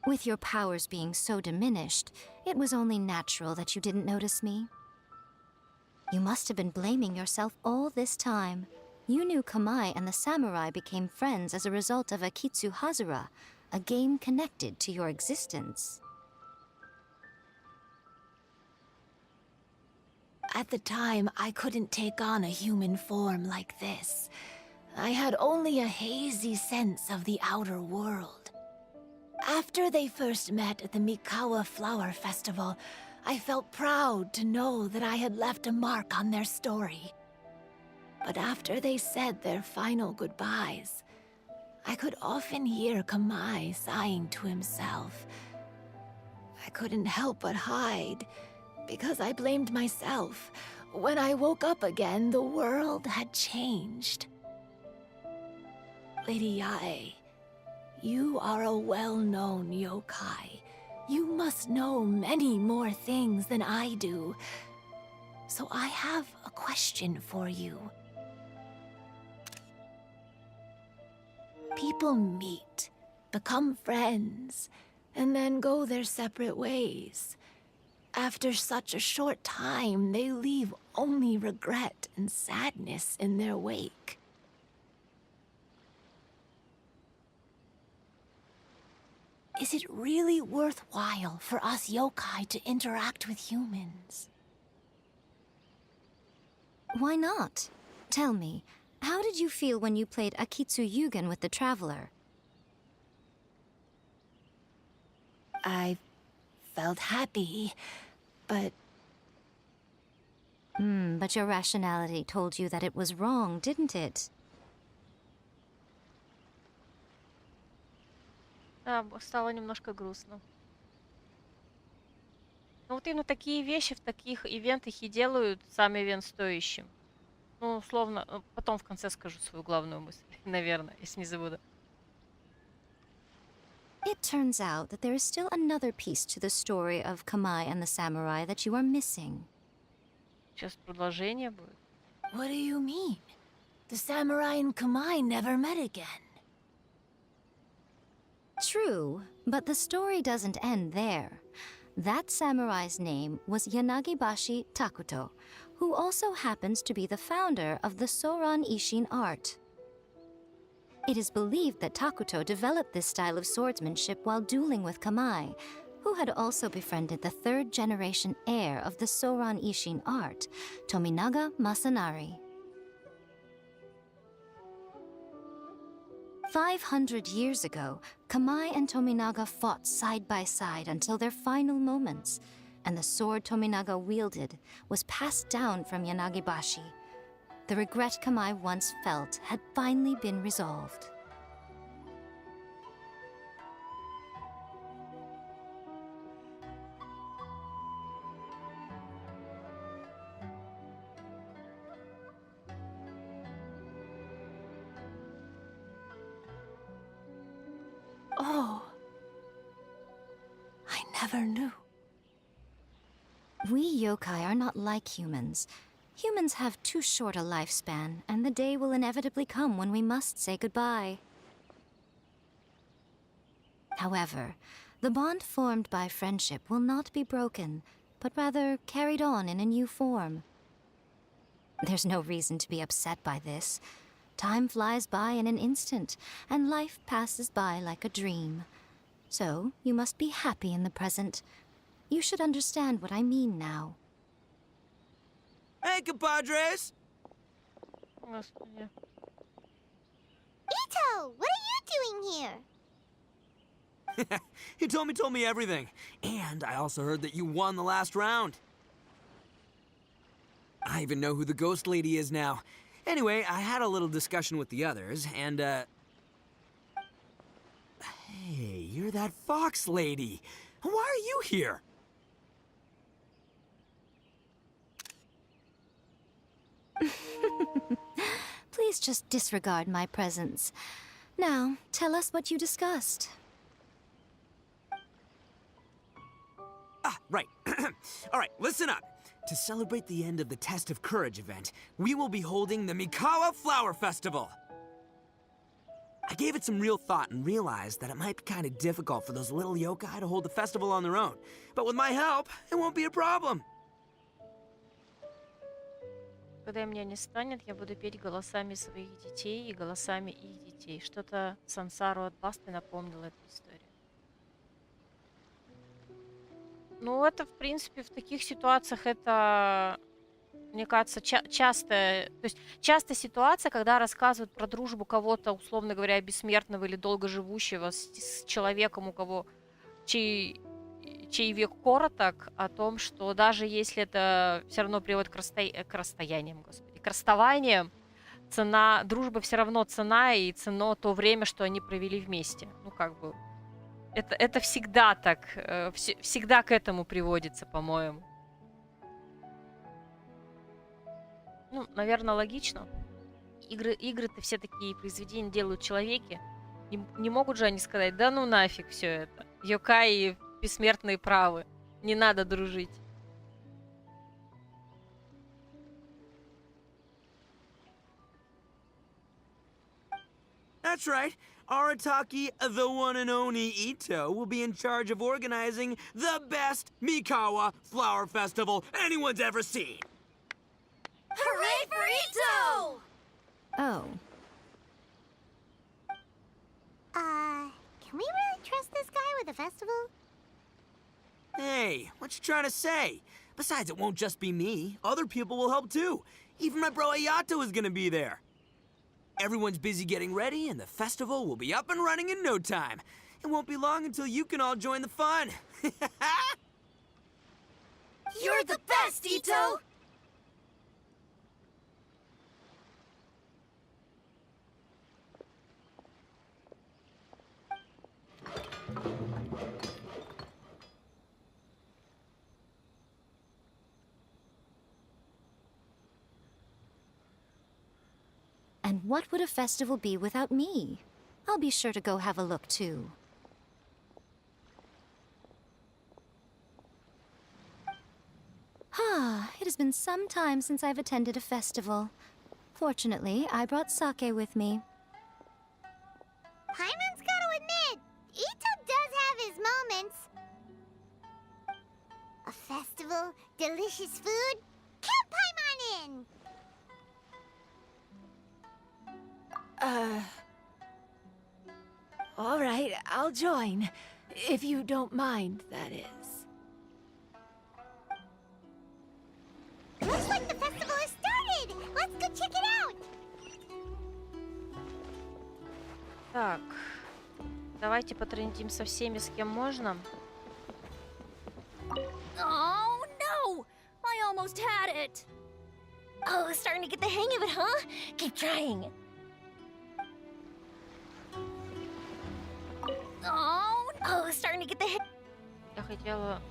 S10: With your powers being so diminished, it was only natural that you didn't notice me. You must have been blaming yourself all this time. You knew Kamai and the samurai became friends as a result of Akitsu Hazura, a game connected to your existence.
S11: At the time, I couldn't take on a human form like this. I had only a hazy sense of the outer world. After they first met at the Mikawa Flower Festival, I felt proud to know that I had left a mark on their story. But after they said their final goodbyes, I could often hear Kamai sighing to himself. I couldn't help but hide, because I blamed myself. When I woke up again, the world had changed. Lady Yae, you are a well-known yokai. You must know many more things than I do. So I have a question for you. People meet, become friends, and then go their separate ways. After such a short time, they leave only regret and sadness in their wake. Is it really worthwhile for us yokai to interact with humans?
S10: Why not?
S16: Tell me, how did you feel when you played Akitsu Yugen with the Traveler?
S10: I felt happy, but...
S16: But your rationality told you that it was wrong, didn't it?
S1: Да, стало немножко грустно. Ну вот именно такие вещи в таких ивентах и делают сам ивент стоящим. Ну, условно, потом в конце скажу свою главную мысль, наверное, если не забуду.
S16: It turns out that there is still another piece to the story of Kamai and the samurai that you are missing.
S1: Сейчас продолжение будет.
S11: What do you mean? The samurai and Kamai never met again.
S16: True, but the story doesn't end there. That samurai's name was Yanagibashi Takuto, who also happens to be the founder of the Soran Ishin art. It is believed that Takuto developed this style of swordsmanship while dueling with Kamai, who had also befriended the third-generation heir of the Soran Ishin art, Tominaga Masanari. 500 years ago, Kamai and Tominaga fought side by side until their final moments, and the sword Tominaga wielded was passed down from Yanagibashi. The regret Kamai once felt had finally been resolved.
S11: Oh. I never knew.
S16: We yokai are not like humans. Humans have too short a lifespan, and the day will inevitably come when we must say goodbye. However, the bond formed by friendship will not be broken, but rather carried on in a new form. There's no reason to be upset by this. Time flies by in an instant, and life passes by like a dream. So, you must be happy in the present. You should understand what I mean now.
S4: Hey, compadres!
S1: Господи.
S3: Ito, what are you doing here?
S4: Hitomi told me everything. And I also heard that you won the last round. I even know who the ghost lady is now. Anyway, I had a little discussion with the others, and, Hey, you're that fox lady. Why are you here?
S16: Please just disregard my presence. Now, tell us what you discussed.
S4: Right. All right, listen up. To celebrate the end of the Test of Courage event, we will be holding the Mikawa Flower Festival. I gave it some real thought and realized that it might be kind of difficult for those little yokai to hold the festival on their own. But with my help, it won't be a problem.
S1: Когда меня не станет, я буду петь голосами своих детей и голосами их детей. Что-то Сансару от Басты напомнила эта история. Ну, это, в принципе, в таких ситуациях это, мне кажется, частая ситуация, когда рассказывают про дружбу кого-то, условно говоря, бессмертного или долгоживущего с человеком, у кого чей век короток, о том, что даже если это все равно приводит к расстояниям, господи, к расставаниям, дружба все равно цена, и ценно то время, что они провели вместе. Ну, как бы, это всегда так, всегда к этому приводится, по-моему. Ну, наверное, логично. Игры-то все такие произведения делают человеки. Не могут же они сказать, да ну нафиг все это. Йокаи бессмертные правы. Не надо дружить.
S4: That's right. Arataki, the one and only Ito, will be in charge of organizing the best Mikawa Flower Festival anyone's ever seen.
S3: Hooray for Ito!
S16: Oh.
S3: Can we really trust this guy with the festival?
S4: Hey, what you trying to say? Besides, it won't just be me. Other people will help too. Even my bro Ayato is gonna be there. Everyone's busy getting ready, and the festival will be up and running in no time. It won't be long until you can all join the fun.
S10: You're the best, Ito!
S16: And what would a festival be without me? I'll be sure to go have a look too. It has been some time since I've attended a festival. Fortunately, I brought sake with me.
S3: Paimon's gotta admit, Ito does have his moments. A festival, delicious food, count Paimon in!
S11: All right, I'll join. If you don't mind, that is.
S3: Looks like the festival has started! Let's go check it out!
S1: Так, давайте потрындим со всеми, с кем можно.
S10: Oh, no! I almost had it!
S11: Oh, starting to get the hang of it, huh? Keep trying. Oh, starting to get the hang.
S1: Я хотела...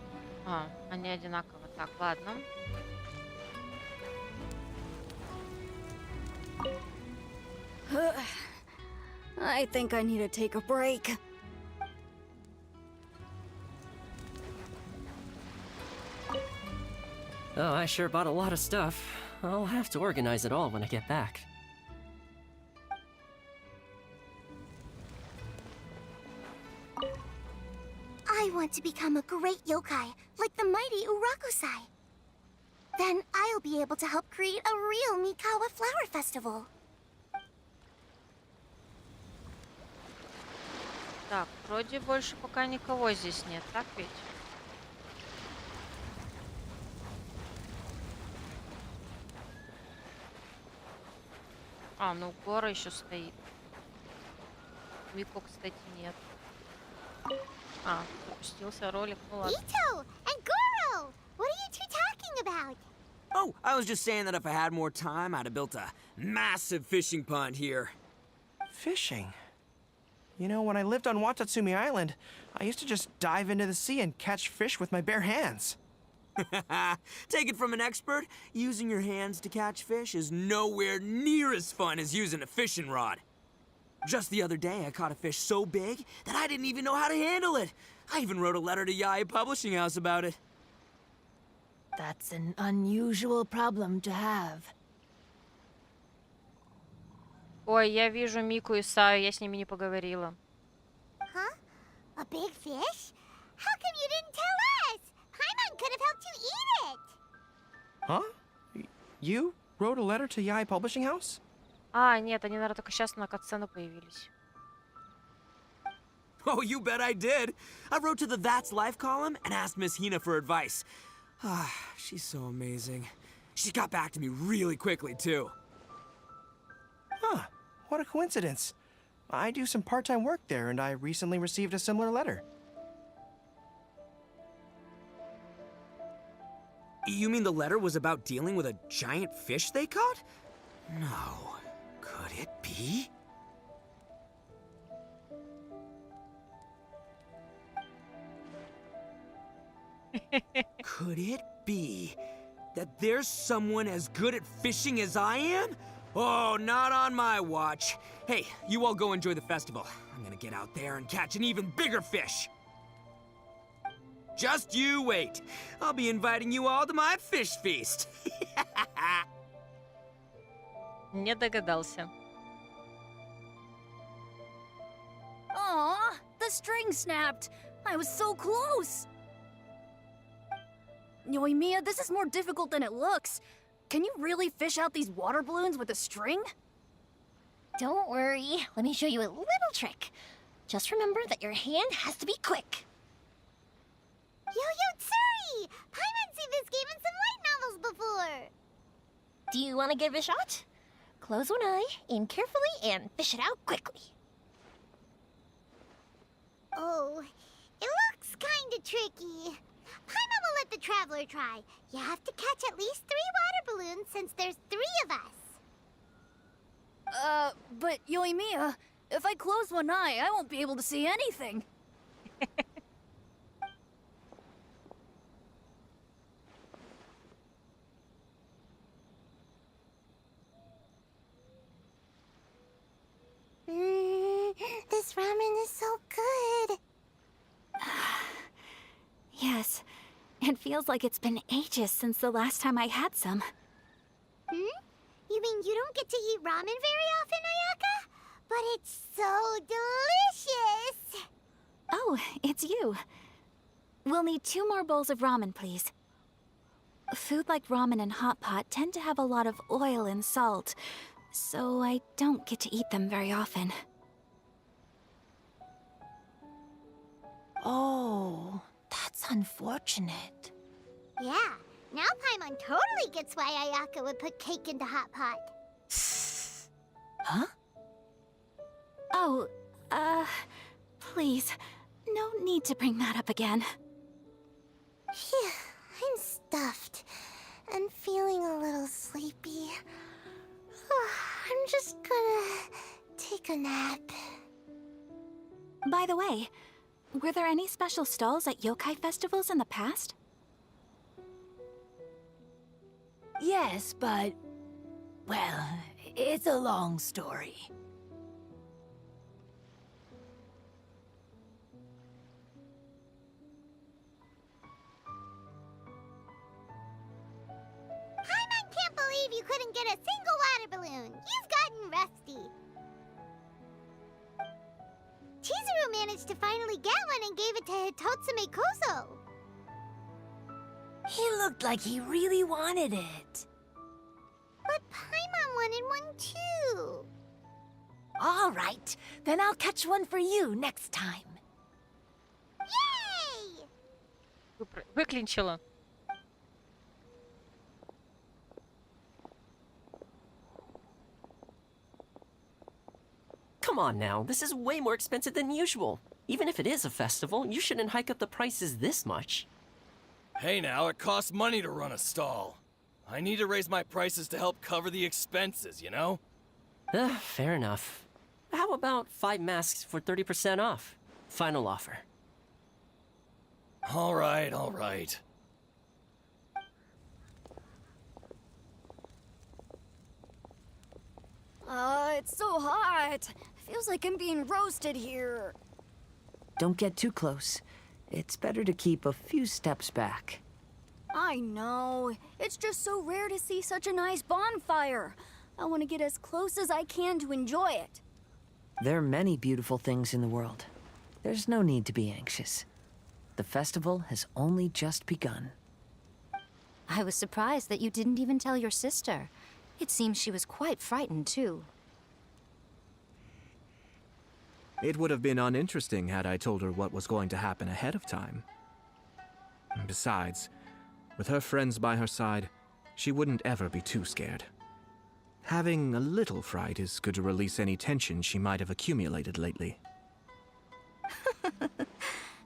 S1: они одинаково. Так, ладно.
S10: I think I need to take a break.
S15: Oh, I sure bought a lot of stuff. I'll have to organize it all when I get back.
S13: I want to become a great yokai, like the mighty Urakusai. Then I'll be able to help create a real Mikawa flower festival.
S1: Так, вроде больше пока никого здесь нет, так ведь? Ну Гора еще стоит. Мико, кстати, нет. Пропустился ролик, ну ладно.
S3: Ito and Goro! What are you two talking about?
S4: Oh, I was just saying that if I had more time, I'd have built a massive fishing pond here.
S8: Fishing? You know, when I lived on Watatsumi Island, I used to just dive into the sea and catch fish with my bare hands.
S4: Take it from an expert, using your hands to catch fish is nowhere near as fun as using a fishing rod. Just the other day, I caught a fish so big that I didn't even know how to handle it. I even wrote a letter to Yae Publishing House about it.
S11: That's an unusual problem to have.
S1: Ой, я вижу Мику и Саю, я с ними не поговорила.
S3: Huh? A big fish? How come you didn't tell us? Paimon could have helped you eat it!
S8: Huh? You wrote a letter to Yae Publishing House?
S1: Нет, они, наверное, только сейчас на катсцену появились.
S4: Oh, you bet I did. I wrote to the That's Life column and asked Miss Hina for advice. She's so amazing. She got back to me really quickly, too.
S8: Huh. What a coincidence. I do some part-time work there, and I recently received a similar letter.
S4: You mean the letter was about dealing with a giant fish they caught? No. Could it be? Could it be that there's someone as good at fishing as I am? Oh, not on my watch. Hey, you all go enjoy the festival. I'm gonna get out there and catch an even bigger fish. Just you wait. I'll be inviting you all to my fish feast.
S1: Не догадался.
S10: Aw, the string snapped. I was so close. Yoimiya, this is more difficult than it looks. Can you really fish out these water balloons with a string?
S11: Don't worry. Let me show you a little trick. Just remember that your hand has to be quick.
S3: Yo-Yo Tsuri! Paimon's seen this game in some light novels before!
S17: Do you want to give it a shot? Close one eye, aim carefully, and fish it out quickly.
S3: Oh, it looks kinda tricky. Paimon will let the traveler try. You have to catch at least 3 water balloons since there's 3 of us.
S5: But Yoimiya, if I close one eye, I won't be able to see anything.
S3: This ramen is so good.
S6: Yes, it feels like it's been ages since the last time I had some.
S3: You mean you don't get to eat ramen very often, Ayaka? But it's so delicious!
S6: Oh, it's you. We'll need 2 more bowls of ramen, please. Food like ramen and hot pot tend to have a lot of oil and salt, so I don't get to eat them very often.
S11: Oh, that's unfortunate.
S3: Yeah, now Paimon totally gets why Ayaka would put cake into hot pot.
S11: Huh?
S6: Oh, please, no need to bring that up again.
S3: Phew, I'm stuffed and feeling a little sleepy. I'm just gonna take a nap.
S6: By the way, were there any special stalls at yokai festivals in the past?
S11: Yes, but... well, it's a long story.
S3: Paimon can't believe you couldn't get a single water balloon. You've gotten rusty. Chizuru managed to finally get one and gave it to Hitotsume Kozo.
S11: He looked like he really wanted it.
S3: But Paimon wanted one too.
S11: All right, then I'll catch one for you next time.
S3: Yay!
S1: Выклинчила.
S15: Come on now, this is way more expensive than usual. Even if it is a festival, you shouldn't hike up the prices this much.
S9: Hey now, it costs money to run a stall. I need to raise my prices to help cover the expenses, you know?
S15: Fair enough. How about 5 masks for 30% off? Final offer.
S9: All right, all right.
S5: It's so hot. Feels like I'm being roasted here.
S7: Don't get too close. It's better to keep a few steps back.
S5: I know. It's just so rare to see such a nice bonfire. I want to get as close as I can to enjoy it.
S7: There are many beautiful things in the world. There's no need to be anxious. The festival has only just begun.
S16: I was surprised that you didn't even tell your sister. It seems she was quite frightened, too.
S2: It would have been uninteresting had I told her what was going to happen ahead of time. And besides, with her friends by her side, she wouldn't ever be too scared. Having a little fright is good to release any tension she might have accumulated lately.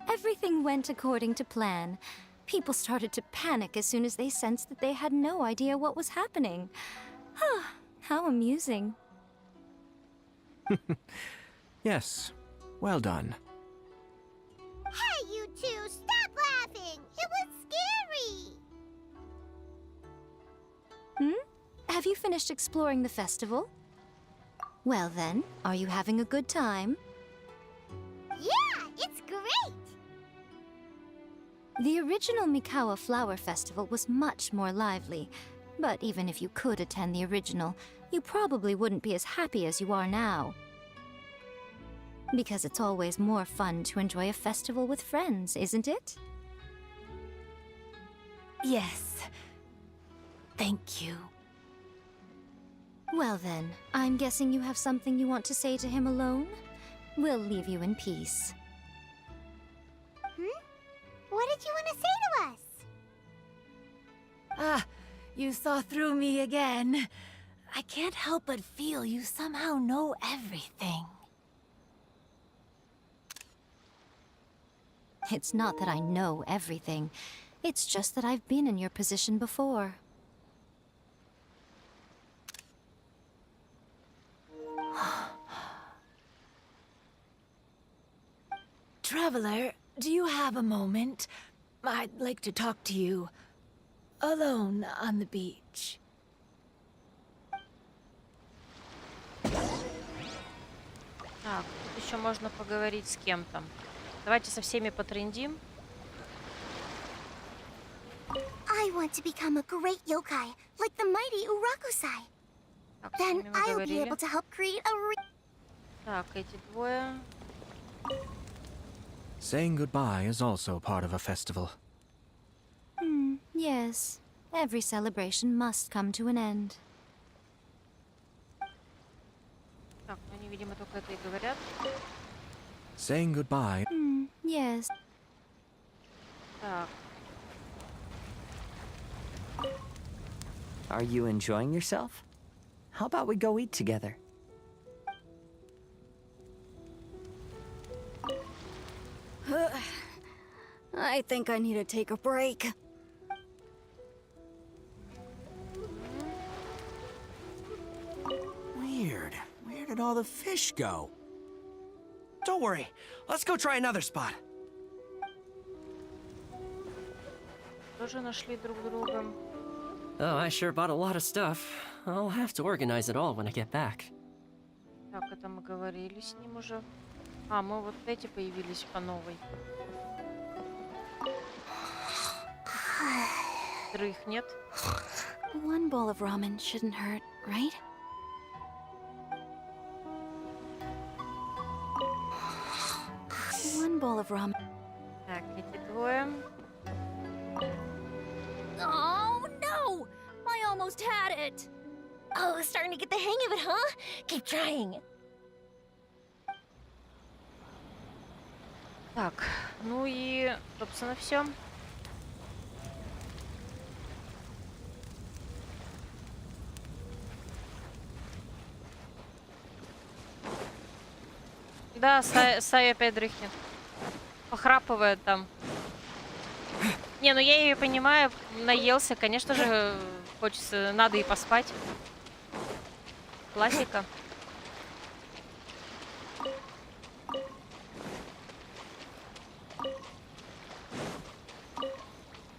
S16: Everything went according to plan. People started to panic as soon as they sensed that they had no idea what was happening. How amusing.
S2: Yes, well done.
S3: Hey, you two, stop laughing! It was scary!
S16: Have you finished exploring the festival? Well then, are you having a good time?
S3: Yeah, it's great!
S16: The original Mikawa Flower Festival was much more lively, but even if you could attend the original, you probably wouldn't be as happy as you are now. Because it's always more fun to enjoy a festival with friends, isn't it?
S11: Yes. Thank you.
S16: Well then, I'm guessing you have something you want to say to him alone? We'll leave you in peace.
S3: What did you want to say to us?
S11: you saw through me again. I can't help but feel you somehow know everything.
S16: It's not that I know everything. It's just that I've been in your position before.
S11: Traveler, do you have a moment? I'd like to talk to you. Alone on the beach.
S1: Так, тут еще можно поговорить с кем-то. Давайте со всеми потрендим.
S3: I want to become a great yokai, like the mighty Urakusai.
S1: Так, с
S3: Then
S1: ними мы
S3: I'll be
S1: говорили.
S3: able to help create a
S1: Так, эти двое.
S2: Saying goodbye is also part of a festival.
S16: Yes. Every celebration must come to an end.
S1: Так, ну они, видимо, только это и говорят.
S2: Saying goodbye.
S16: Yes.
S1: Так,
S7: Are you enjoying yourself? How about we go eat together?
S10: I think I need to take a break.
S8: Weird. Where did all the fish go? Don't worry. Let's go try another spot.
S1: тоже нашли друг друга.
S15: Oh, I sure bought a lot of stuff. I'll have to organize it all when I get back.
S1: Так, это мы говорили с ним уже. А, мы вот эти появились по новой. Их нет.
S6: One bowl of ramen shouldn't hurt, right? One bowl of ramen.
S1: Так, эти двое.
S10: Oh no! I almost had it!
S17: Oh, starting to get the hang of it, huh? Keep trying.
S1: Так, ну и, собственно, все. Да, Сай опять дрыхнет. Похрапывает там. Не, ну я ее понимаю, наелся, конечно же, хочется, надо и поспать. Классика.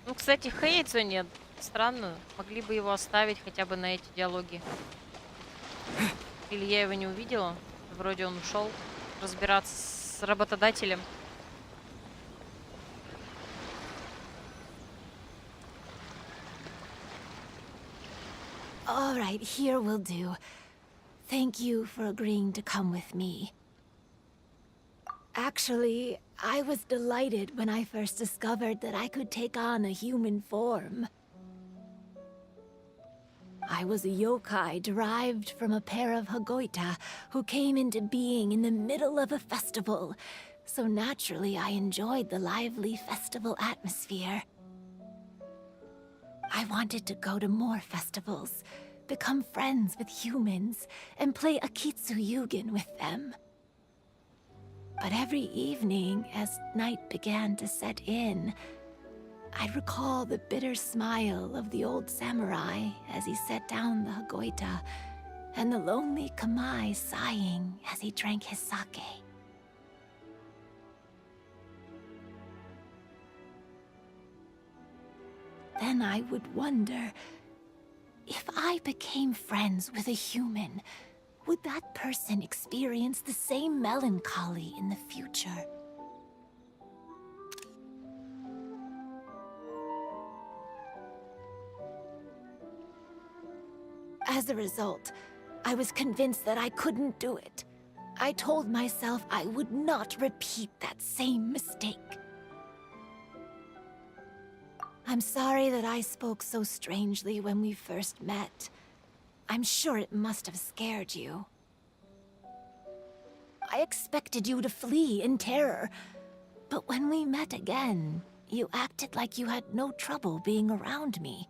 S1: Ну, кстати, Хейдзу нет. Странно. Могли бы его оставить хотя бы на эти диалоги. Или я его не увидела. Вроде он ушел разбираться с работодателем.
S11: All right, here will do. Thank you for agreeing to come with me. Actually, I was delighted when I first discovered that I could take on a human form. I was a yokai derived from a pair of Hagoita who came into being in the middle of a festival, so naturally I enjoyed the lively festival atmosphere. I wanted to go to more festivals, become friends with humans, and play Akitsu Yugen with them. But every evening, as night began to set in, I'd recall the bitter smile of the old samurai as he set down the Hagoita, and the lonely Kamai sighing as he drank his sake. Then I would wonder, if I became friends with a human, would that person experience the same melancholy in the future? As a result, I was convinced that I couldn't do it. I told myself I would not repeat that same mistake. I'm sorry that I spoke so strangely when we first met. I'm sure it must have scared you. I expected you to flee in terror, but when we met again, you acted like you had no trouble being around me.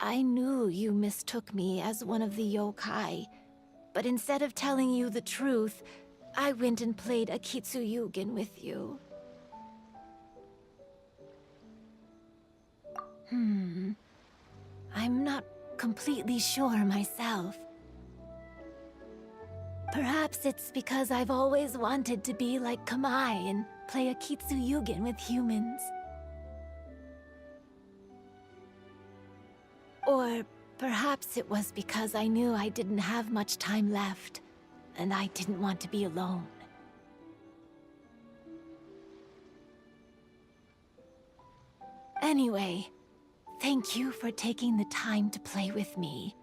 S11: I knew you mistook me as one of the yokai, but instead of telling you the truth, I went and played a Kitsuyugen with you. I'm not completely sure myself. Perhaps it's because I've always wanted to be like Kamai and play a Kitsuyugen with humans. Or perhaps it was because I knew I didn't have much time left, and I didn't want to be alone. Anyway, thank you for taking the time to play with me.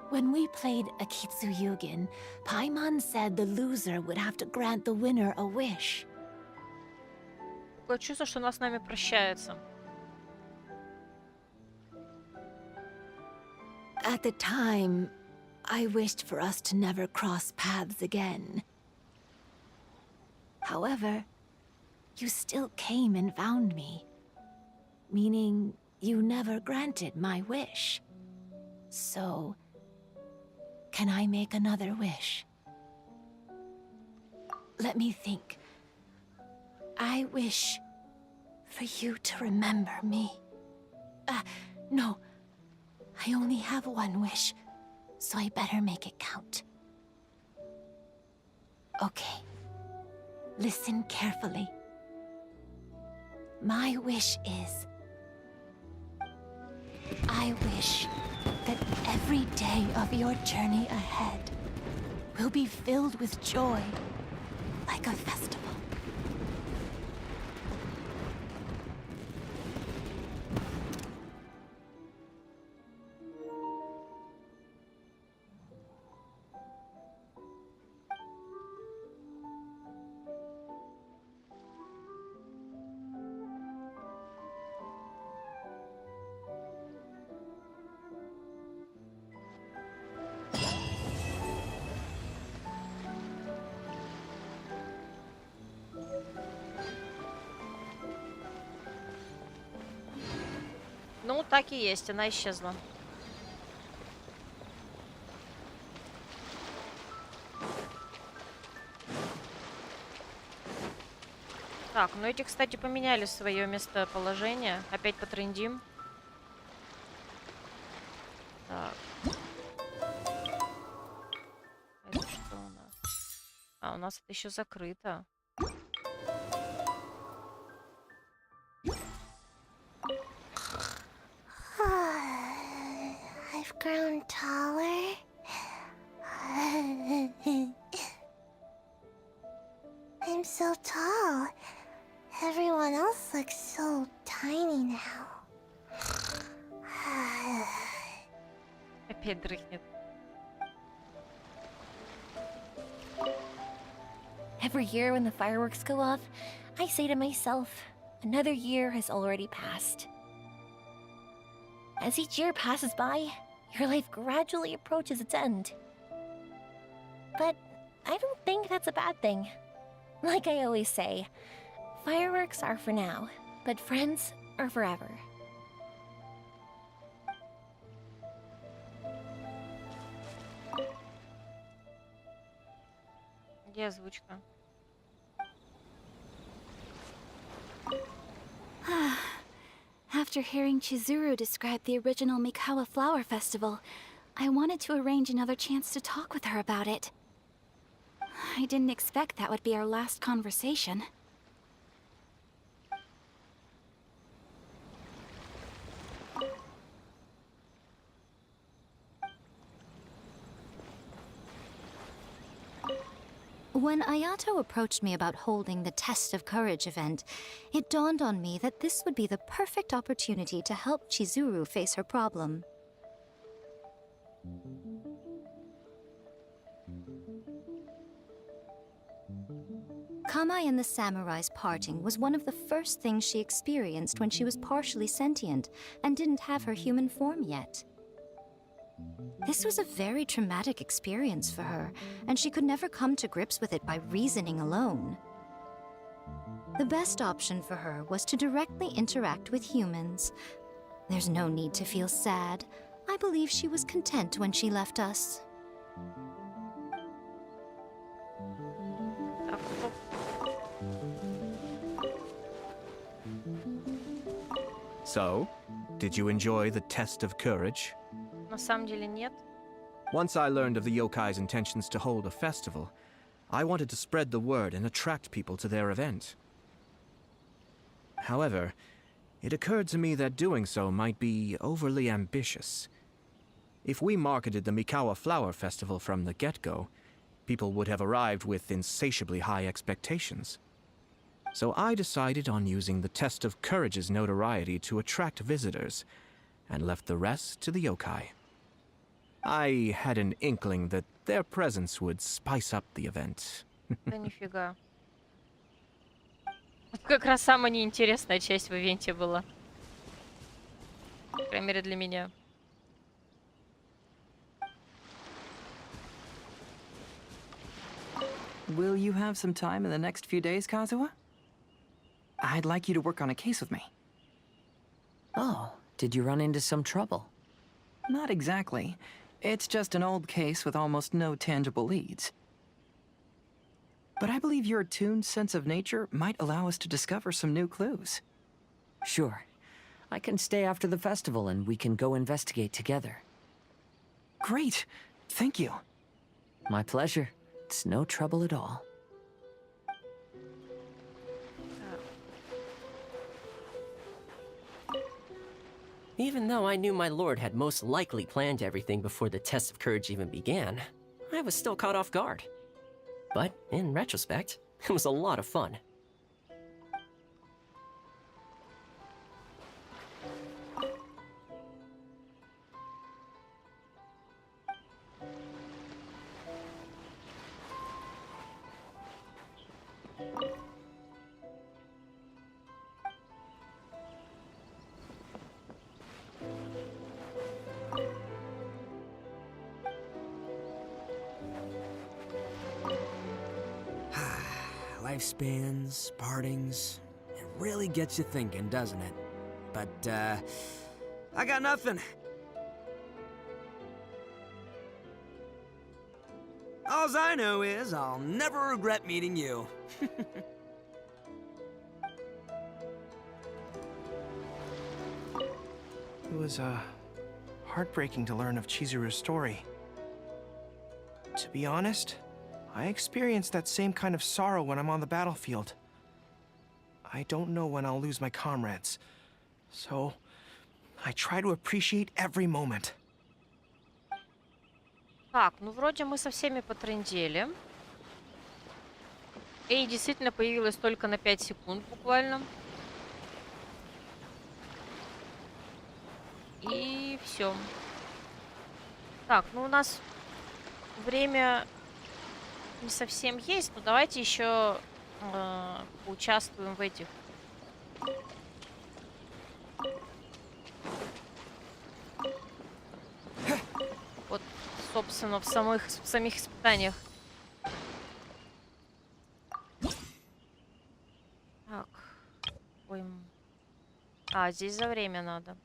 S11: When we played a Kitsuyugen, Paimon said the loser would have to grant the winner a wish.
S1: Такое чувство, что она с нами прощается.
S11: At the time, I wished for us to never cross paths again. However, you still came and found me, meaning you never granted my wish. So, can I make another wish? Let me think. I wish for you to remember me. No. I only have one wish, so I better make it count. Okay. Listen carefully. My wish is... I wish that every day of your journey ahead will be filled with joy, like a festival.
S1: Ну, так и есть, она исчезла. Так, ну эти, кстати, поменяли свое местоположение. Опять потрендим. Так. Это что у нас? А, у нас это еще закрыто.
S3: I've grown taller. I'm so tall. Everyone else looks so tiny now.
S1: Опять дрыхнет.
S17: Every year when the fireworks go off, I say to myself, another year has already passed. As each year passes by, your life gradually approaches its end. But I don't think that's a bad thing. Like I always say, fireworks are for now, but friends are forever.
S1: Где озвучка?
S6: After hearing Chizuru describe the original Mikawa Flower Festival, I wanted to arrange another chance to talk with her about it. I didn't expect that would be our last conversation.
S16: When Ayato approached me about holding the Test of Courage event, it dawned on me that this would be the perfect opportunity to help Chizuru face her problem. Kamai and the samurai's parting was one of the first things she experienced when she was partially sentient and didn't have her human form yet. This was a very traumatic experience for her, and she could never come to grips with it by reasoning alone. The best option for her was to directly interact with humans, There's no need to feel sad. I believe she was content when she left us.
S1: Так, стоп.
S2: So, did you enjoy the test of courage?
S1: На самом деле нет.
S2: Once I learned of the yokai's intentions to hold a festival, I wanted to spread the word and attract people to their event. However, it occurred to me that doing so might be overly ambitious. If we marketed the Mikawa Flower Festival from the get-go, people would have arrived with insatiably high expectations. So I decided on using the test of courage's notoriety to attract visitors, and left the rest to the yokai. I had an inkling that their presence would spice up the event.
S1: Да нифига. Это как раз самая неинтересная часть в ивенте была. По крайней мере, для меня.
S12: Will you have some time in the next few days, Kazuha? I'd like you to work on a case with me.
S7: Oh, did you run into some trouble?
S12: Not exactly. It's just an old case with almost no tangible leads. But I believe your attuned sense of nature might allow us to discover some new clues.
S7: Sure. I can stay after the festival and we can go investigate together.
S12: Great. Thank you.
S7: My pleasure. It's no trouble at all.
S15: Even though I knew my lord had most likely planned everything before the test of courage even began, I was still caught off guard. But in retrospect, it was a lot of fun.
S4: Lifespans, partings, it really gets you thinking, doesn't it? But, I got nothing. Alls I know is I'll never regret meeting you.
S8: It was, heartbreaking to learn of Chizuru's story. To be honest, I experience that same kind of sorrow when I'm on the battlefield. I don't know when I'll lose my comrades, so I try to appreciate every moment.
S1: Так, ну вроде мы со всеми потрындели. Эй, действительно появилась только на 5 секунд буквально. И все. Так, ну у нас время не совсем есть, но давайте еще поучаствуем в этих. Вот, собственно, в самих испытаниях. Так. Ой. А, здесь за время надо.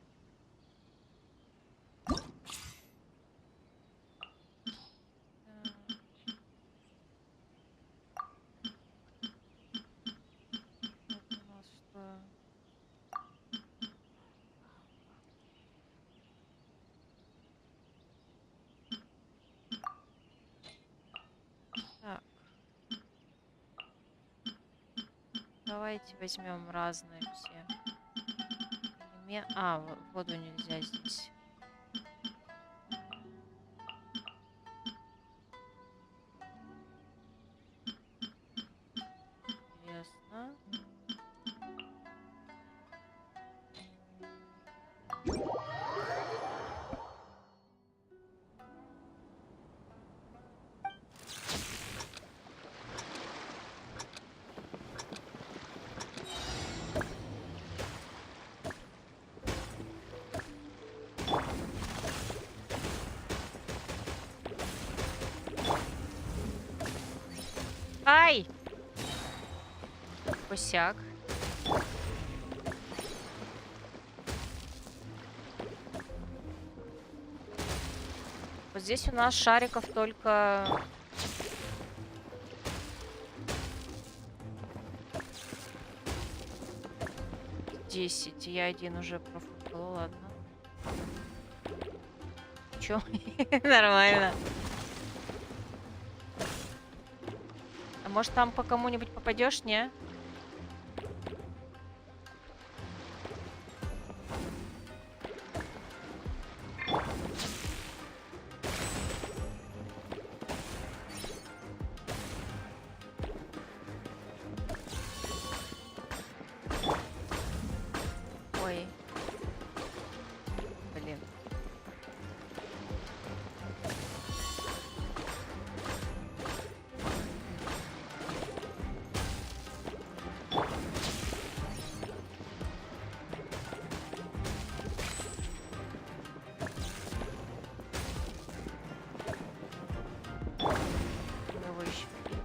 S1: Давайте возьмем разные все. А, воду нельзя здесь. Интересно. Ай! Косяк. Вот здесь у нас шариков только... 10. Я один уже профукала, ладно. Чё? Нормально. А может там по кому-нибудь попадешь, не? Ой. Блин.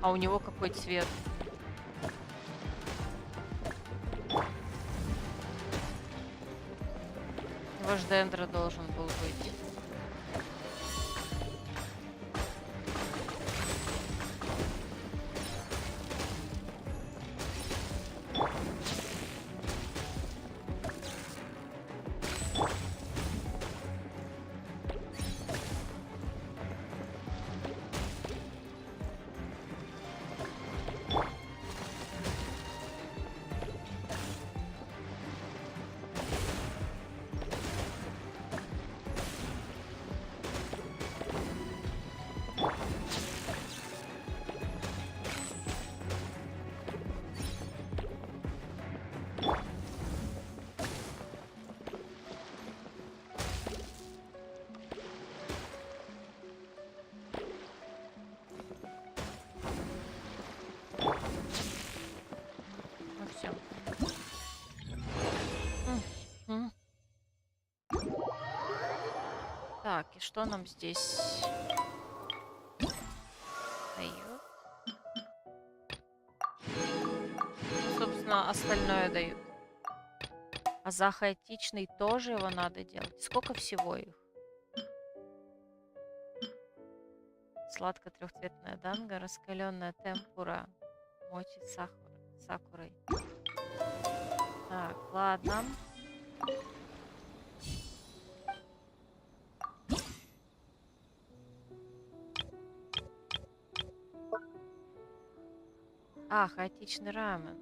S1: А у него какой цвет? Ваш дендро должен был быть. Ну все. Так, и что нам здесь дают? Собственно, остальное дают. А за хаотичный тоже его надо делать. Сколько всего их? Сладко-трехцветная данга, раскаленная темпура, мочи сакурой. Так, ладно. А, хаотичный рамен.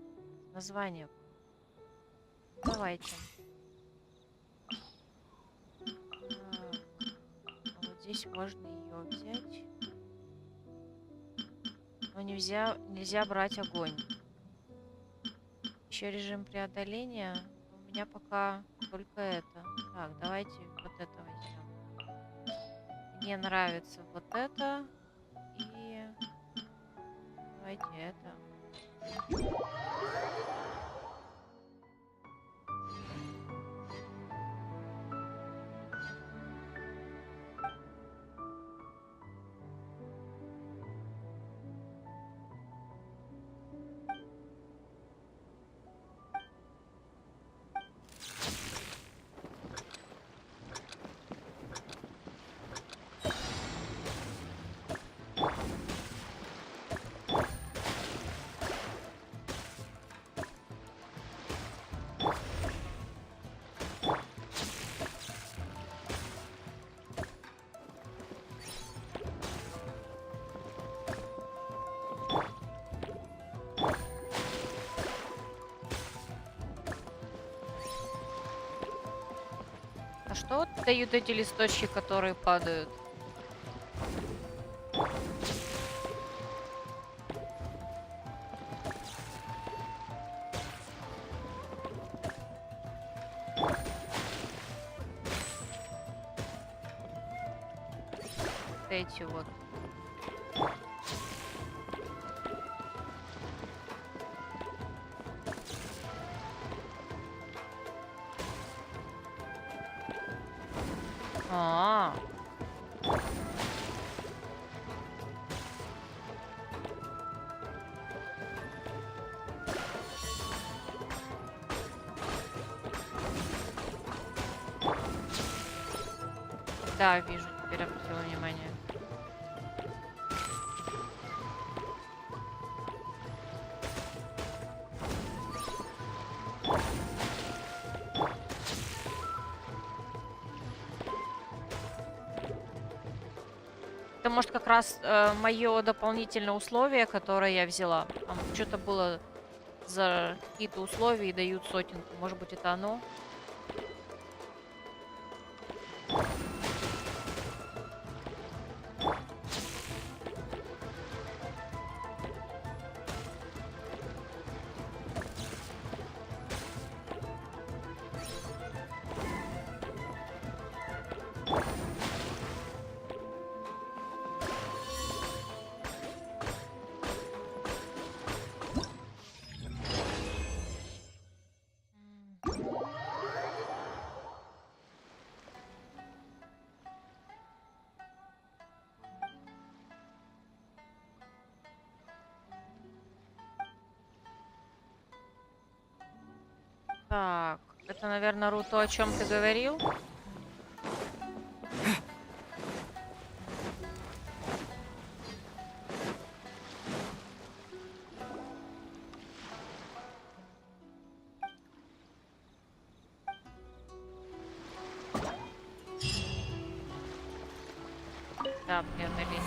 S1: Название. Давайте. Так. А вот здесь можно ее взять. Но нельзя брать огонь. Еще режим преодоления. У меня пока только это. Так, давайте вот это возьмем. Мне нравится вот это. И давайте это. А что вот дают эти листочки, которые падают? Эти вот. А. Да, вижу. теперь обратила внимание. Это может как раз мое дополнительное условие, которое я взяла. Там что-то было за какие-то условия и дают сотенку. Может быть, это оно? Так, это, наверное, Ру, то, о чем ты говорил. Да, примерно ли.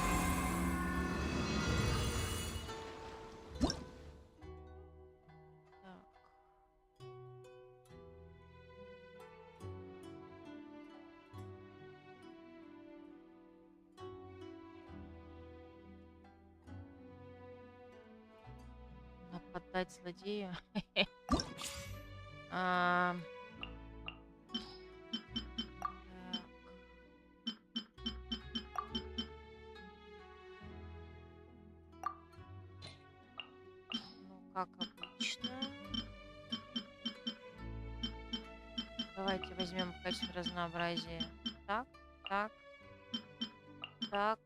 S1: Нападать злодею. А, ну, как обычно. Давайте возьмем в качестве разнообразия. Так, так, так,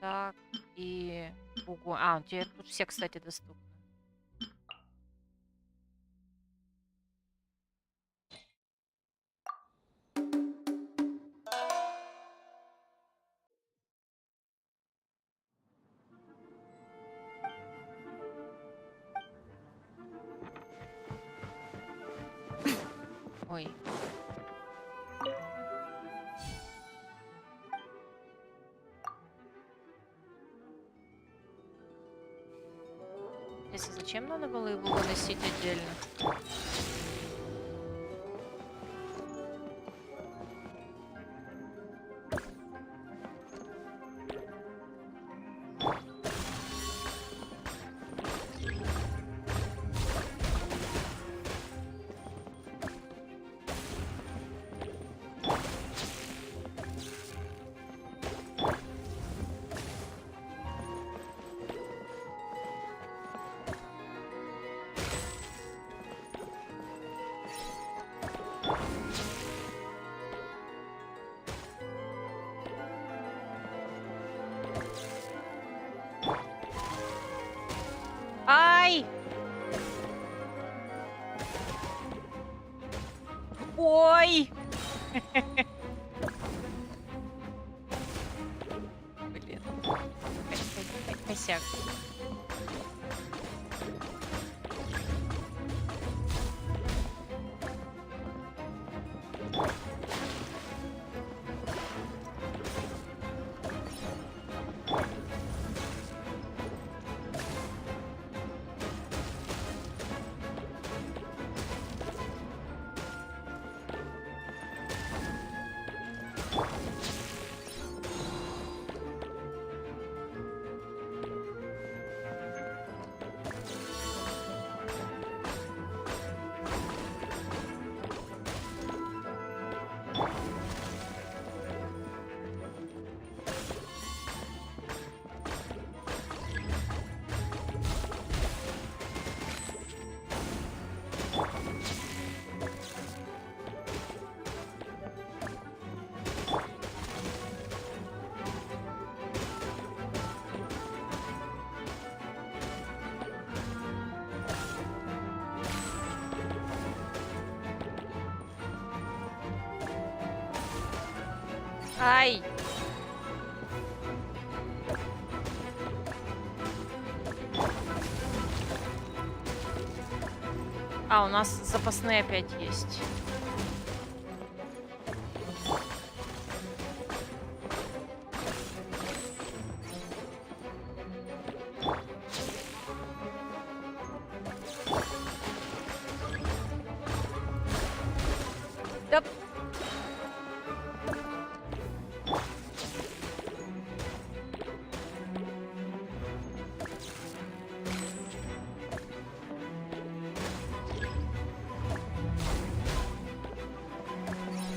S1: так и огонь. А, теперь тут все, кстати, доступны. Ой. Если зачем надо было его выносить отдельно? Ай! Ой! Блин. Косяк. Ай! А, у нас запасные опять есть. Да.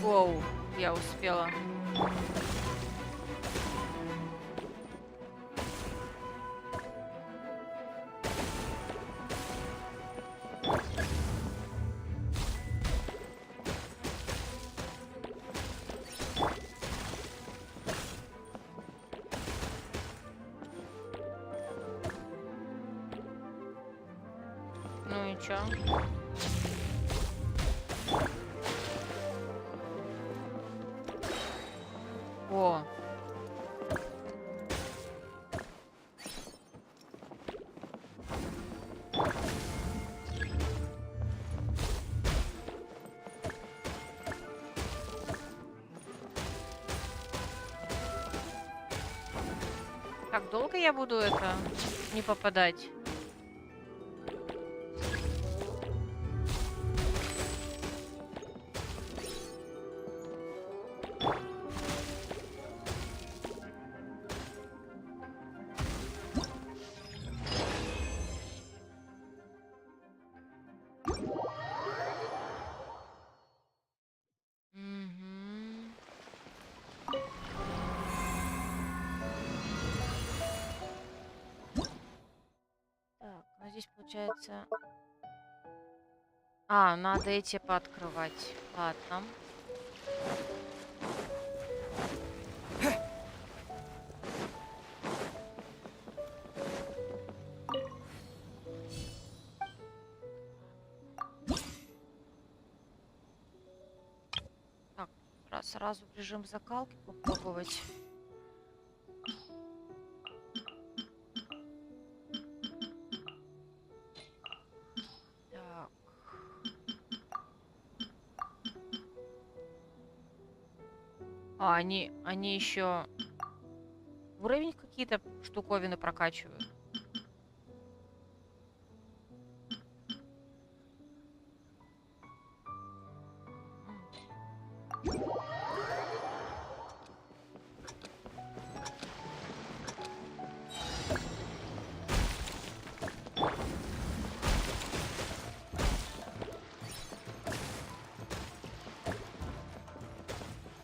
S1: Воу, я успела. Ну и чё? О. Как долго я буду это не попадать? Мгм. Так, а здесь получается... А, надо эти пооткрывать. Ладно. Так, сразу в режим закалки попробовать. Так. А, они еще уровень какие-то штуковины прокачивают.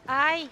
S1: Ай!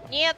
S1: Нет.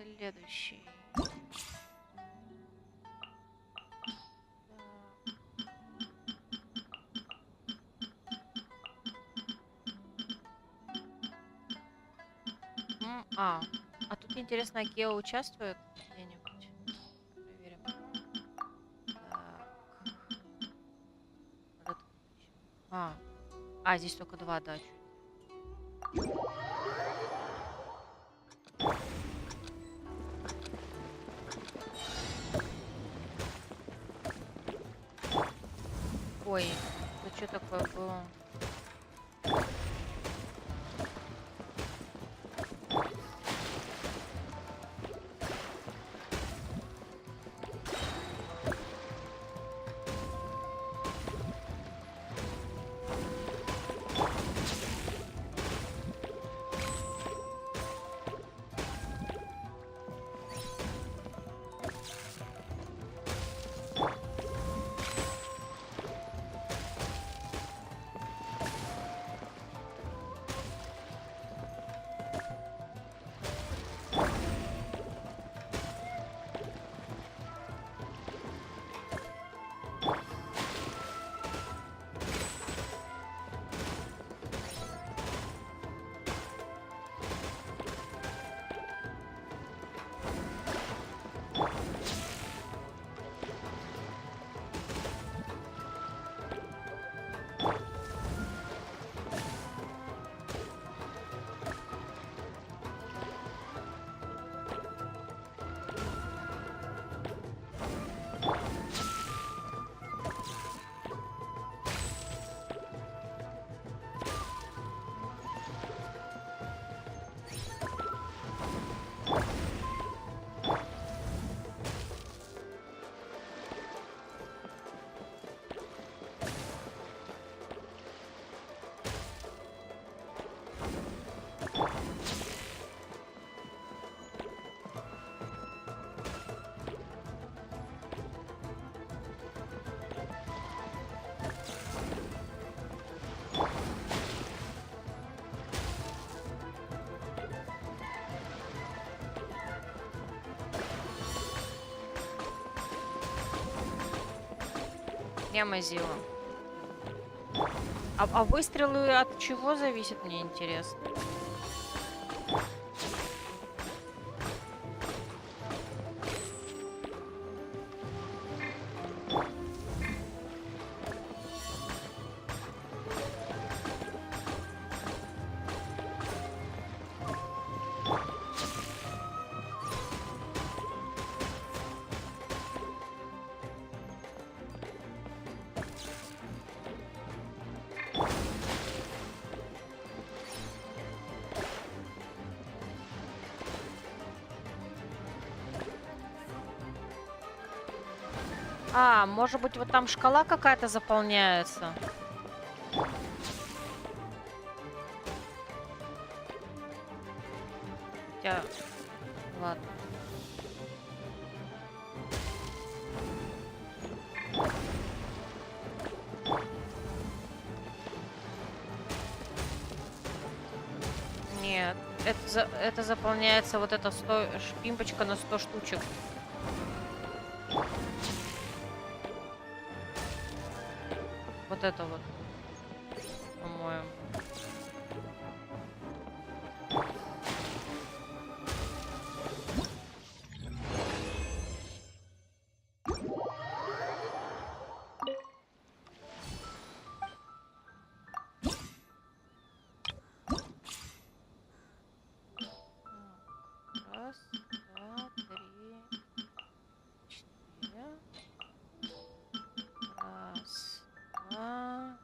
S1: Следующий. А тут интересно, Гео участвует где-нибудь? Проверим. Так. Вот это еще. Здесь только 2, да, чуть. Ой, это что такое было? Я мазила. А выстрелы от чего зависят, мне интересно. Может быть, вот там шкала какая-то заполняется. Хотя... Ладно. Нет, это заполняется вот эта пимпочка на 100 штучек. Вот это вот, по-моему. Раз, два, три, 4. Раз, два.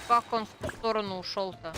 S1: Как он в ту сторону ушел-то?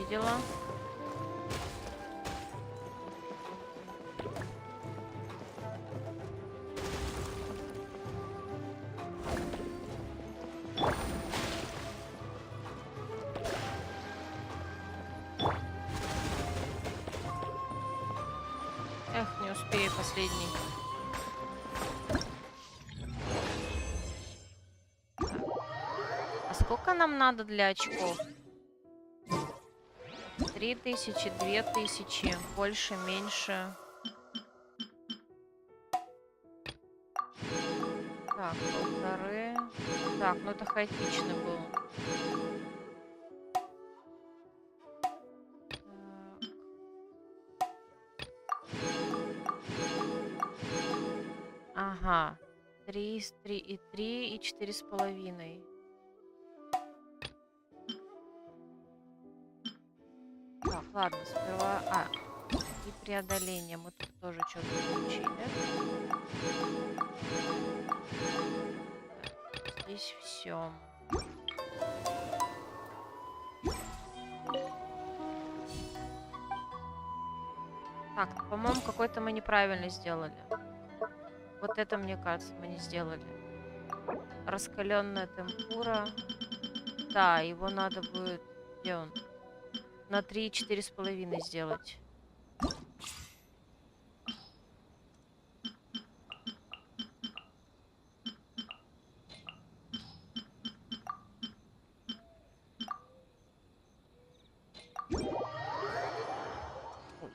S1: видела. Эх, не успею последний. А сколько нам надо для очков? 3000, 2000, больше, меньше. Так, 1,5. Так, ну это хаотично был. Ага. 3, 3 и 3 и 4,5. Так, ладно, сперва... и преодоление. Мы тут тоже что-то получили. Так, здесь все. Так, по-моему, какой-то мы неправильно сделали. Вот это, мне кажется, мы не сделали. Раскаленная темпура. Да, его надо будет... Где он? На 3 4,5 сделать.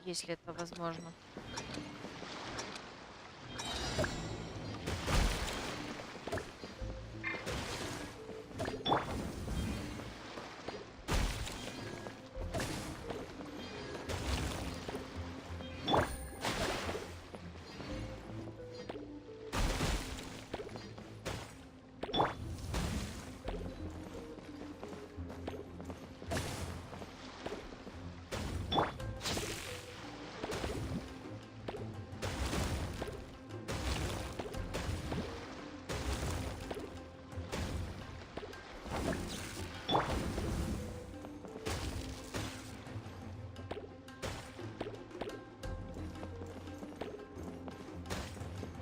S1: Если это возможно.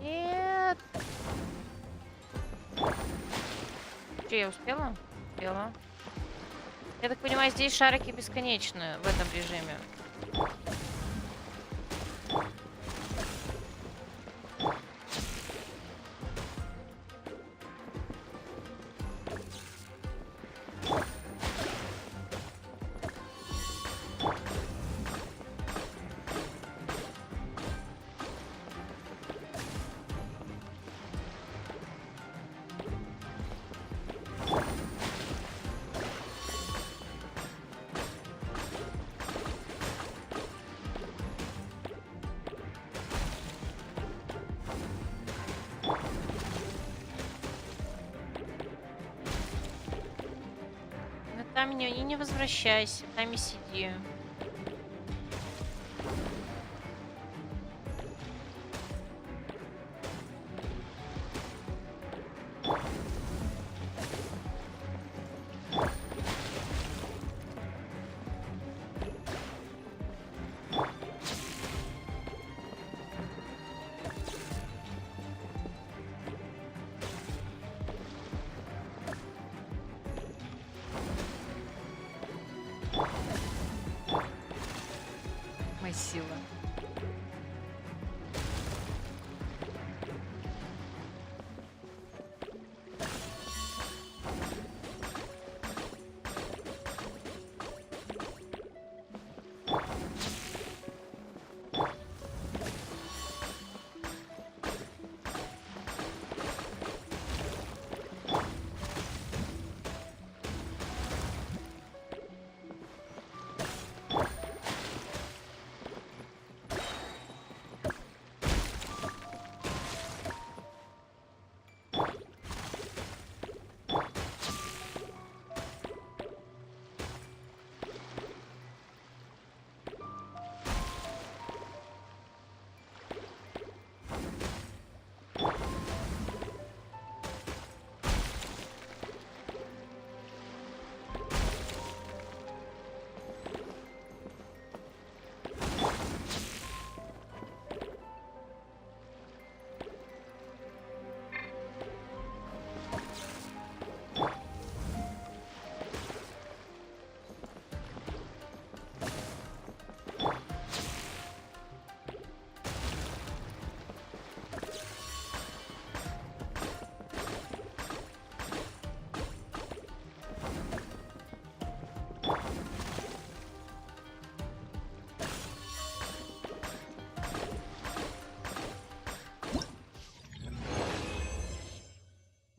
S1: Нет. Что, я успела? Успела. Я так понимаю, здесь шарики бесконечные в этом режиме. Там не возвращайся, там и сиди. Сила.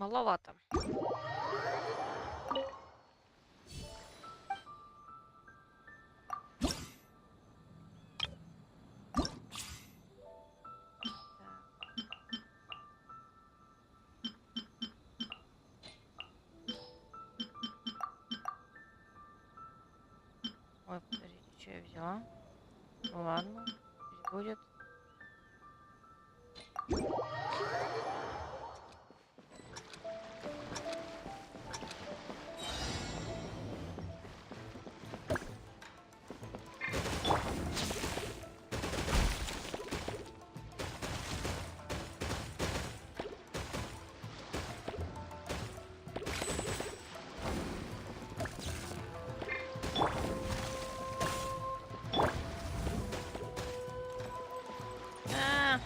S1: маловато. Ой, подождите, что я взяла? Ну ладно, пусть будет. А,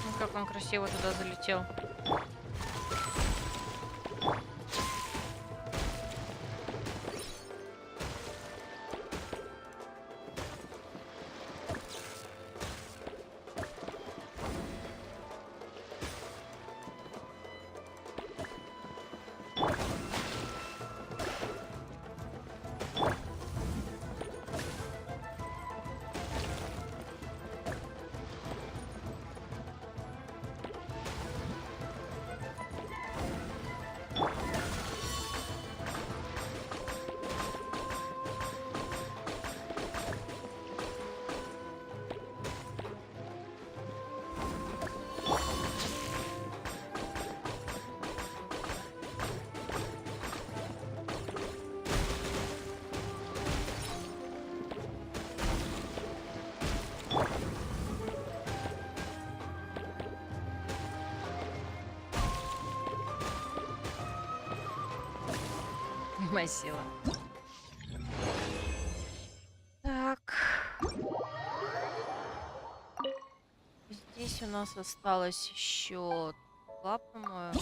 S1: ну, как он красиво туда залетел. Моя сила. Так. Здесь у нас осталось еще 2, по-моему.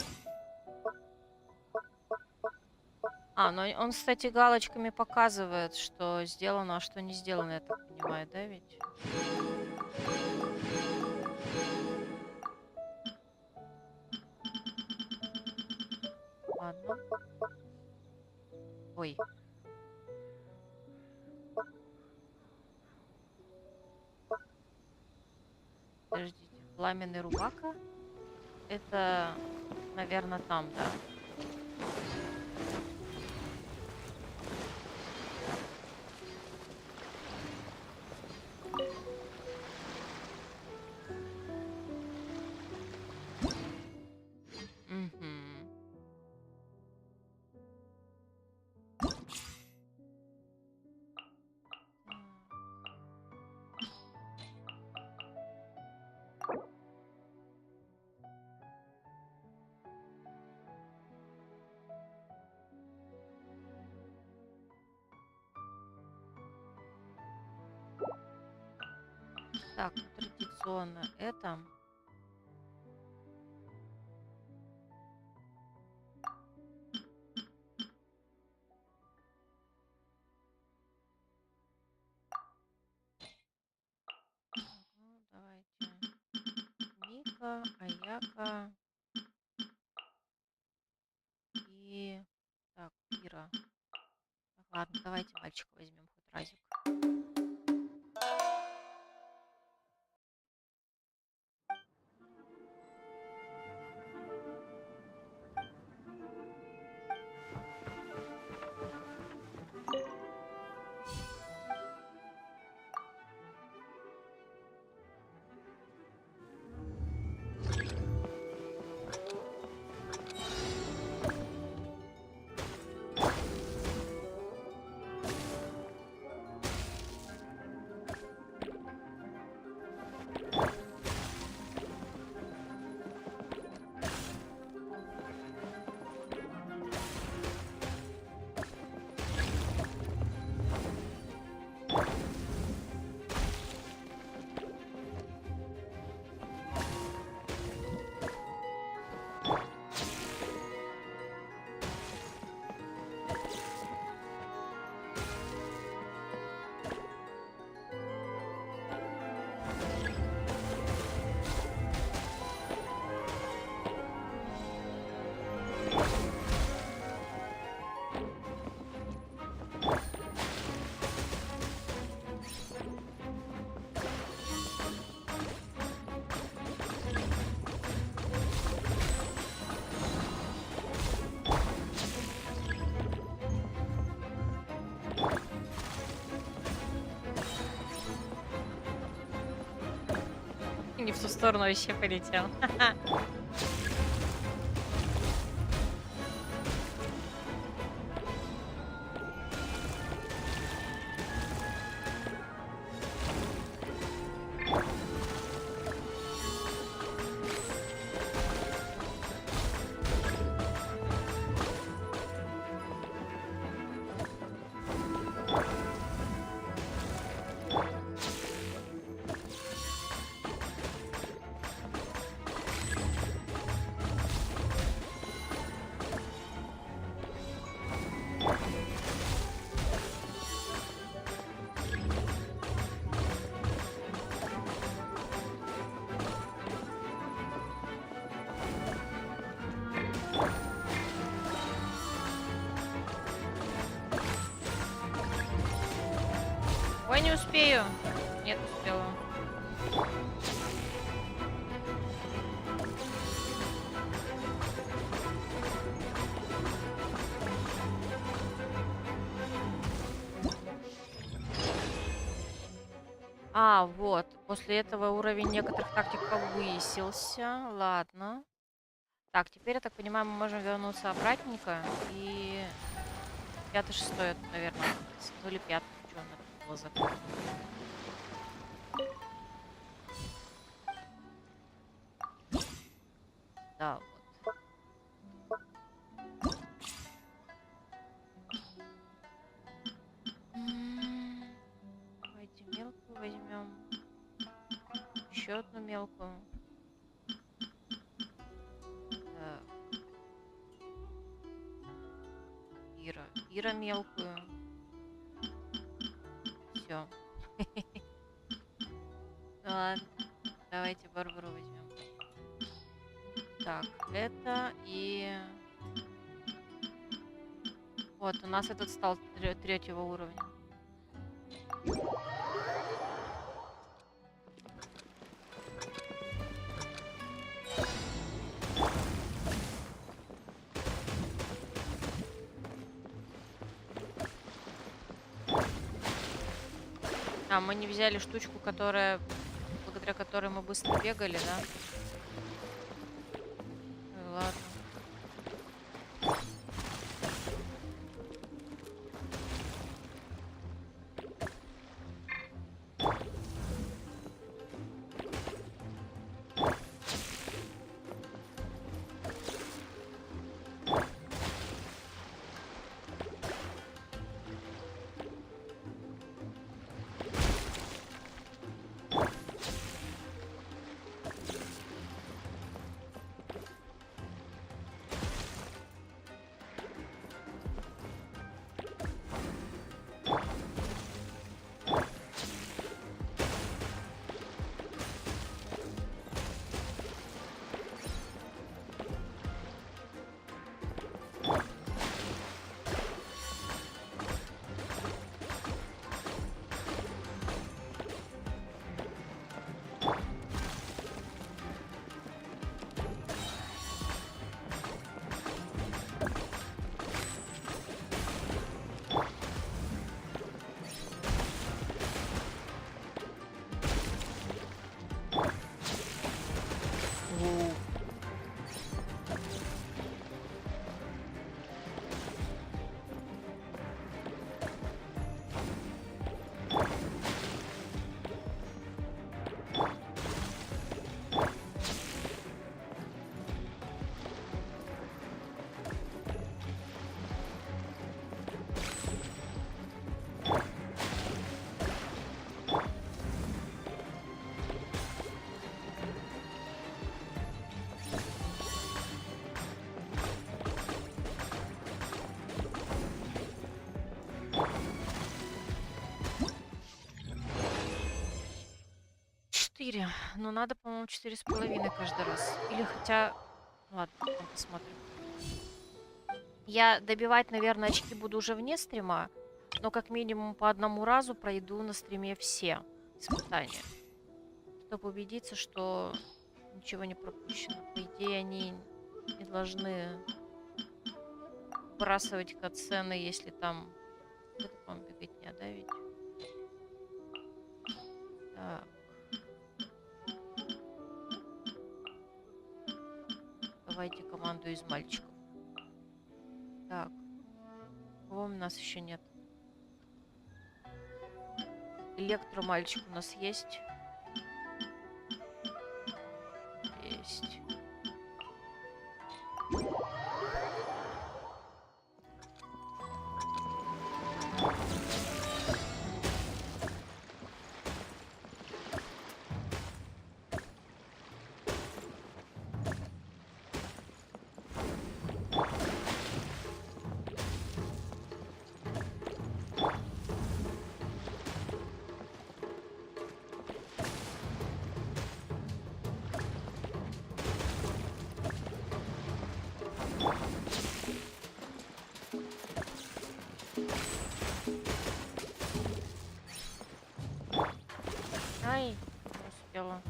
S1: А, ну он, кстати, галочками показывает, что сделано, а что не сделано, я так понимаю, да, ведь? Ладно. Ой. Подождите, пламенный рубака? Это, наверное, там, да? Мгм. Так, традиционно это. Ну, давайте. Мика, Аяка и... Так, Ира. Так, ладно, давайте мальчика возьмем хоть разик. Не в ту сторону вообще полетел. Ой, не успею. Нет, успела. А, вот. После этого уровень некоторых тактик повысился. Ладно. Так, теперь, я так понимаю, мы можем вернуться обратненько. И 5-6, наверное. Ну или 5. Что надо было закрыть? Да, вот. Давайте мелкую возьмем. Еще одну мелкую. Так. Ира мелкую. Все. Ладно. Давайте Барбару возьмем. Так, это и... Вот, у нас этот стал 3-го уровня. А, мы не взяли штучку, благодаря которой мы быстро бегали, да? Ладно. Но надо, по-моему, 4,5 каждый раз. Или хотя... Ладно, потом посмотрим. Я добивать, наверное, очки буду уже вне стрима. Но как минимум по одному разу пройду на стриме все испытания. Чтобы убедиться, что ничего не пропущено. По идее, они не должны выбрасывать катсцены, если там... Это, по-моему, беготня, да, ведь? Так. Давайте команду из мальчиков. Так. Кого у нас еще нет? Электромальчик у нас есть. Есть. Ай, не успела.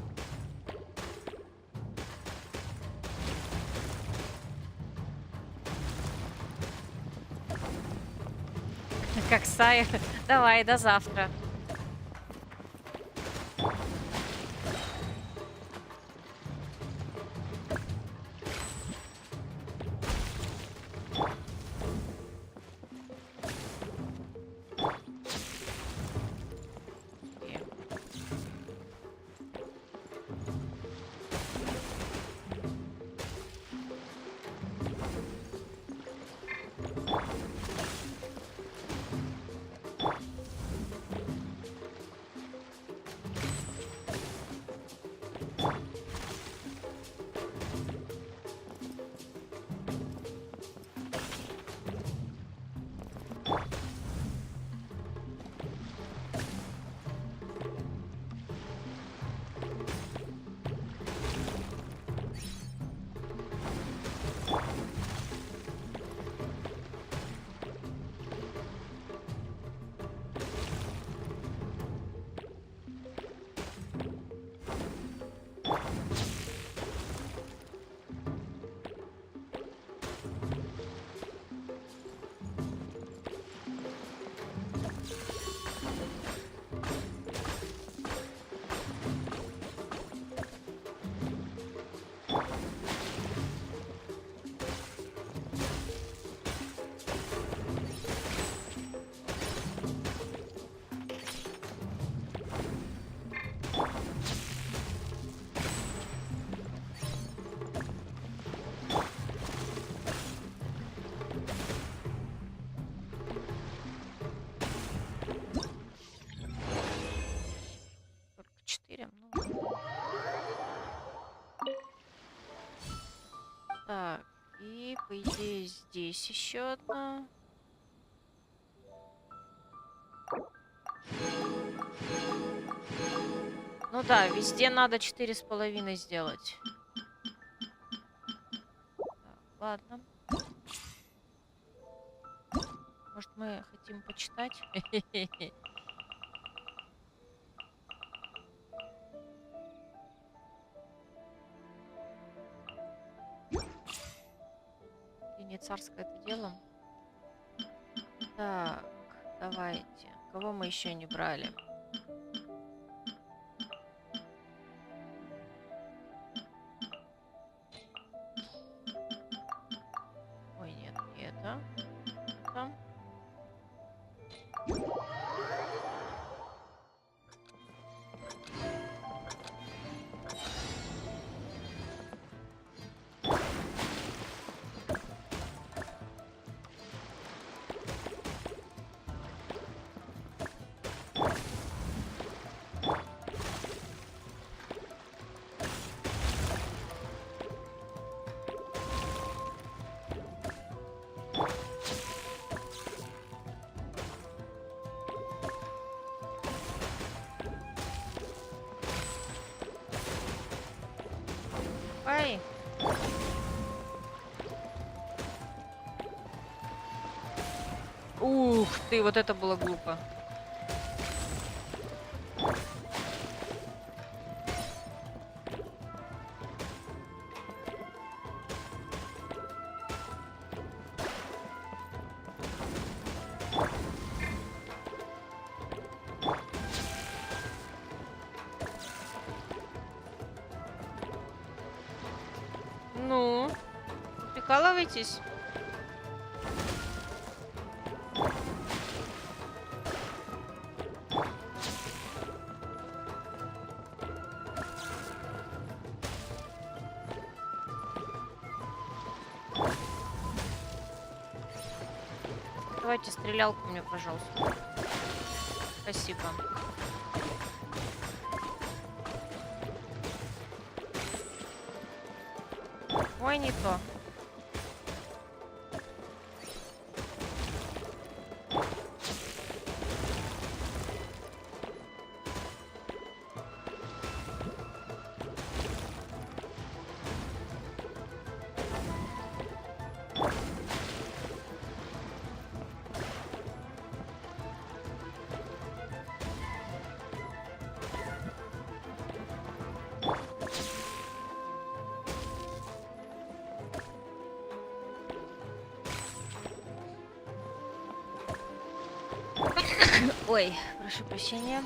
S1: Как Сая. Давай, до завтра. Так, и по идее здесь еще одна. Ну да, везде надо 4,5 сделать. Так, ладно. Может, мы хотим почитать? И не царское это дело. Так, давайте. Кого мы еще не брали? Ой, нет, не это. Это. Ай! Ух ты, вот это было глупо. Ну, прикалываетесь? Давайте стрелялку мне, пожалуйста. Спасибо. Ой, не то. Ой, прошу прощения.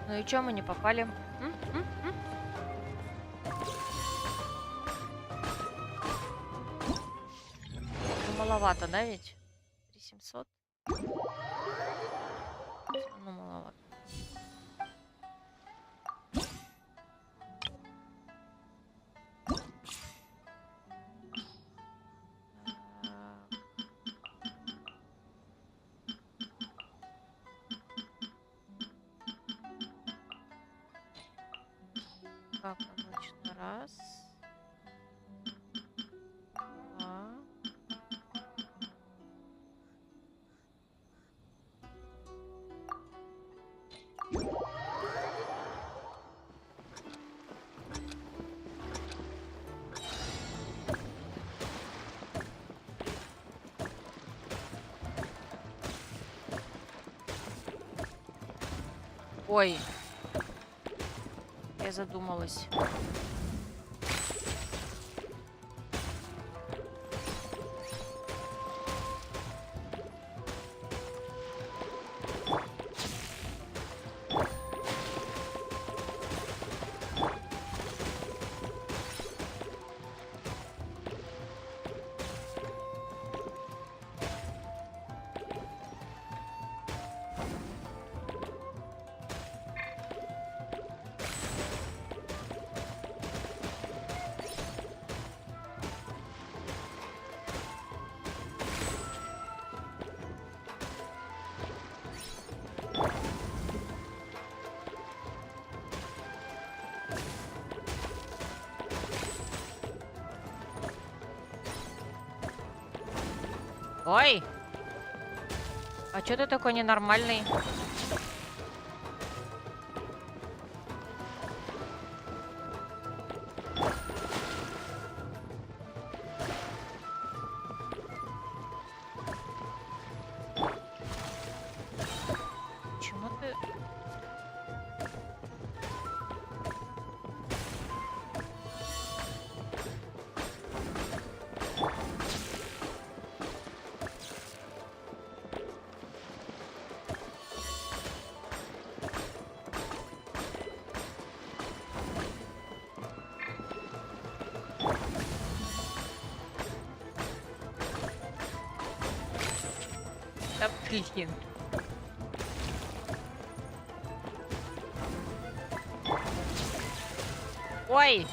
S1: Ну и чё мы не попали? Ну, маловато, да, ведь? 3700? Ну, маловато. Как обычно, раз, два. Ой, я задумалась. Ой! А чё ты такой ненормальный? Почему ты... Да блин. Ой!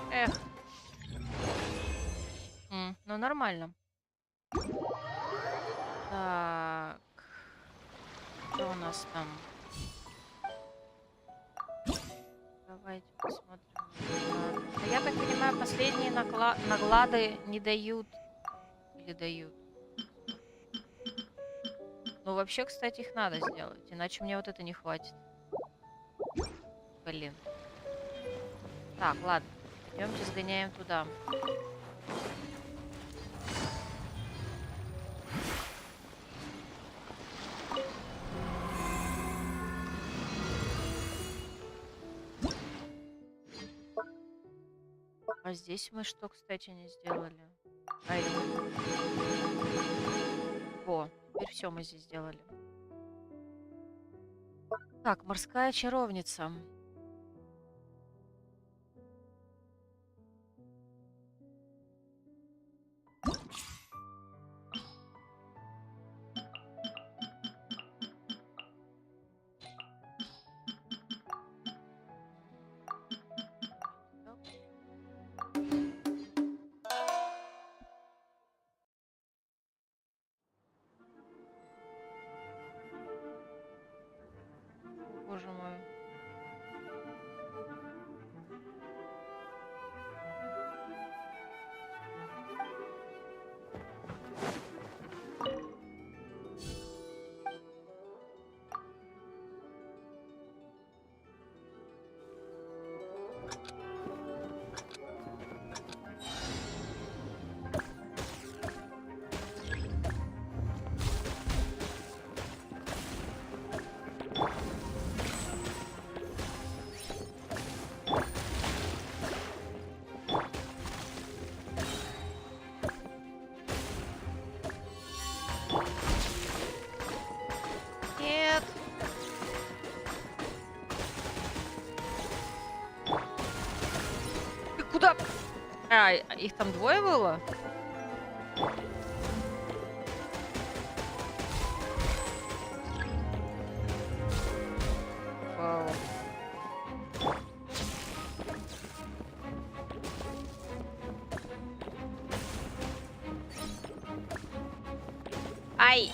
S1: Эх. Ну, нормально. Так. Что у нас там? Давайте посмотрим. Да, я так понимаю, последние наклады не дают. Или дают? Ну, вообще, кстати, их надо сделать, иначе мне вот это не хватит. Блин. Так, ладно. Идемте сгоняем туда. А здесь мы что, кстати, не сделали? Ай. О, теперь все мы здесь сделали. Так, морская чаровница. Боже мой. Нет. Ты куда? А, их там двое было? Вау. Ай!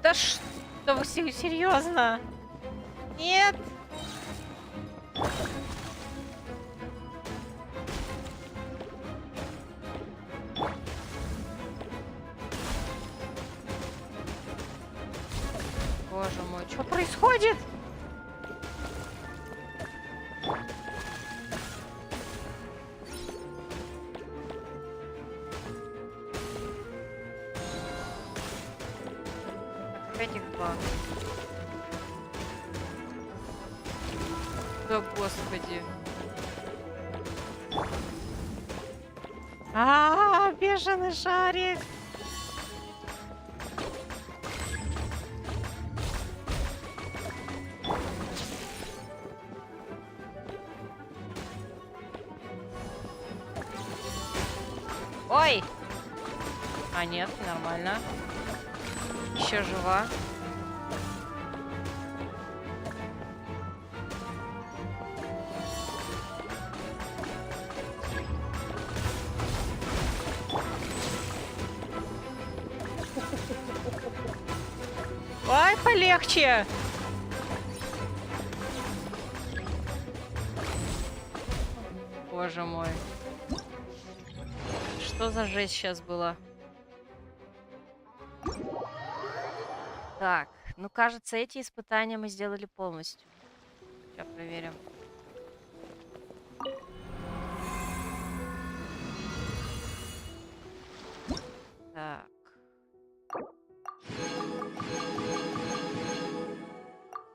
S1: Да что вы серьезно? Нет! Боже мой, что происходит? Опять их два. Да господи. Бешеный шарик. Ой! А нет, нормально. Еще жива. Ой, полегче. Боже мой. Что за жесть сейчас была? Так, ну кажется, эти испытания мы сделали полностью. Сейчас проверим. Так.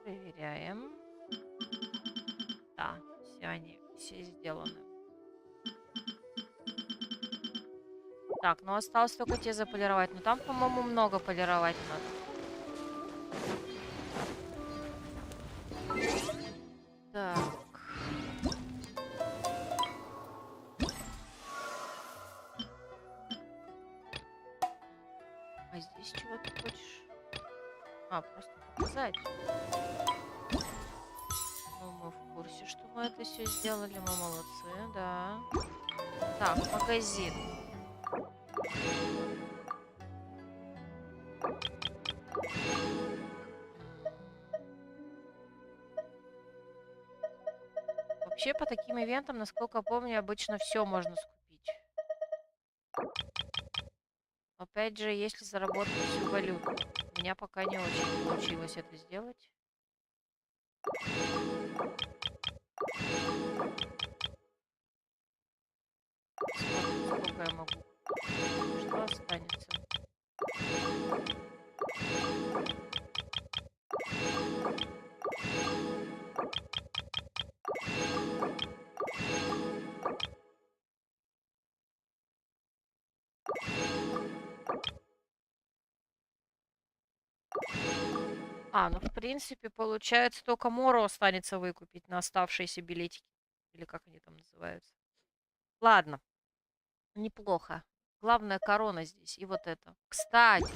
S1: Проверяем. Да, все сделаны. Так, ну осталось только те заполировать. Но там, по-моему, много полировать надо. Так. А здесь чего ты хочешь? А, просто показать. Ну, мы в курсе, что мы это все сделали. Мы молодцы, да. Так, магазин. Вообще, по таким ивентам, насколько помню, обычно все можно скупить. Но опять же, если заработать всю валюту. У меня пока не очень получилось это сделать. Смотрим, сколько я могу. Что останется? Ну, в принципе, получается, только Мору останется выкупить на оставшиеся билетики. Или как они там называются. Ладно. Неплохо. Главная корона здесь. И вот это. Кстати.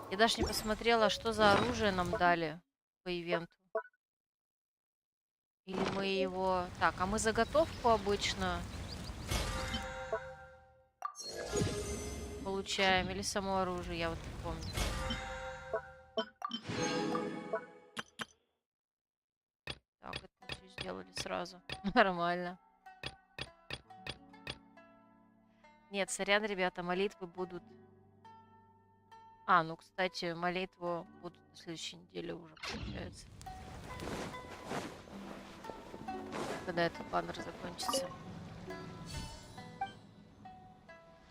S1: Я даже не посмотрела, что за оружие нам дали по ивенту. Или мы его... Так, а мы заготовку обычно получаем. Или само оружие, я вот не помню. Так, это мы все сделали сразу. Нормально. Нет, сорян, ребята, молитвы будут... ну, кстати, молитву будут на следующей неделе уже, получается. Когда этот баннер закончится.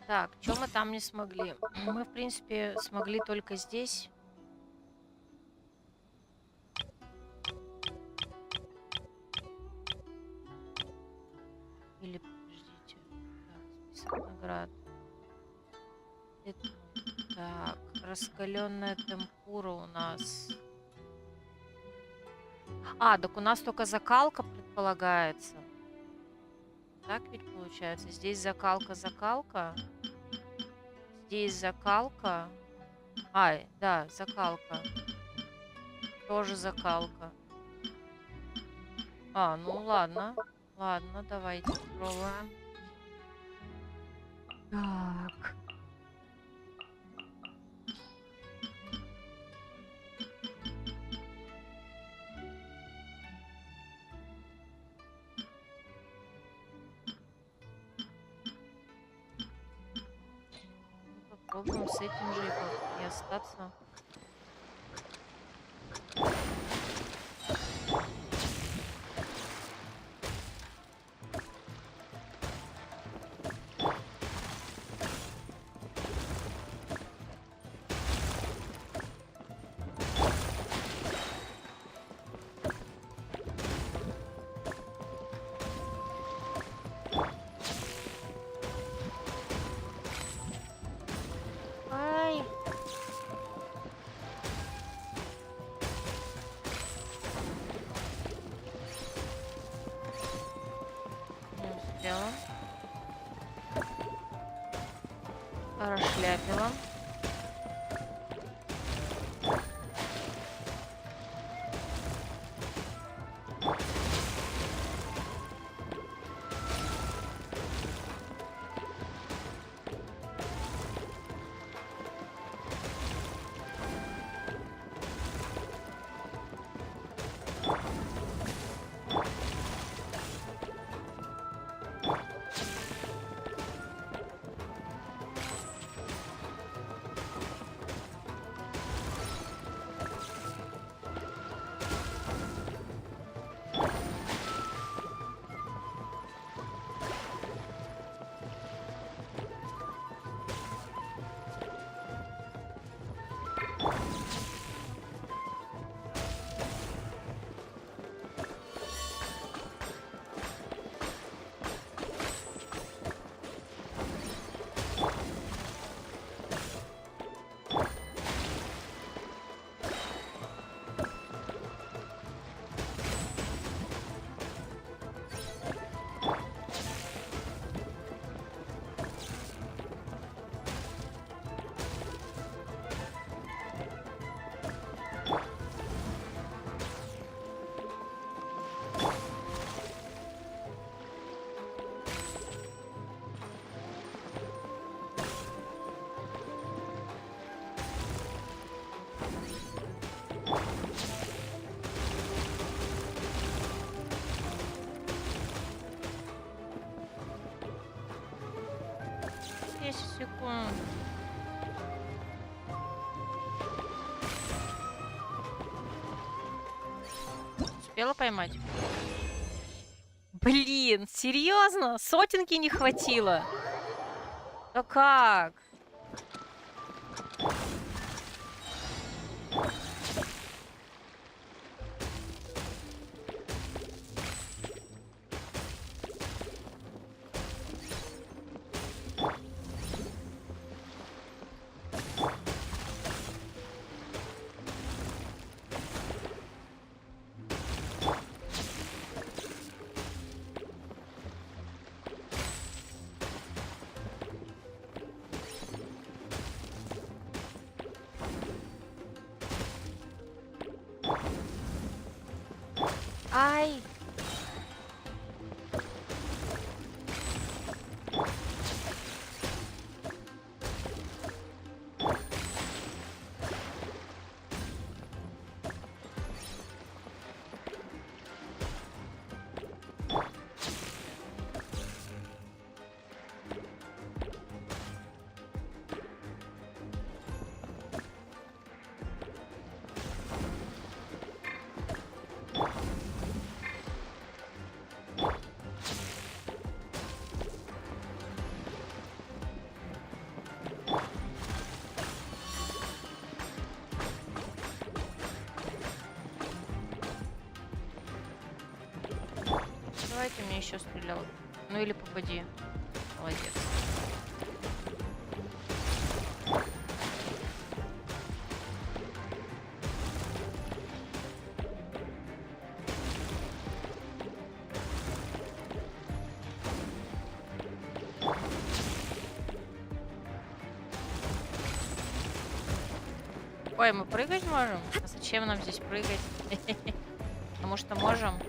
S1: Так, что мы там не смогли? Мы, в принципе, смогли только здесь. Или, подождите. Так, список наград. Это... Так, раскаленная темпура у нас. Так у нас только закалка предполагается. Так ведь получается? Здесь закалка. Здесь закалка. Да, закалка. Тоже закалка. Ну ладно. Ладно, давайте попробуем. Так. Попробуем с этим же и остаться. Расшляпила. 10 секунд. Успела поймать? Блин, серьезно? Сотенки не хватило? Да как? Ай! Давайте мне еще стрелял. Ну или попади. Молодец. Ой, мы прыгать можем? А зачем нам здесь прыгать? Потому что можем.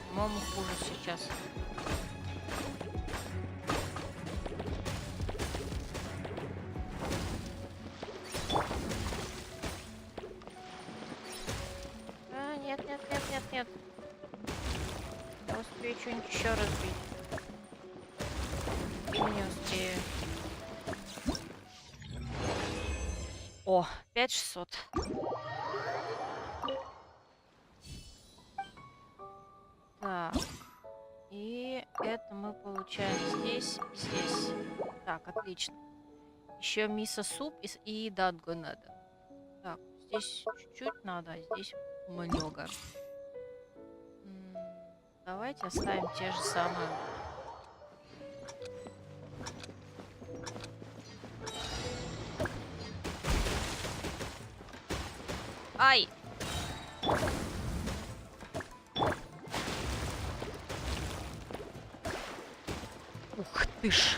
S1: По-моему, хуже сейчас. А, нет, нет, нет, нет, нет. Я успею что-нибудь еще разбить. Или не успею. О, 5600. Так. И это мы получаем здесь и здесь. Так, отлично. Еще мисо-суп и данго надо. Так, здесь чуть-чуть надо, а здесь много. Давайте оставим те же самые. Ай! Ух ты ж!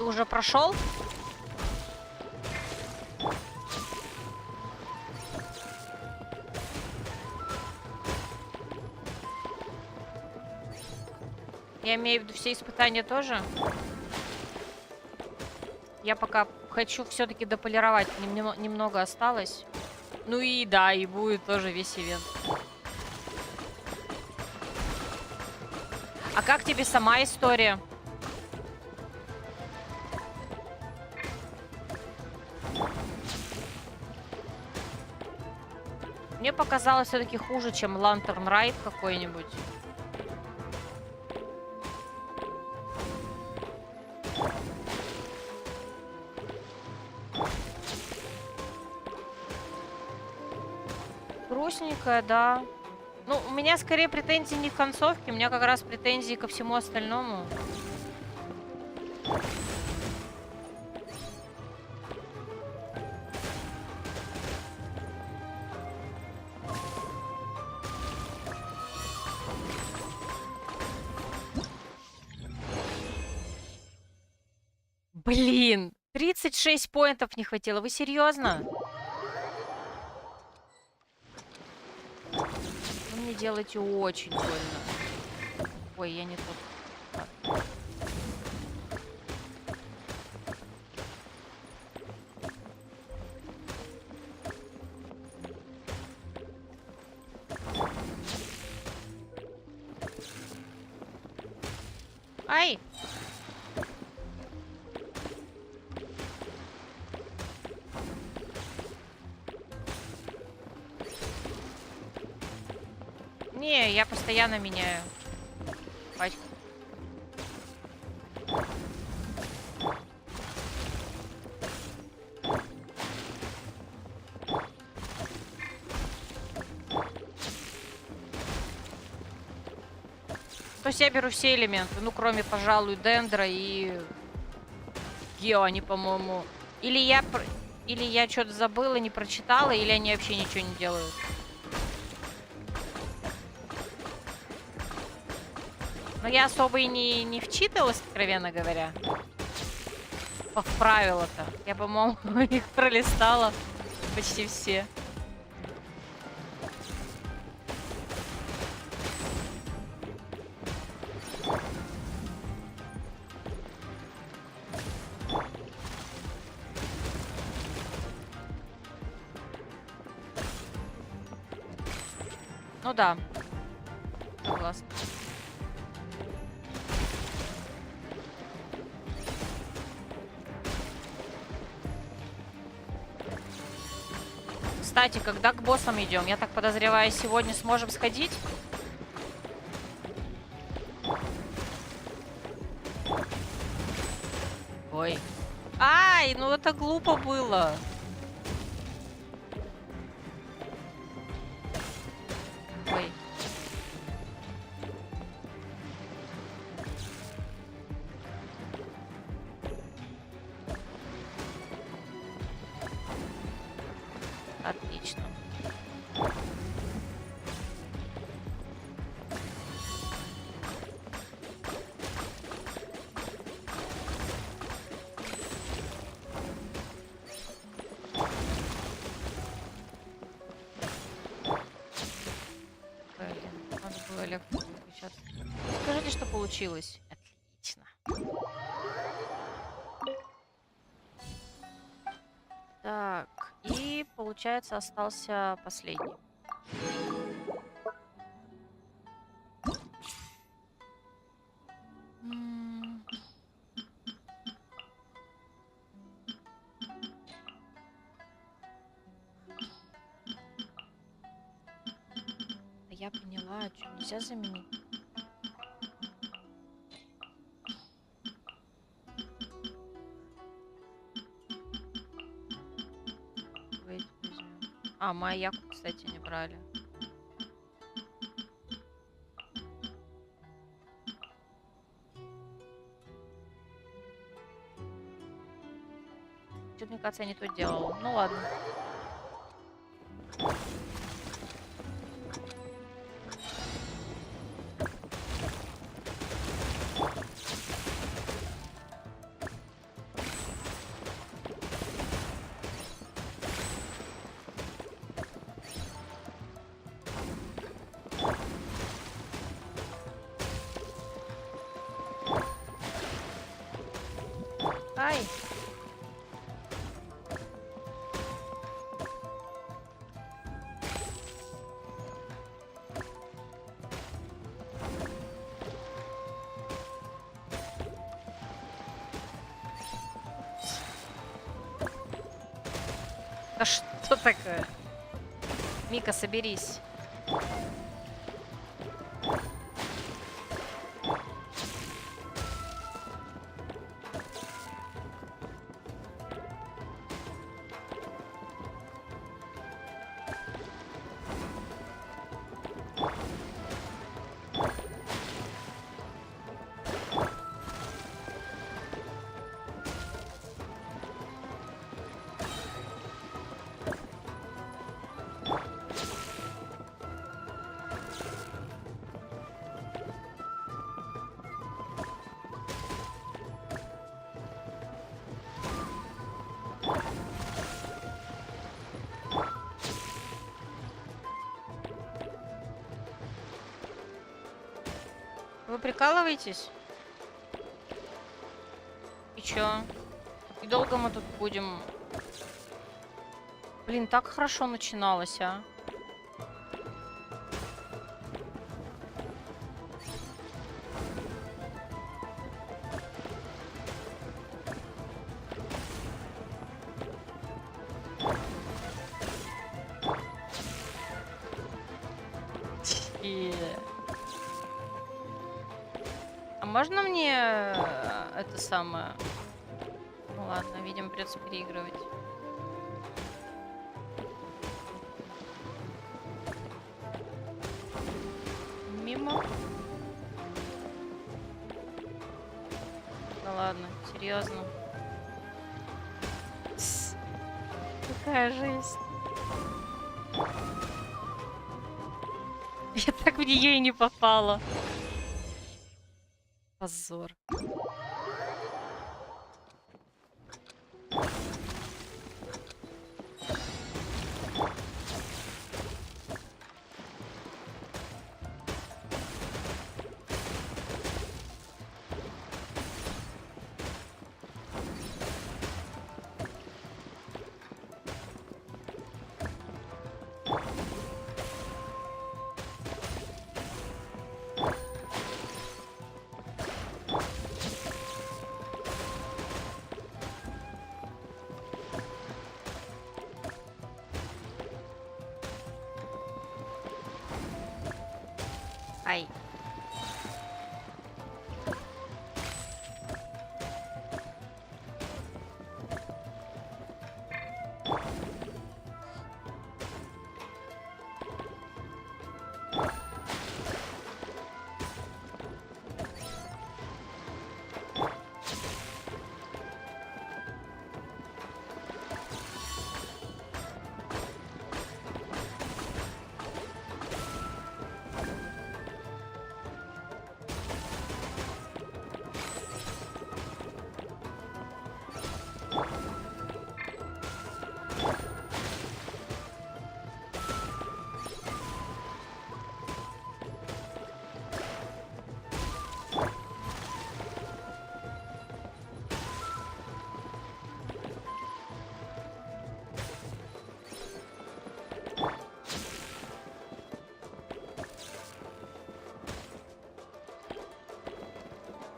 S1: Ты уже прошел? Я имею в виду все испытания тоже. Я пока хочу все-таки дополировать. Немного осталось. Ну и да, и будет тоже весь ивент. А как тебе сама история? Мне показалось все-таки хуже, чем Lantern Ride какой-нибудь. Грустненькая, да. Ну, у меня скорее претензии не в концовке, у меня как раз претензии ко всему остальному. Блин, 36 поинтов не хватило. Вы серьезно? Вы мне делаете очень больно. Ой, я не тут. Ай! Не, я постоянно меняю пачку. То есть я беру все элементы, ну кроме, пожалуй, дендра и гео, они, по-моему, или я что-то забыла, не прочитала, или они вообще ничего не делают. Но я особо и не вчитывалась, откровенно говоря. В правила-то. Я, по-моему, их пролистала почти все. Ну да. Согласна. Кстати, когда к боссам идем? Я так подозреваю, сегодня сможем сходить? Ой. Ай, ну это глупо было. Ой. Отлично. Блин, надо было электрику включаться. Скажите, что получилось. Отлично. Так, и получается остался последний. Я поняла, что нельзя заменить. А, маяк, кстати, не брали. Что-то, мне кажется, я не то делала. Ну ладно. Ай. А что такое? Мика, соберись. Вы прикалываетесь? И чё? И долго мы тут будем? Блин, так хорошо начиналось, а. А можно мне это самое? Ну ладно, видимо, придется переигрывать. Мимо. Да ладно, серьезно. Какая жизнь. Я так в нее и не попала. Позор. Ай.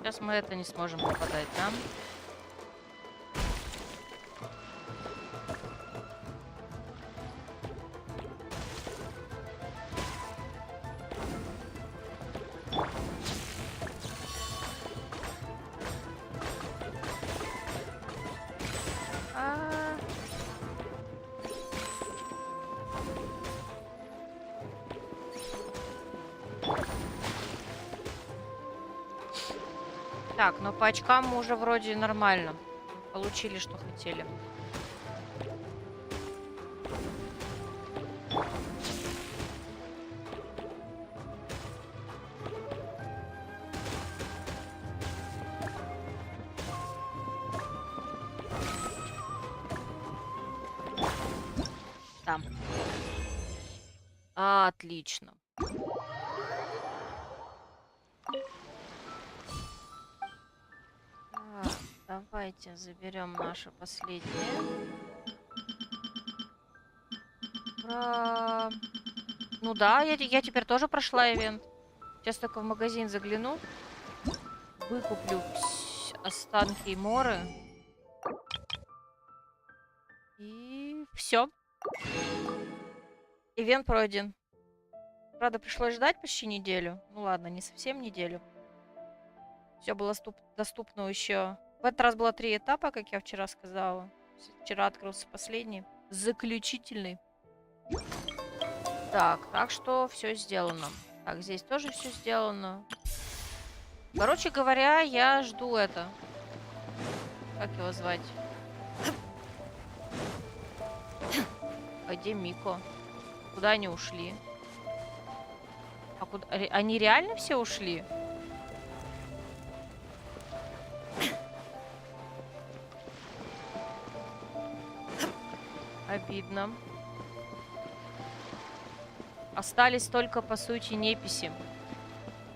S1: Сейчас мы это не сможем попадать, да? Так, но по очкам мы уже вроде нормально получили, что хотели. Там. Отлично. Давайте заберем наше последнее. Ну да, я теперь тоже прошла ивент. Сейчас только в магазин загляну. Выкуплю останки Моры. И Все. Ивент пройден. Правда, пришлось ждать почти неделю. Ну ладно, не совсем неделю. Все было доступно еще. В этот раз было 3 этапа, как я вчера сказала. Вчера открылся последний. Заключительный. Так что все сделано. Так, здесь тоже все сделано. Короче говоря, я жду это. Как его звать? А где Мико? Куда они ушли? А куда? Они реально все ушли? Обидно. Остались только, по сути, неписи.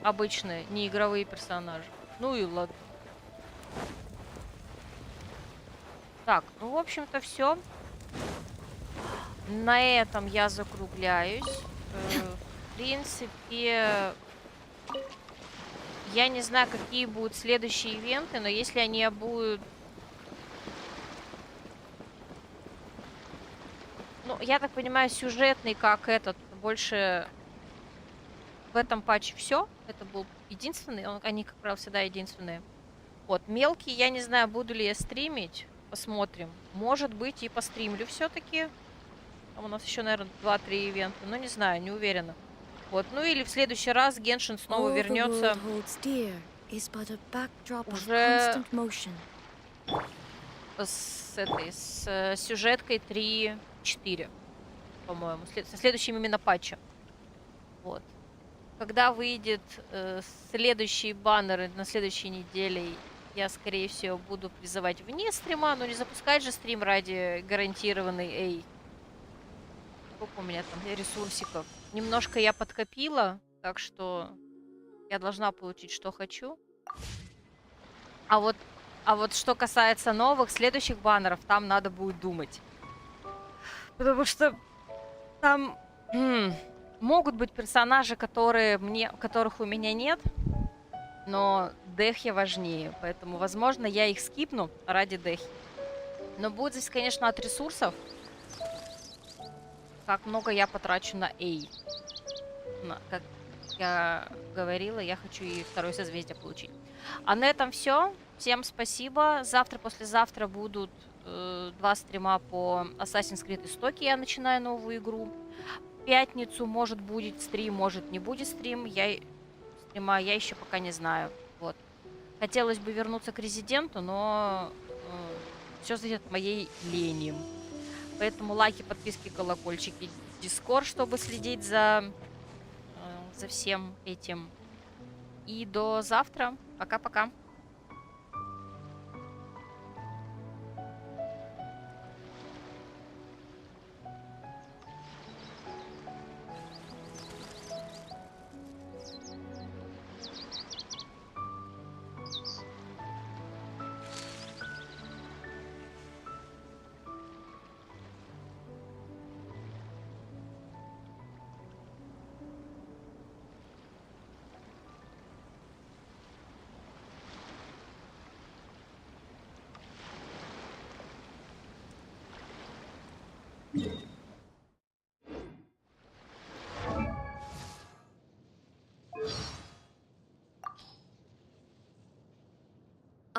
S1: Обычные, не игровые персонажи. Ну и ладно. Так, ну, в общем-то, все. На этом я закругляюсь. В принципе, я не знаю, какие будут следующие ивенты, но если они будут... Ну, я так понимаю, сюжетный, как этот, больше в этом патче все. Это был единственный, они, как правило, всегда единственные. Вот, мелкий, я не знаю, буду ли я стримить. Посмотрим. Может быть, и постримлю все-таки. Там у нас еще, наверное, 2-3 ивента. Но не знаю, не уверена. Вот, ну или в следующий раз Геншин снова вернется уже с сюжеткой 3-4, по-моему. Со следующим именно патчем. Вот. Когда выйдет следующие баннеры на следующей неделе, я, скорее всего, буду призывать вне стрима, но не запускать же стрим ради гарантированной Сколько у меня там ресурсиков? Немножко я подкопила, так что я должна получить, что хочу. А вот что касается новых, следующих баннеров, там надо будет думать. Потому что там могут быть персонажи, которых у меня нет, но дехи важнее. Поэтому, возможно, я их скипну ради дехи. Но будет здесь, конечно, от ресурсов. Как много я потрачу на как я говорила, я хочу и второе созвездие получить. А на этом все. Всем спасибо. Завтра, послезавтра будут 2 стрима по Assassin's Creed Истоки. Я начинаю новую игру. В пятницу может будет стрим, может не будет стрим. Я еще пока не знаю. Вот. Хотелось бы вернуться к Резиденту, но все зависит от моей лени. Поэтому лайки, подписки, колокольчики, Дискорд, чтобы следить за всем этим. И до завтра. Пока-пока.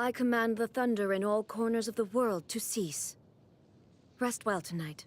S10: I command the thunder in all corners of the world to cease. Rest well tonight.